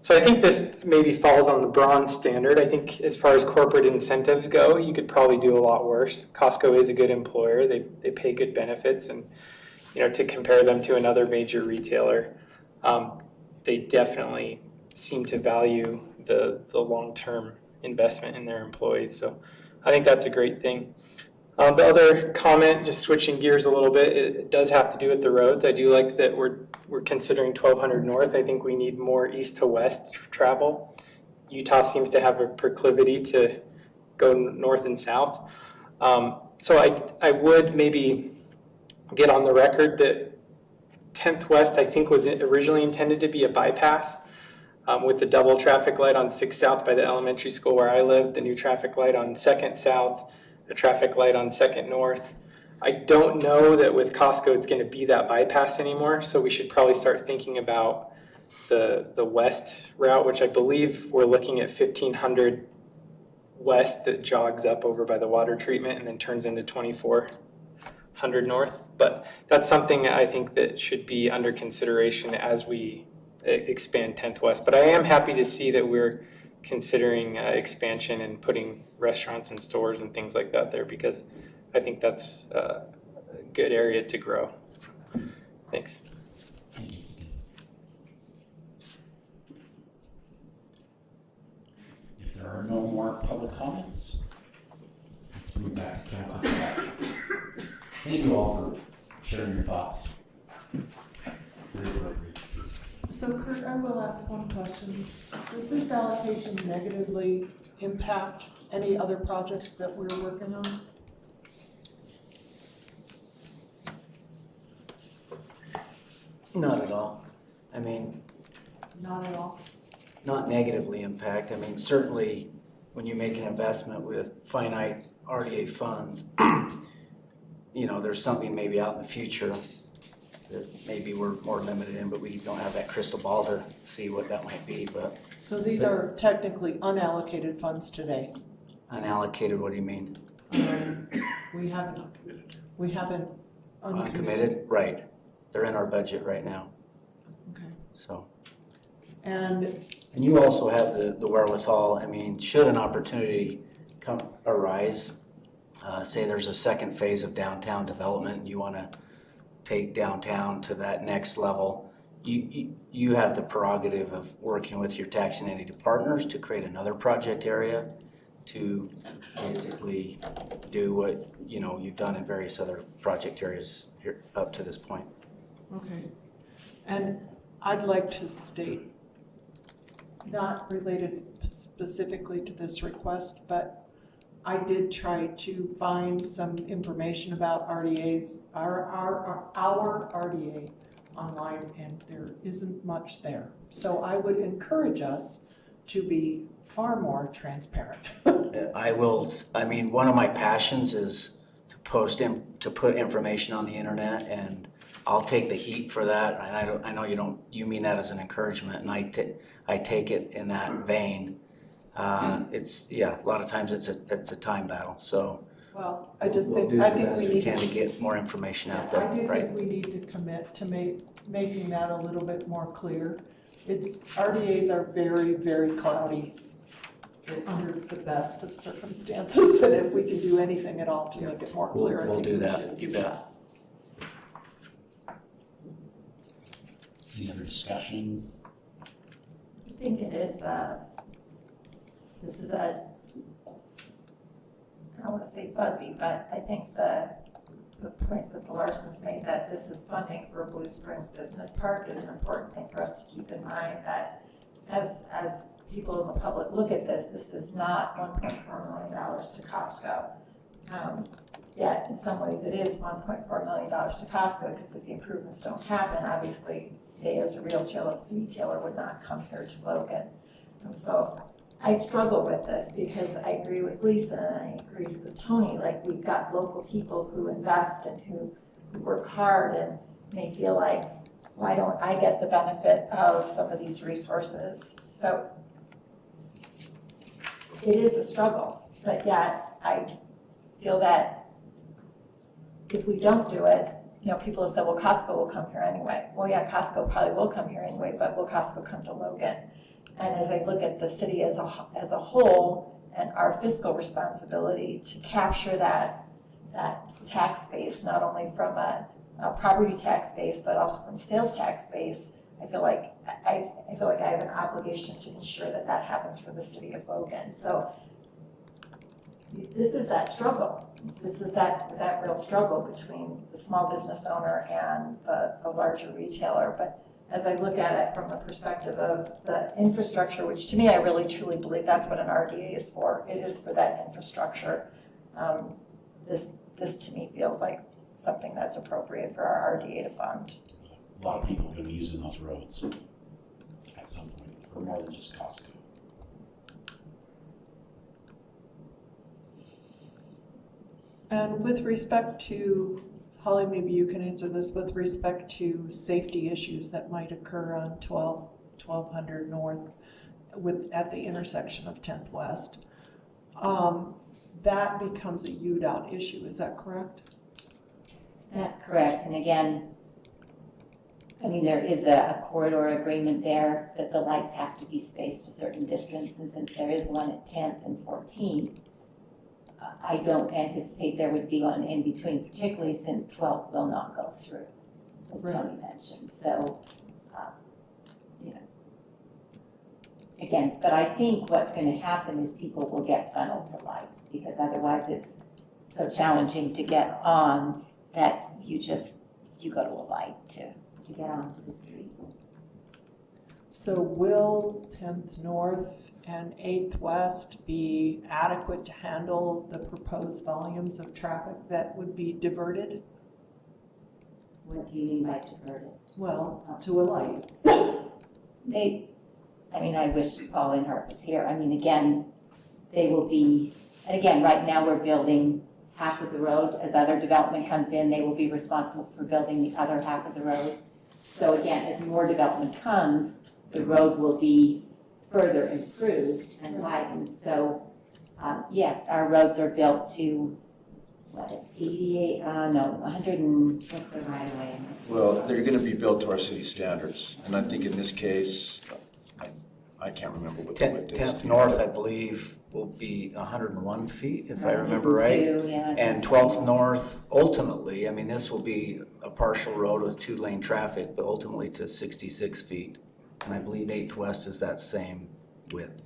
So I think this maybe falls on the bronze standard. I think as far as corporate incentives go, you could probably do a lot worse. Costco is a good employer. They pay good benefits, and to compare them to another major retailer, they definitely seem to value the long-term investment in their employees. So I think that's a great thing. The other comment, just switching gears a little bit, it does have to do with the roads. I do like that we're considering 1200 North. I think we need more east to west travel. Utah seems to have a proclivity to go north and south. So I would maybe get on the record that 10th West, I think, was originally intended to be a bypass with the double traffic light on 6th South by the elementary school where I live, the new traffic light on 2nd South, the traffic light on 2nd North. I don't know that with Costco it's going to be that bypass anymore, so we should probably start thinking about the west route, which I believe we're looking at 1500 west that jogs up over by the water treatment and then turns into 2400 north. But that's something I think that should be under consideration as we expand 10th West. But I am happy to see that we're considering expansion and putting restaurants and stores and things like that there, because I think that's a good area to grow. Thanks. If there are no more public comments, let's move back to council for action. Thank you all for sharing your thoughts. Very appropriate. So Kurt, I will ask one question. Does this allocation negatively impact any other projects that we're working on? Not at all. I mean, Not at all? not negatively impact. I mean, certainly when you make an investment with finite RDA funds, there's something maybe out in the future that maybe we're more limited in, but we don't have that crystal ball to see what that might be, but. So these are technically unallocated funds today. Unallocated, what do you mean? We haven't Uncommitted, right. They're in our budget right now, Okay. so. And you also have the wherewithal, I mean, should an opportunity arise, say there's a second phase of downtown development, and you want to take downtown to that next level, you have the prerogative of working with your taxing entity partners to create another project area to basically do what, you've done in various other project areas here up to this point. Okay. And I'd like to state, not related specifically to this request, but I did try to find some information about RDAs, our RDA online, and there isn't much there. So I would encourage us to be far more transparent. One of my passions is to put information on the internet, and I'll take the heat for that. And I know you mean that as an encouragement, and I take it in that vein. A lot of times it's a time battle, so. Well, I just we'll think, do the I think best we we need can to get more information out there, I do right? think we need to commit to making that a little bit more clear. RDAs are very, very cloudy under the best of circumstances, and if we can do anything at all to make it more clear, I We'll think do we that, should you do bet. that. Any other discussion? I think it is, this is I don't want to say fuzzy, but I think the points that the Larsons made, that this is funding for Blue Springs Business Park, is an important thing for us to keep in mind, that as people in the public look at this, this is not $1.4 million to Costco. Yet in some ways it is $1.4 million to Costco, because if the improvements don't happen, obviously they as a retailer would not come here to Logan. So I struggle with this, because I agree with Lisa and I agree with Tony, like, we've got local people who invest and who work hard and may feel like, why don't I get the benefit of some of these resources? So it is a struggle, but yet I feel that if we don't do it, people have said, well, Costco will come here anyway. Well, yeah, Costco probably will come here anyway, but will Costco come to Logan? And as I look at the city as a whole and our fiscal responsibility to capture that tax base, not only from a property tax base, but also from a sales tax base, I feel like I have an obligation to ensure that happens for the city of Logan. So this is that struggle. This is that real struggle between the small business owner and the larger retailer. But as I look at it from the perspective of the infrastructure, which to me, I really truly believe that's what an RDA is for. It is for that infrastructure. This to me feels like something that's appropriate for our RDA to fund. A lot of people are going to be using those roads at some point for more than just Costco. And with respect to, Holly, maybe you can answer this, with respect to safety issues that might occur on 1200 North at the intersection of 10th West, that becomes a UDOT issue, is that correct? That's correct, and again, there is a corridor agreement there that the lights have to be spaced a certain distance, and since there is one at 10th and 14th, I don't anticipate there would be one in between, particularly since 12th will not go through, as Tony mentioned. So, again, but I think what's going to happen is people will get funneled to lights, because otherwise it's so challenging to get on that you go to a light to get onto the street. So will 10th North and 8th West be adequate to handle the proposed volumes of traffic that would be diverted? What do you mean by diverted? Well, to a light. I wish Paul Inhart was here. Again, they will be, right now we're building half of the road. As other development comes in, they will be responsible for building the other half of the road. So again, as more development comes, the road will be further improved and widened. So yes, our roads are built to, what, 88, no, 100 and, what's the right of way? Well, they're gonna be built to our city standards, and I think in this case, I can't remember what the width is. 10th North, I believe, will be 101 feet, if I remember right. 102, yeah. And 12th North, ultimately, I mean, this will be a partial road with 2-lane traffic, but ultimately to 66 feet. And I believe 8th West is that same width.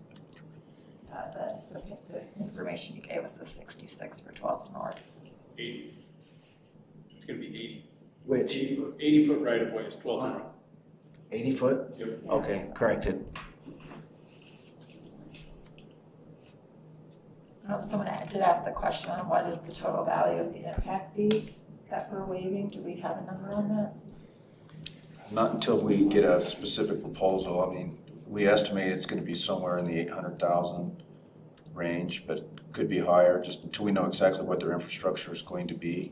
The information you gave us was 66 for 12th North. 80. It's gonna be 80. Which? 80 foot right of way is 12th North. 80 foot? Yep. Okay, corrected. Someone did ask the question on what is the total value of the impact fees that we're waiving. Do we have a number on that? Not until we get a specific proposal. I mean, we estimate it's gonna be somewhere in the 800,000 range, but could be higher, just until we know exactly what their infrastructure is going to be.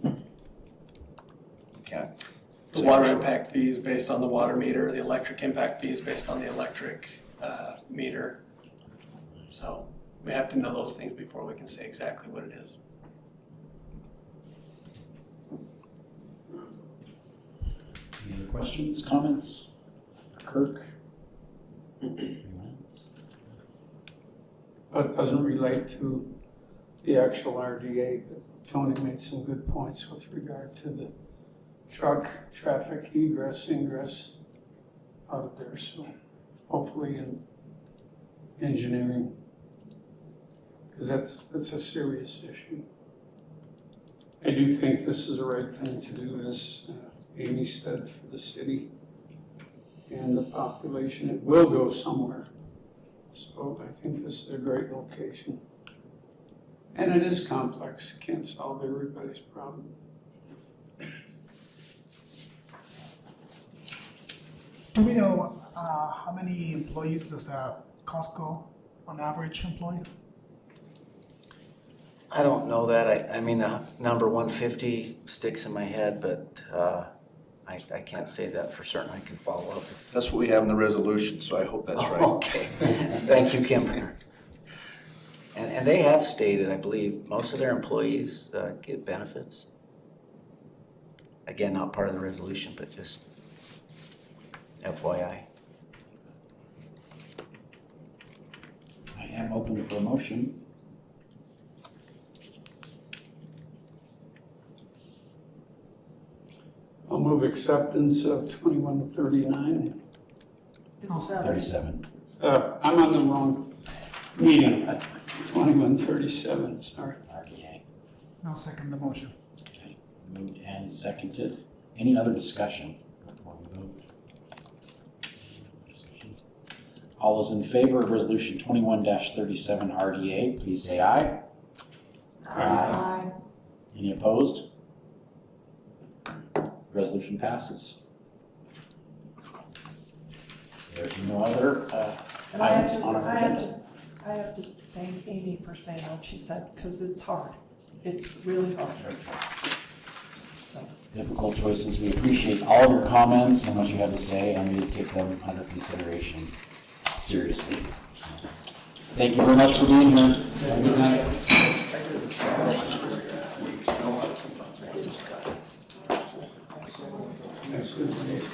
Can't. The water impact fees based on the water meter, the electric impact fees based on the electric meter. So we have to know those things before we can say exactly what it is. Any other questions, comments? Kirk? That doesn't relate to the actual RDA, but Tony made some good points with regard to the truck traffic egress, ingress out of there, so hopefully in engineering, because that's a serious issue. I do think this is the right thing to do, as Amy said, for the city and the population. It will go somewhere. So I think this is a great location. And it is complex, can't solve everybody's problem. Do we know how many employees does Costco on average employ? I don't know that. I mean, the number 150 sticks in my head, but I can't say that for certain. I can follow up. That's what we have in the resolution, so I hope that's right. Okay. Thank you, Kim. And they have stated, I believe, most of their employees get benefits. Again, not part of the resolution, but just FYI. I am open for a motion. I'll move acceptance of 2139. It's 37. I'm on the wrong meeting. 2137, sorry. RDA. I'll second the motion. Okay, moved and seconded. Any other discussion before we vote? All those in favor of resolution 21-37 RDA, please say aye. Aye. Any opposed? Resolution passes. There's no other items on our agenda. I have to thank Amy for saying what she said, because it's hard. It's really hard. So, Difficult choices. We appreciate all of your comments and what you have to say, and we take them under consideration seriously. So, thank you very much for being here. Have a good night. Thanks.